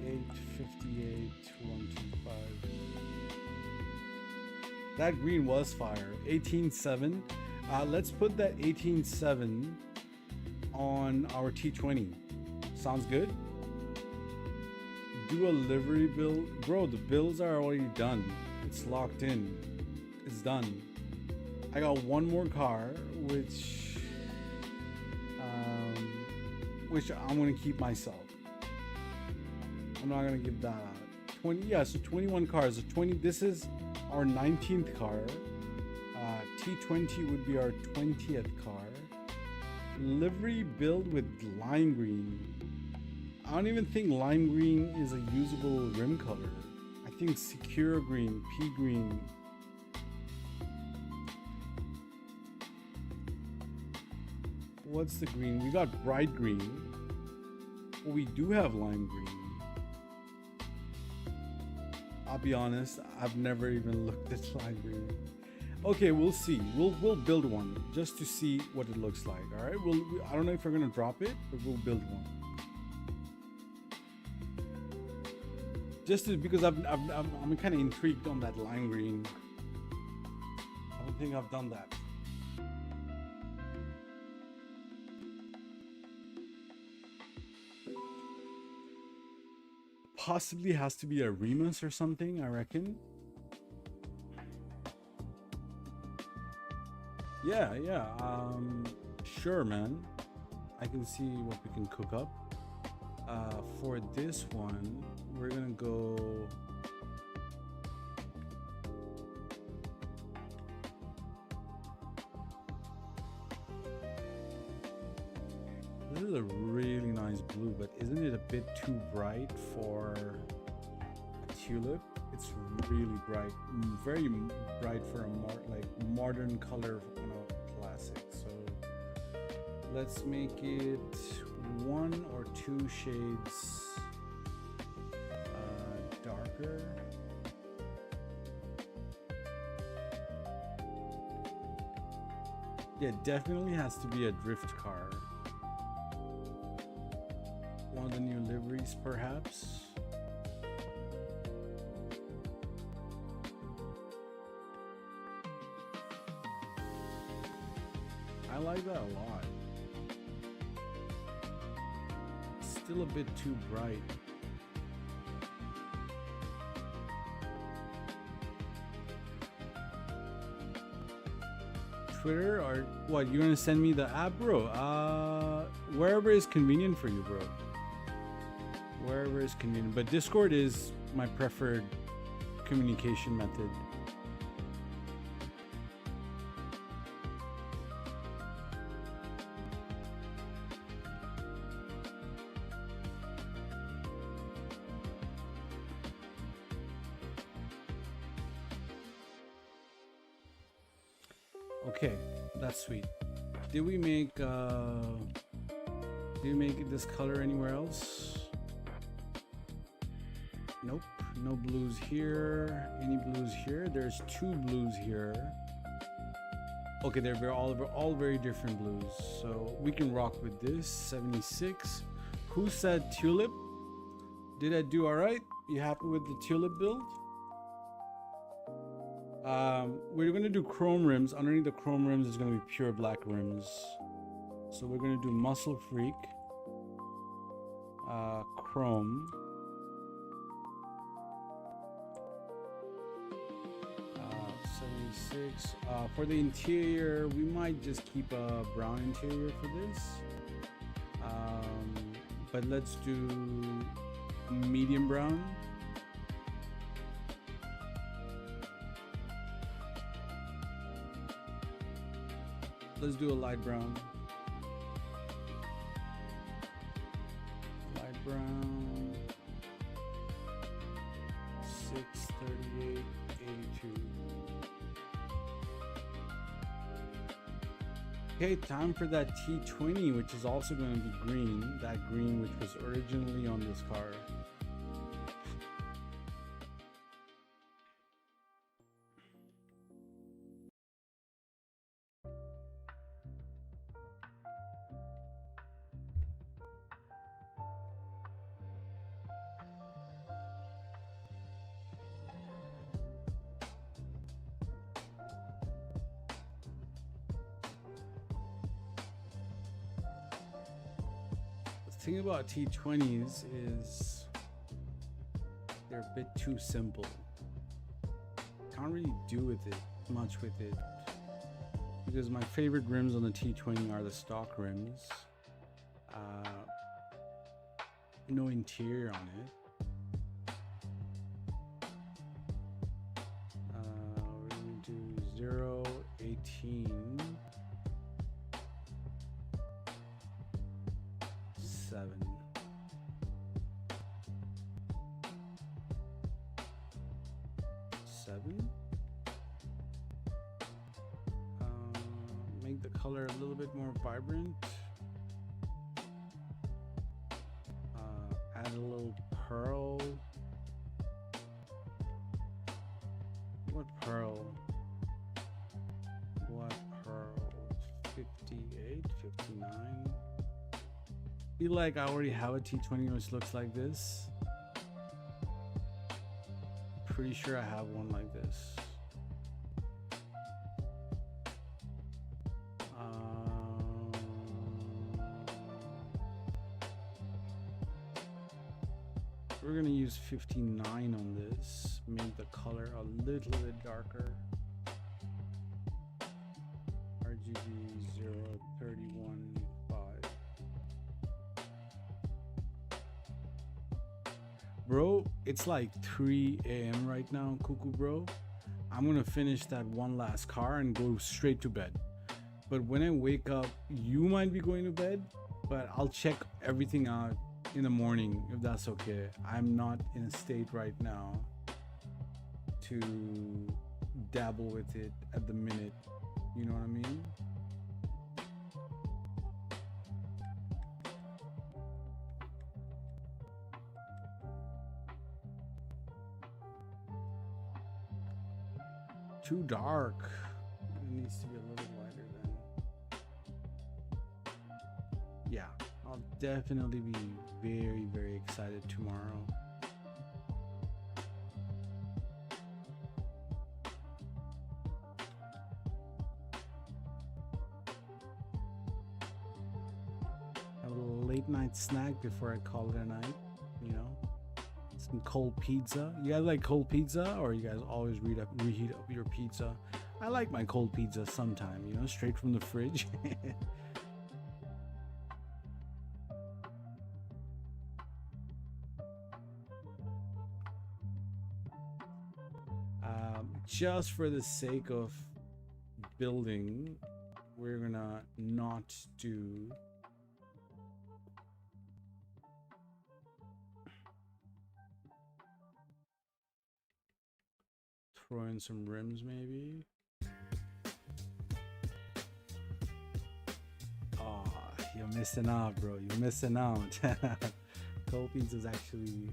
858 125. That green was fire. 18.7. Let's put that 18.7 on our T20. Sounds good. Do a livery build, bro. The builds are already done. It's locked in. It's done. I got one more car, which I'm gonna keep myself. I'm not gonna give that out. 20, yeah, so 21 cars. So 20. This is our 19th car. T20 would be our 20th car. Livery build with lime green. I don't even think lime green is a usable rim color. I think secure green, pea green. What's the green? We got bright green. Well, we do have lime green. I'll be honest, I've never even looked at lime green. Okay, we'll see. We'll build one just to see what it looks like. All right. I don't know if we're gonna drop it, but we'll build one. Because I'm kind of intrigued on that lime green. I don't think I've done that. Possibly has to be a Remus or something, I reckon. Yeah, sure, man. I can see what we can cook up. For this one, we're gonna go. This is a really nice blue, but isn't it a bit too bright for a tulip? It's really bright, very bright for a modern color on a classic. So let's make it 1 or 2 shades darker. Yeah, definitely has to be a drift car. One of the new liveries, perhaps. I like that a lot. Still a bit too bright. Twitter or what? You gonna send me the app, bro? Wherever is convenient for you, bro. Wherever is convenient. But Discord is my preferred communication method. Okay, that's sweet. Did we make this color anywhere else? Nope, no blues here. Any blues here? There's 2 blues here. Okay, they're all very different blues. So we can rock with this. 76. Who said tulip? Did I do all right? You happy with the tulip build? We're gonna do chrome rims. Underneath the chrome rims is gonna be pure black rims. So we're gonna do Muscle Freak, chrome, 76. For the interior, we might just keep a brown interior for this. But let's do medium brown. Let's do a light brown. Light brown. 638, 82. Okay, time for that T20, which is also going to be green. That green which was originally on this car. The thing about T20s is they're a bit too simple. Can't really do with it much with it, because my favorite rims on the T20 are the stock rims. No interior on it. We're gonna do 0, 18, 7. Make the color a little bit more vibrant. Add a little pearl. What pearl? What pearl? 58, 59. Feel like I already have a T20 which looks like this. Pretty sure I have one like this. We're gonna use 59 on this. Make the color a little bit darker. RGB 031.5. Bro, it's like 3 a.m. right now, Cuckoo bro. I'm gonna finish that one last car and go straight to bed. But when I wake up, you might be going to bed, but I'll check everything out in the morning if that's okay. I'm not in a state right now to dabble with it at the minute. You know what I mean? Too dark. It needs to be a little lighter then. Yeah, I'll definitely be very, very excited tomorrow. Have a little late night snack before I call it a night, you know? It's some cold pizza. You guys like cold pizza, or you guys always reheat up your pizza? I like my cold pizza sometime, you know, straight from the fridge. Just for the sake of building, we're gonna not do throw in some rims maybe. Oh, you're missing out, bro. You're missing out. Cold pizza is actually,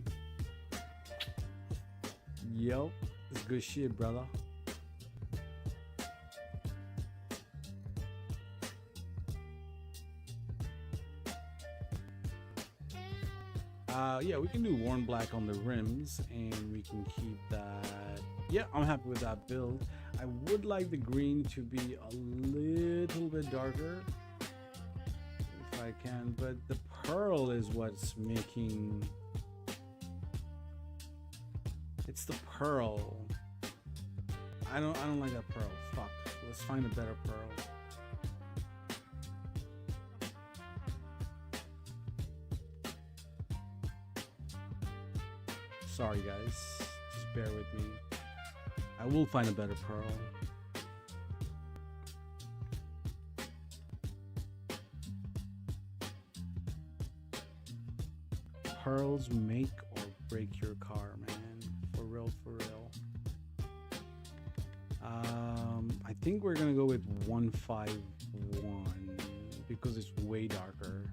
yep, it's good shit, brother. Yeah, we can do worn black on the rims, and we can keep that. Yeah, I'm happy with that build. I would like the green to be a little bit darker if I can, but the pearl is what's making. It's the pearl. I don't like that pearl. Fuck. Let's find a better pearl. Sorry guys, just bear with me. I will find a better pearl. Pearls make or break your car, man. For real, for real. I think we're gonna go with 151 because it's way darker.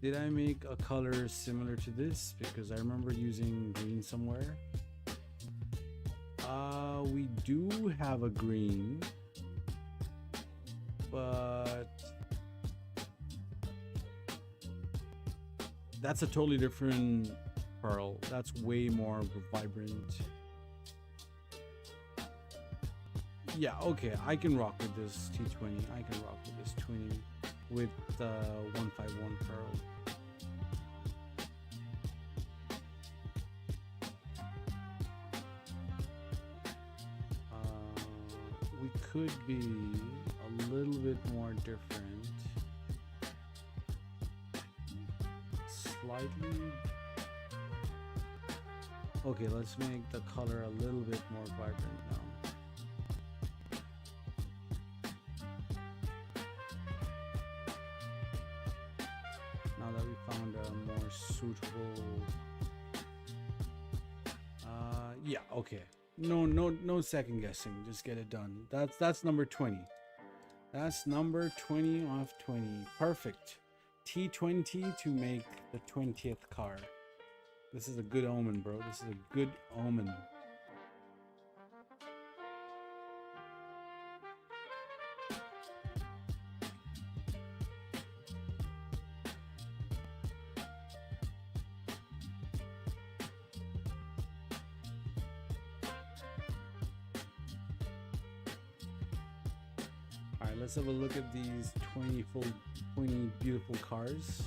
Did I make a color similar to this? Because I remember using green somewhere. We do have a green, but that's a totally different pearl. That's way more vibrant. Yeah, okay, I can rock with this T20. I can rock with this 20 with the 151 pearl. We could be a little bit more different. Slightly. Okay, let's make the color a little bit more vibrant now. Now that we found a more suitable, yeah, okay. No second guessing. Just get it done. That's number 20. That's number 20 off 20. Perfect. T20 to make the 20th car. This is a good omen, bro. This is a good omen. Let's have a look at these 20 beautiful cars.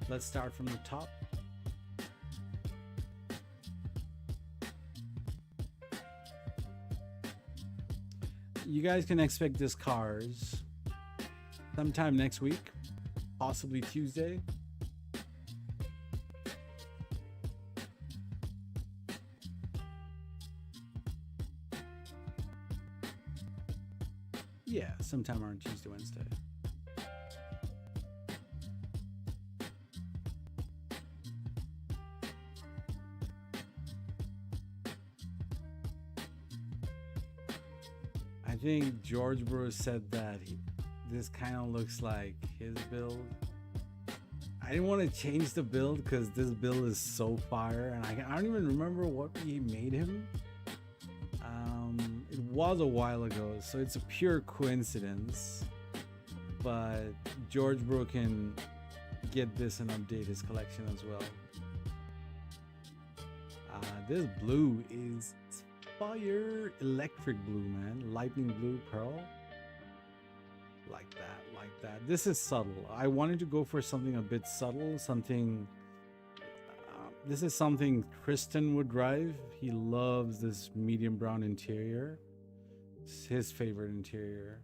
Let's start from the top. You guys can expect this cars sometime next week, possibly Tuesday. Yeah, sometime around Tuesday, Wednesday. I think George Bro said that this kind of looks like his build. I didn't want to change the build because this build is so fire, and I don't even remember what we made him. It was a while ago, so it's a pure coincidence, but George Bro can get this and update his collection as well. This blue is fire. Electric blue, man. Lightning blue pearl. Like that. This is subtle. I wanted to go for something a bit subtle, something This is something Tristan would drive. He loves this medium brown interior. It's his favorite interior.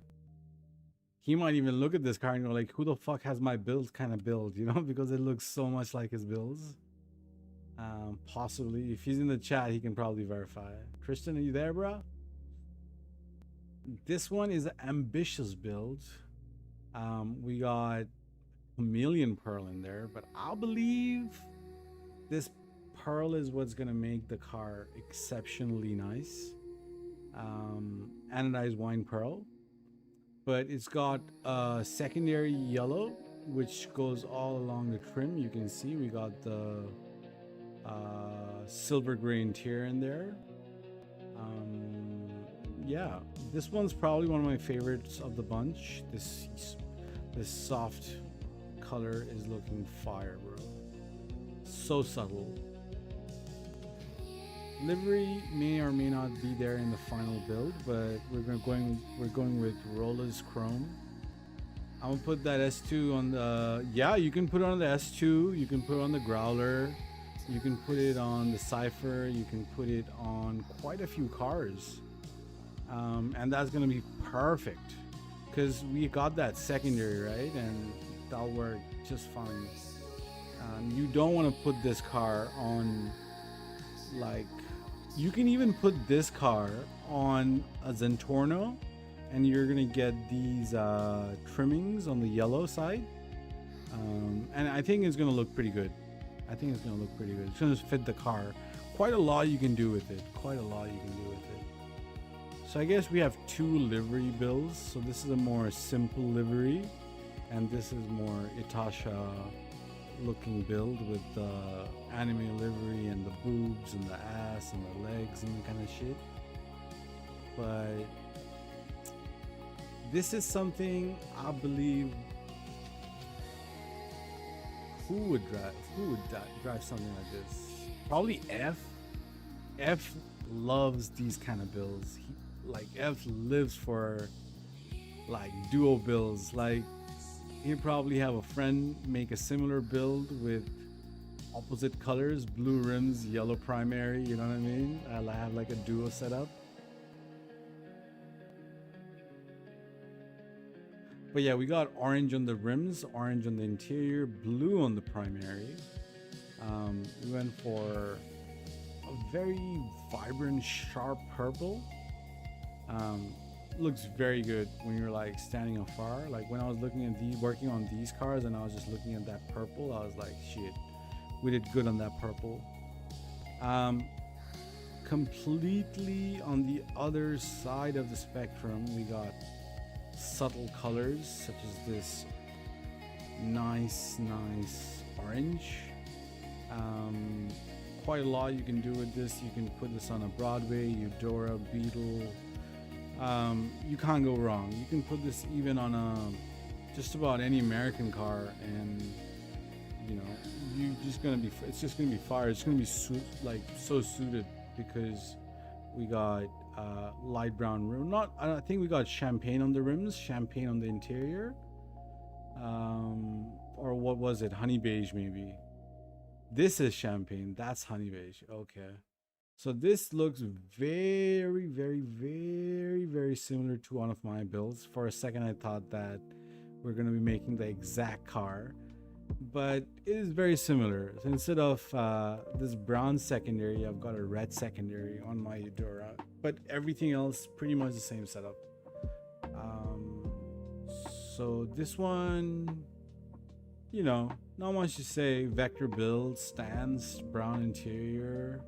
He might even look at this car and go like, who the fuck has my build kind of build, you know, because it looks so much like his builds. Possibly. If he's in the chat, he can probably verify. Tristan, are you there, bro? This one is an ambitious build. We got chameleon pearl in there, but I believe this pearl is what's gonna make the car exceptionally nice. Anodized wine pearl, but it's got a secondary yellow which goes all along the trim. You can see we got the silver gray interior in there. Yeah, this one's probably one of my favorites of the bunch. This soft color is looking fire, bro. So subtle. Livery may or may not be there in the final build, but we're going with Rolla's Chrome. I'm gonna put that S2 on the, yeah, you can put it on the S2, you can put it on the Growler, you can put it on the Cypher, you can put it on quite a few cars. And that's gonna be perfect because we got that secondary, right? And that'll work just fine. You don't want to put this car on, like, you can even put this car on a Zentorno and you're gonna get these trimmings on the yellow side, and I think it's gonna look pretty good. It's gonna fit the car. Quite a lot you can do with it. So I guess we have two livery builds. So this is a more simple livery, and this is more Itasha looking build with the anime livery and the boobs and the ass and the legs and kind of shit. But this is something I believe who would drive something like this? Probably F. F loves these kind of builds. F lives for like duo builds. Like, he'd probably have a friend make a similar build with opposite colors, blue rims, yellow primary, you know what I mean? I'll have like a duo setup. But yeah, we got orange on the rims, orange on the interior, blue on the primary. We went for a very vibrant, sharp purple. Looks very good when you're like standing afar. Like when I was looking at working on these cars and I was just looking at that purple, I was like, shit, we did good on that purple. Completely on the other side of the spectrum, we got subtle colors such as this nice orange. Quite a lot you can do with this. You can put this on a Broadway, Eudora, Beetle. You can't go wrong. You can put this even on a just about any American car, and you know, it's just gonna be fire. It's gonna be so suited because we got light brown rim. I think we got champagne on the rims, champagne on the interior, or what was it? Honey beige maybe. This is champagne. That's honey beige. Okay. So this looks very similar to one of my builds. For a second, I thought that we're going to be making the exact car, but it is very similar. So instead of this brown secondary, I've got a red secondary on my Eudora, but everything else pretty much the same setup. So this one, you know, not much to say. Vector build, stands, brown interior,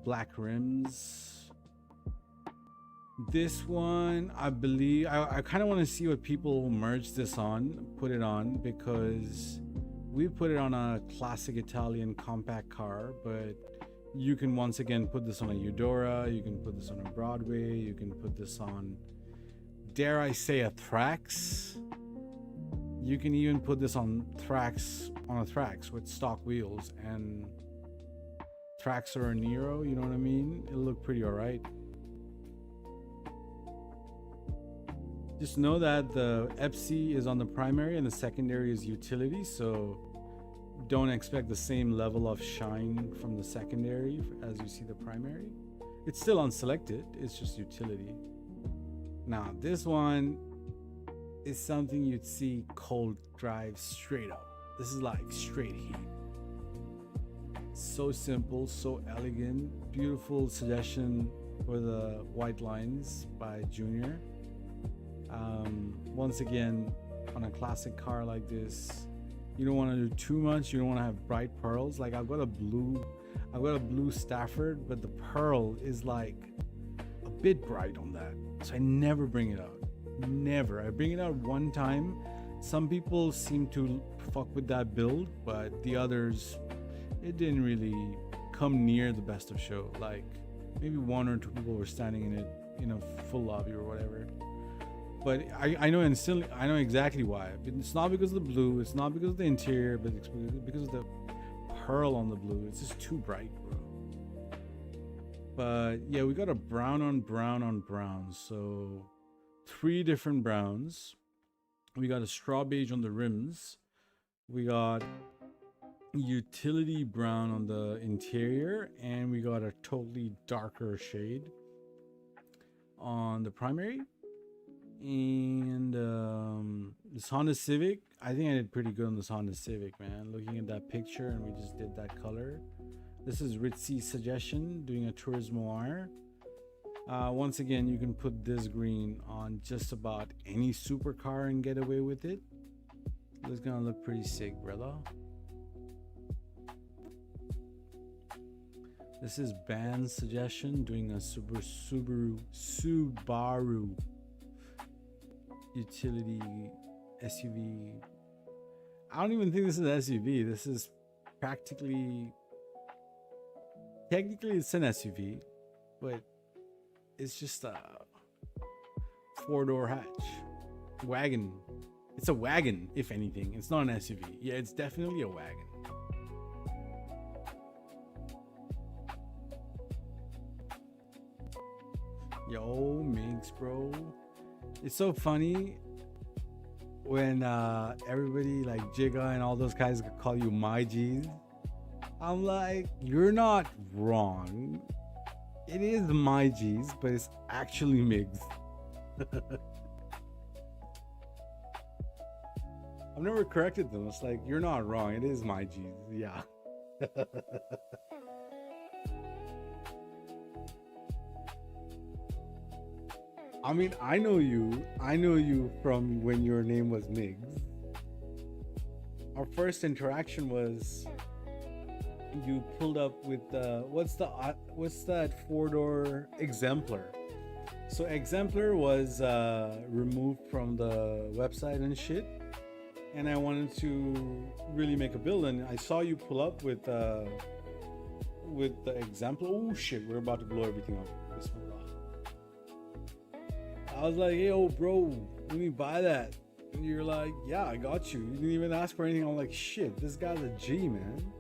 black rims. This one, I believe, I kind of want to see what people merge this on, put it on, because we put it on a classic Italian compact car, but you can once again put this on a Eudora, you can put this on a Broadway, you can put this on, dare I say, a Thrax. You can even put this on a Thrax with stock wheels and Thrax or a Nero, you know what I mean? It'll look pretty alright. Just know that the FC is on the primary and the secondary is utility, so don't expect the same level of shine from the secondary as you see the primary. It's still unselected, it's just utility. Now this one is something you'd see cold drive straight up. This is like straight heat. So simple, so elegant, beautiful suggestion for the white lines by Junior. Once again, on a classic car like this, you don't want to do too much. You don't want to have bright pearls. Like I've got a blue Stafford, but the pearl is like a bit bright on that, so I never bring it out. Never. I bring it out one time. Some people seem to fuck with that build, but the others, it didn't really come near the best of show. Like maybe one or two people were standing in it in a full lobby or whatever. But I know instantly, I know exactly why. It's not because of the blue, it's not because of the interior, but it's because of the pearl on the blue. It's just too bright, bro. But yeah, we got a brown on brown on brown. So 3 different browns. We got a straw beige on the rims. We got utility brown on the interior, and we got a totally darker shade on the primary. And this Honda Civic, I think I did pretty good on this Honda Civic, man. Looking at that picture, and we just did that color. This is Ritzy's suggestion, doing a Turismo R. Once again, you can put this green on just about any supercar and get away with it. It's gonna look pretty sick, brother. This is Ban's suggestion, doing a Subaru utility SUV. I don't even think this is an SUV. This is technically it's an SUV, but it's just a 4-door hatch wagon. It's a wagon, if anything. It's not an SUV. Yeah, it's definitely a wagon. Yo, Minx, bro. It's so funny when everybody like Jigga and all those guys call you my G's. I'm like, you're not wrong. It is my G's, but it's actually Migs. I've never corrected them. It's like, you're not wrong. It is my G's. Yeah. I mean, I know you from when your name was Migs. Our first interaction was you pulled up with what's that 4-door Exemplar. So Exemplar was removed from the website and shit, and I wanted to really make a build, and I saw you pull up with the Exemplar. Oh shit, we're about to blow everything up. I was like, yo, bro, let me buy that. And you're like, yeah, I got you. You didn't even ask for anything. I'm like, shit, this guy's a G, man.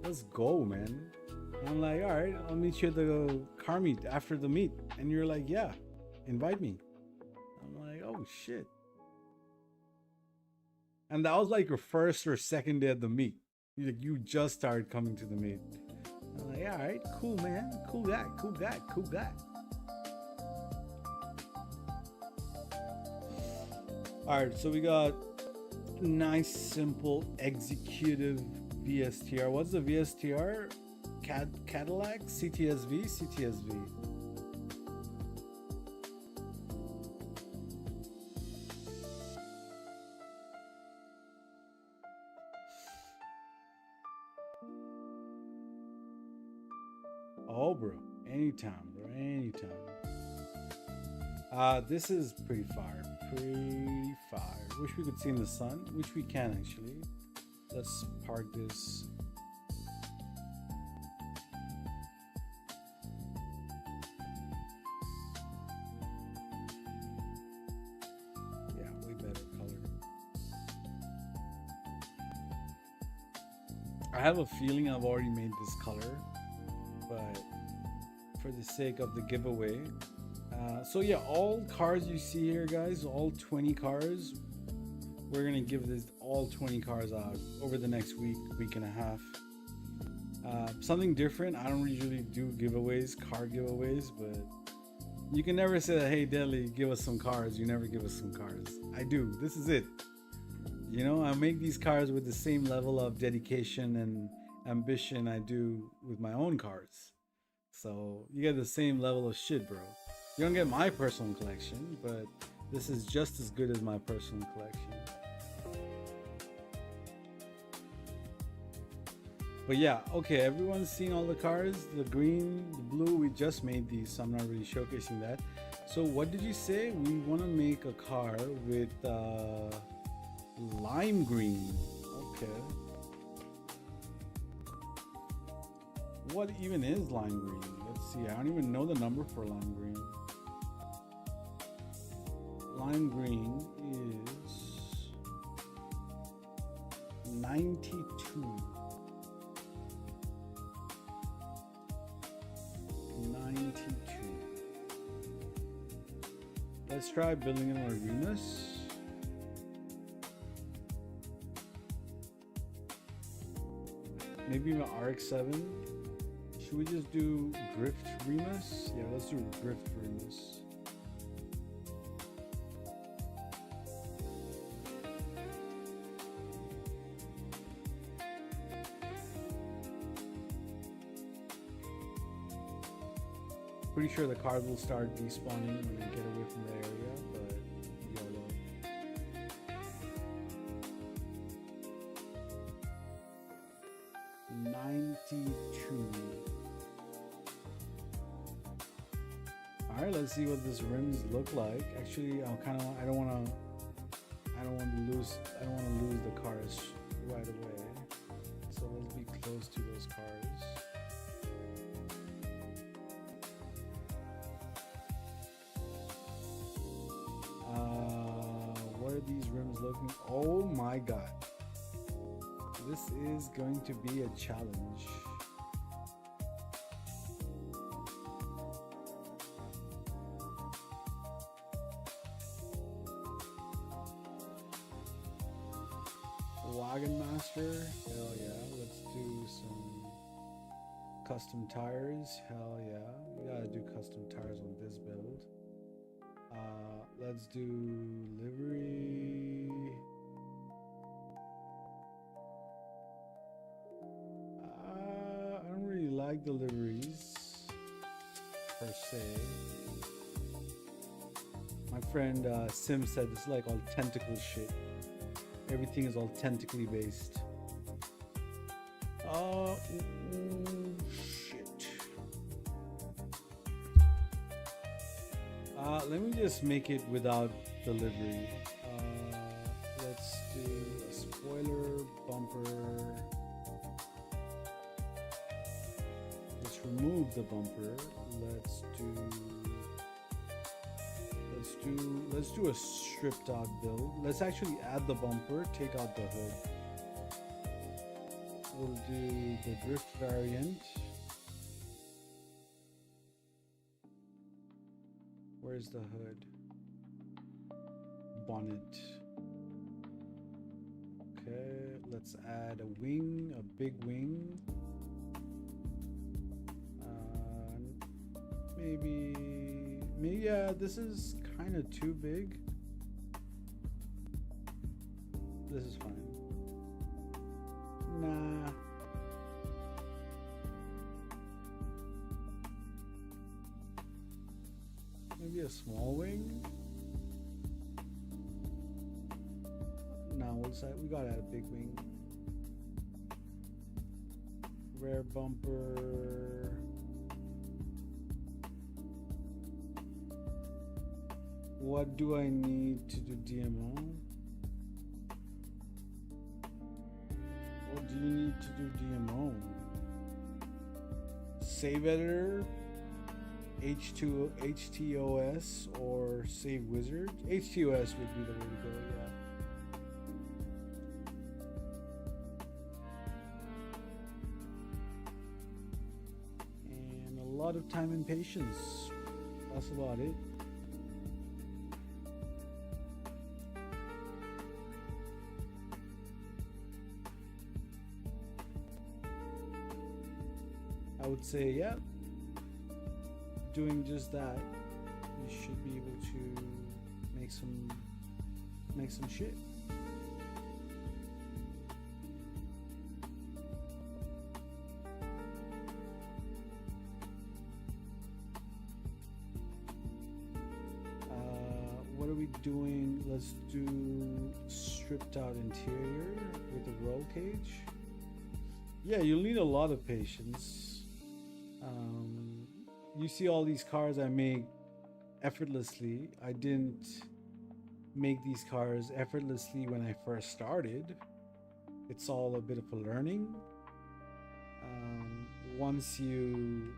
Let's go, man. And I'm like, all right, I'll meet you at the car meet after the meet. And you're like, yeah, invite me. I'm like, oh, shit. And that was like your first or second day at the meet. You just started coming to the meet. I'm like, all right, cool, man. Cool guy, cool guy, cool guy. All right, so we got nice, simple, executive VSTR. What's the VSTR? Cadillac? CTSV? CTSV. Oh, bro. Anytime, bro. Anytime. This is pretty fire. Pretty fire. Wish we could see in the sun, which we can actually. Let's park this. Yeah, way better color. I have a feeling I've already made this color, but for the sake of the giveaway. So yeah, all cars you see here, guys, all 20 cars, we're gonna give this all 20 cars out over the next week, week and a half. Something different. I don't usually do giveaways, car giveaways, but you can never say that, hey Deli, give us some cars. You never give us some cars. I do. This is it. You know, I make these cars with the same level of dedication and ambition I do with my own cars. So you get the same level of shit, bro. You don't get my personal collection, but this is just as good as my personal collection. But yeah, okay, everyone's seen all the cars. The green, the blue, we just made these, so I'm not really showcasing that. So what did you say? We want to make a car with lime green. Okay. What even is lime green? Let's see. I don't even know the number for lime green. Lime green is 92. 92. Let's try building an Arenas. Maybe even RX-7. Should we just do Grift Remus? Yeah, let's do Grift Remus. Pretty sure the cars will start despawning when they get away from the area, but YOLO. Alright, let's see what this rims look like. Actually, I don't want to lose the cars right away. So let's be close to those cars. What are these rims looking? Oh my god. This is going to be a challenge. Wagon Master, hell yeah. Let's do some custom tires, hell yeah. We gotta do custom tires on this build. Let's do livery. I don't really like the liveries per se. My friend Sim said this is like all tentacle shit. Everything is all tentacly based. Shit. Let me just make it without the livery. Let's do a spoiler, bumper. Let's remove the bumper. Let's do a stripped out build. Let's actually add the bumper, take out the hood. We'll do the drift variant. Where's the hood? Bonnet. Okay, let's add a wing, a big wing. Maybe, yeah, this is kind of too big. This is fine. Nah. Maybe a small wing? No, we gotta add a big wing. Rear bumper. What do I need to do DMO? What do you need to do DMO? Save editor, HTOS, or save wizard? HTOS would be the way to go, yeah. And a lot of time and patience. That's about it. I would say, yeah, doing just that, you should be able to make some shit. What are we doing? Let's do stripped out interior with a roll cage. Yeah, you'll need a lot of patience. You see all these cars I make effortlessly. I didn't make these cars effortlessly when I first started. It's all a bit of a learning. Once you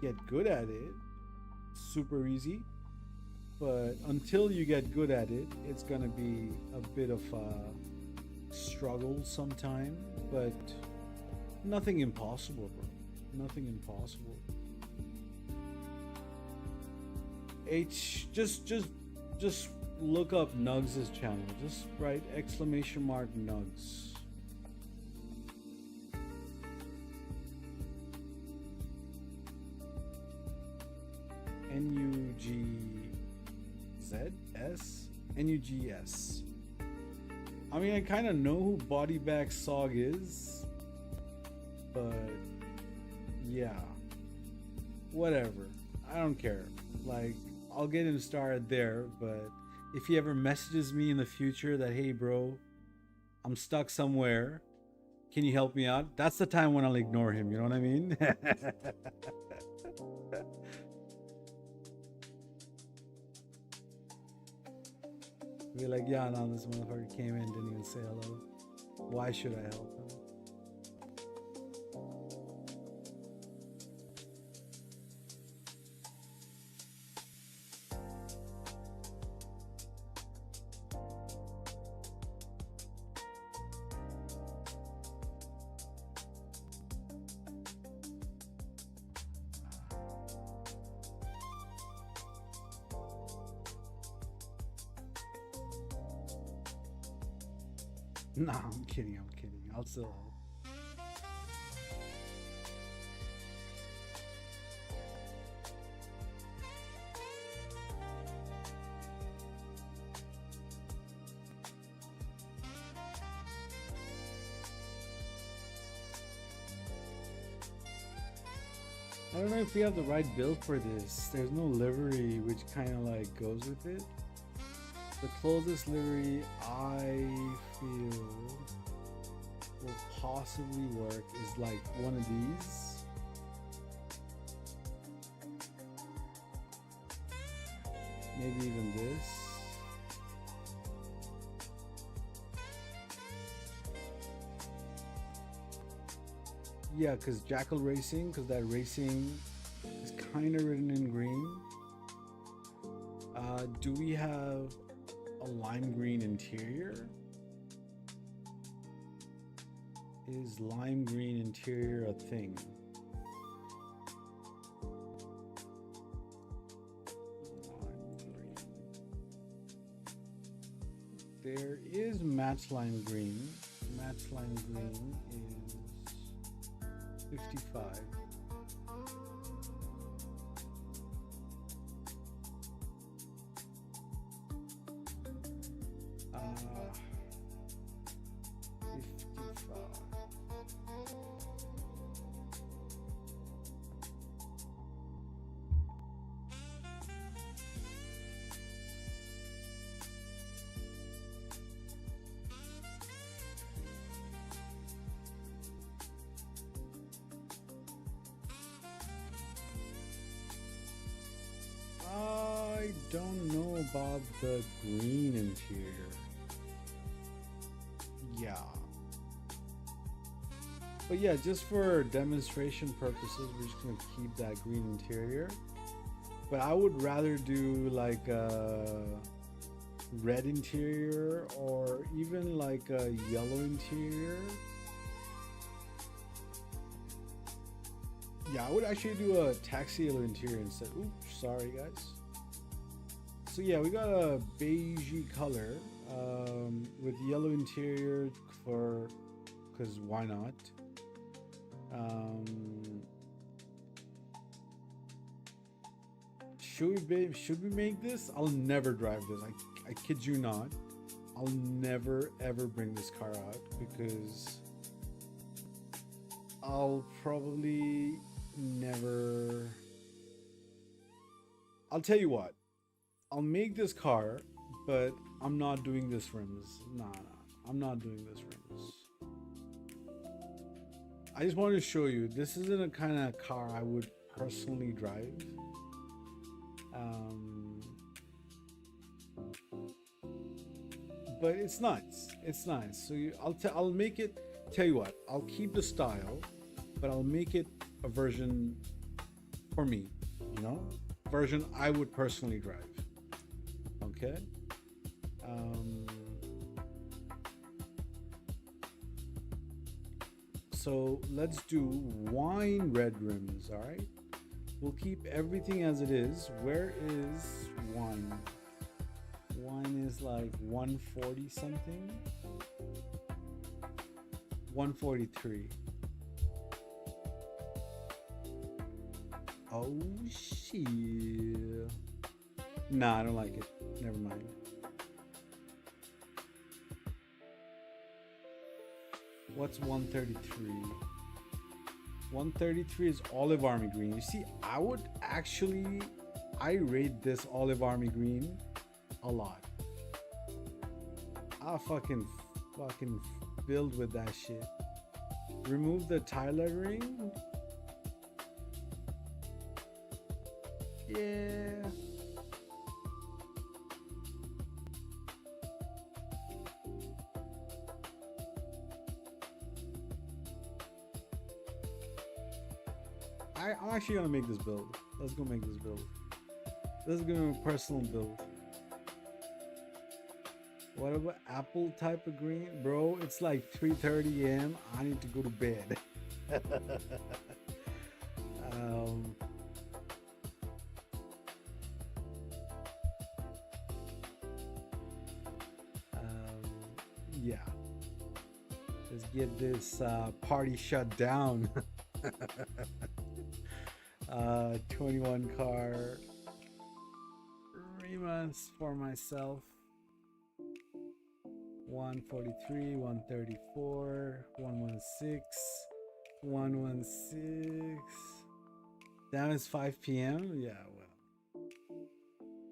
get good at it, super easy. But until you get good at it, it's gonna be a bit of a struggle sometime. But nothing impossible, bro. Nothing impossible. Just look up Nugz's channel. Just write !Nugzz. Nugzs. I mean, I kind of know who Bodybag Sog is, but yeah, whatever. I don't care. Like, I'll get him started there, but if he ever messages me in the future that, hey bro, I'm stuck somewhere, can you help me out? That's the time when I'll ignore him, you know what I mean? Be like, yeah, no, this motherfucker came in, didn't even say hello. Why should I help him? Nah, I'm kidding. I'll still help. I don't know if we have the right build for this. There's no livery which kind of like goes with it. The closest livery I feel will possibly work is like one of these. Maybe even this. Yeah, because Jackal Racing, because that racing is kind of written in green. Do we have a lime green interior? Is lime green interior a thing? Lime green. There is match lime green. Match lime green is 55. I don't know about the green interior. Yeah. But yeah, just for demonstration purposes, we're just gonna keep that green interior. But I would rather do like a red interior or even like a yellow interior. Yeah, I would actually do a taxi yellow interior instead. Oops, sorry guys. So yeah, we got a beigey color with yellow interior because why not? should we make this? I'll never drive this. I kid you not. I'll never ever bring this car out because I'll probably never. I'll tell you what. I'll make this car, but I'm not doing this rims. Nah, I'm not doing this rims. I just wanted to show you. This isn't a kind of car I would personally drive. But it's nice. It's nice. So I'll make it. Tell you what. I'll keep the style, but I'll make it a version for me. You know, version I would personally drive. Okay. So let's do wine red rims. All right. We'll keep everything as it is. Where is wine? Wine is like 140 something. 143. Oh shit. Nah, I don't like it. Never mind. What's 133? 133 is olive army green. You see, I rate this olive army green a lot. I'll fucking build with that shit. Remove the tie lettering. Yeah. I'm actually gonna make this build. Let's go make this build. This is gonna be a personal build. What about apple type of green? Bro, it's like 3:30 a.m. I need to go to bed. Yeah. Let's get this party shut down. 21 car remonths for myself. 143, 134, 116, 116. Damn, it's 5 p.m. Yeah, well,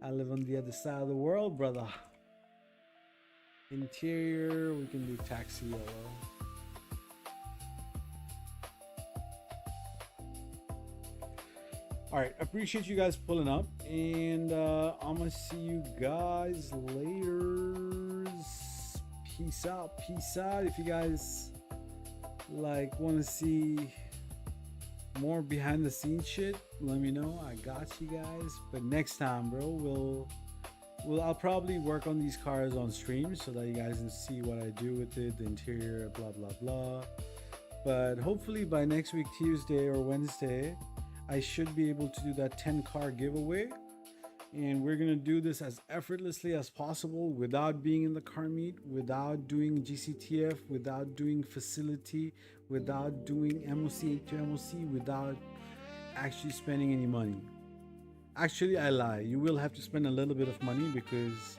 I live on the other side of the world, brother. Interior, we can do taxi yellow. All right, appreciate you guys pulling up, and I'm gonna see you guys later. Peace out, peace out. If you guys like want to see more behind the scenes shit, let me know. I got you guys. But next time, bro, I'll probably work on these cars on stream so that you guys can see what I do with it, the interior, blah blah blah. But hopefully by next week, Tuesday or Wednesday, I should be able to do that 10 car giveaway, and we're gonna do this as effortlessly as possible without being in the car meet, without doing GCTF, without doing facility, without doing MOC to MOC, without actually spending any money. Actually, I lie. You will have to spend a little bit of money because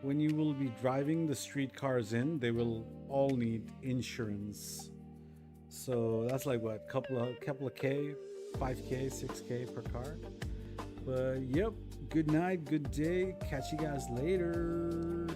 when you will be driving the street cars in, they will all need insurance. So that's like what, couple of K, 5K, 6K per car. But yep, good night, good day. Catch you guys later.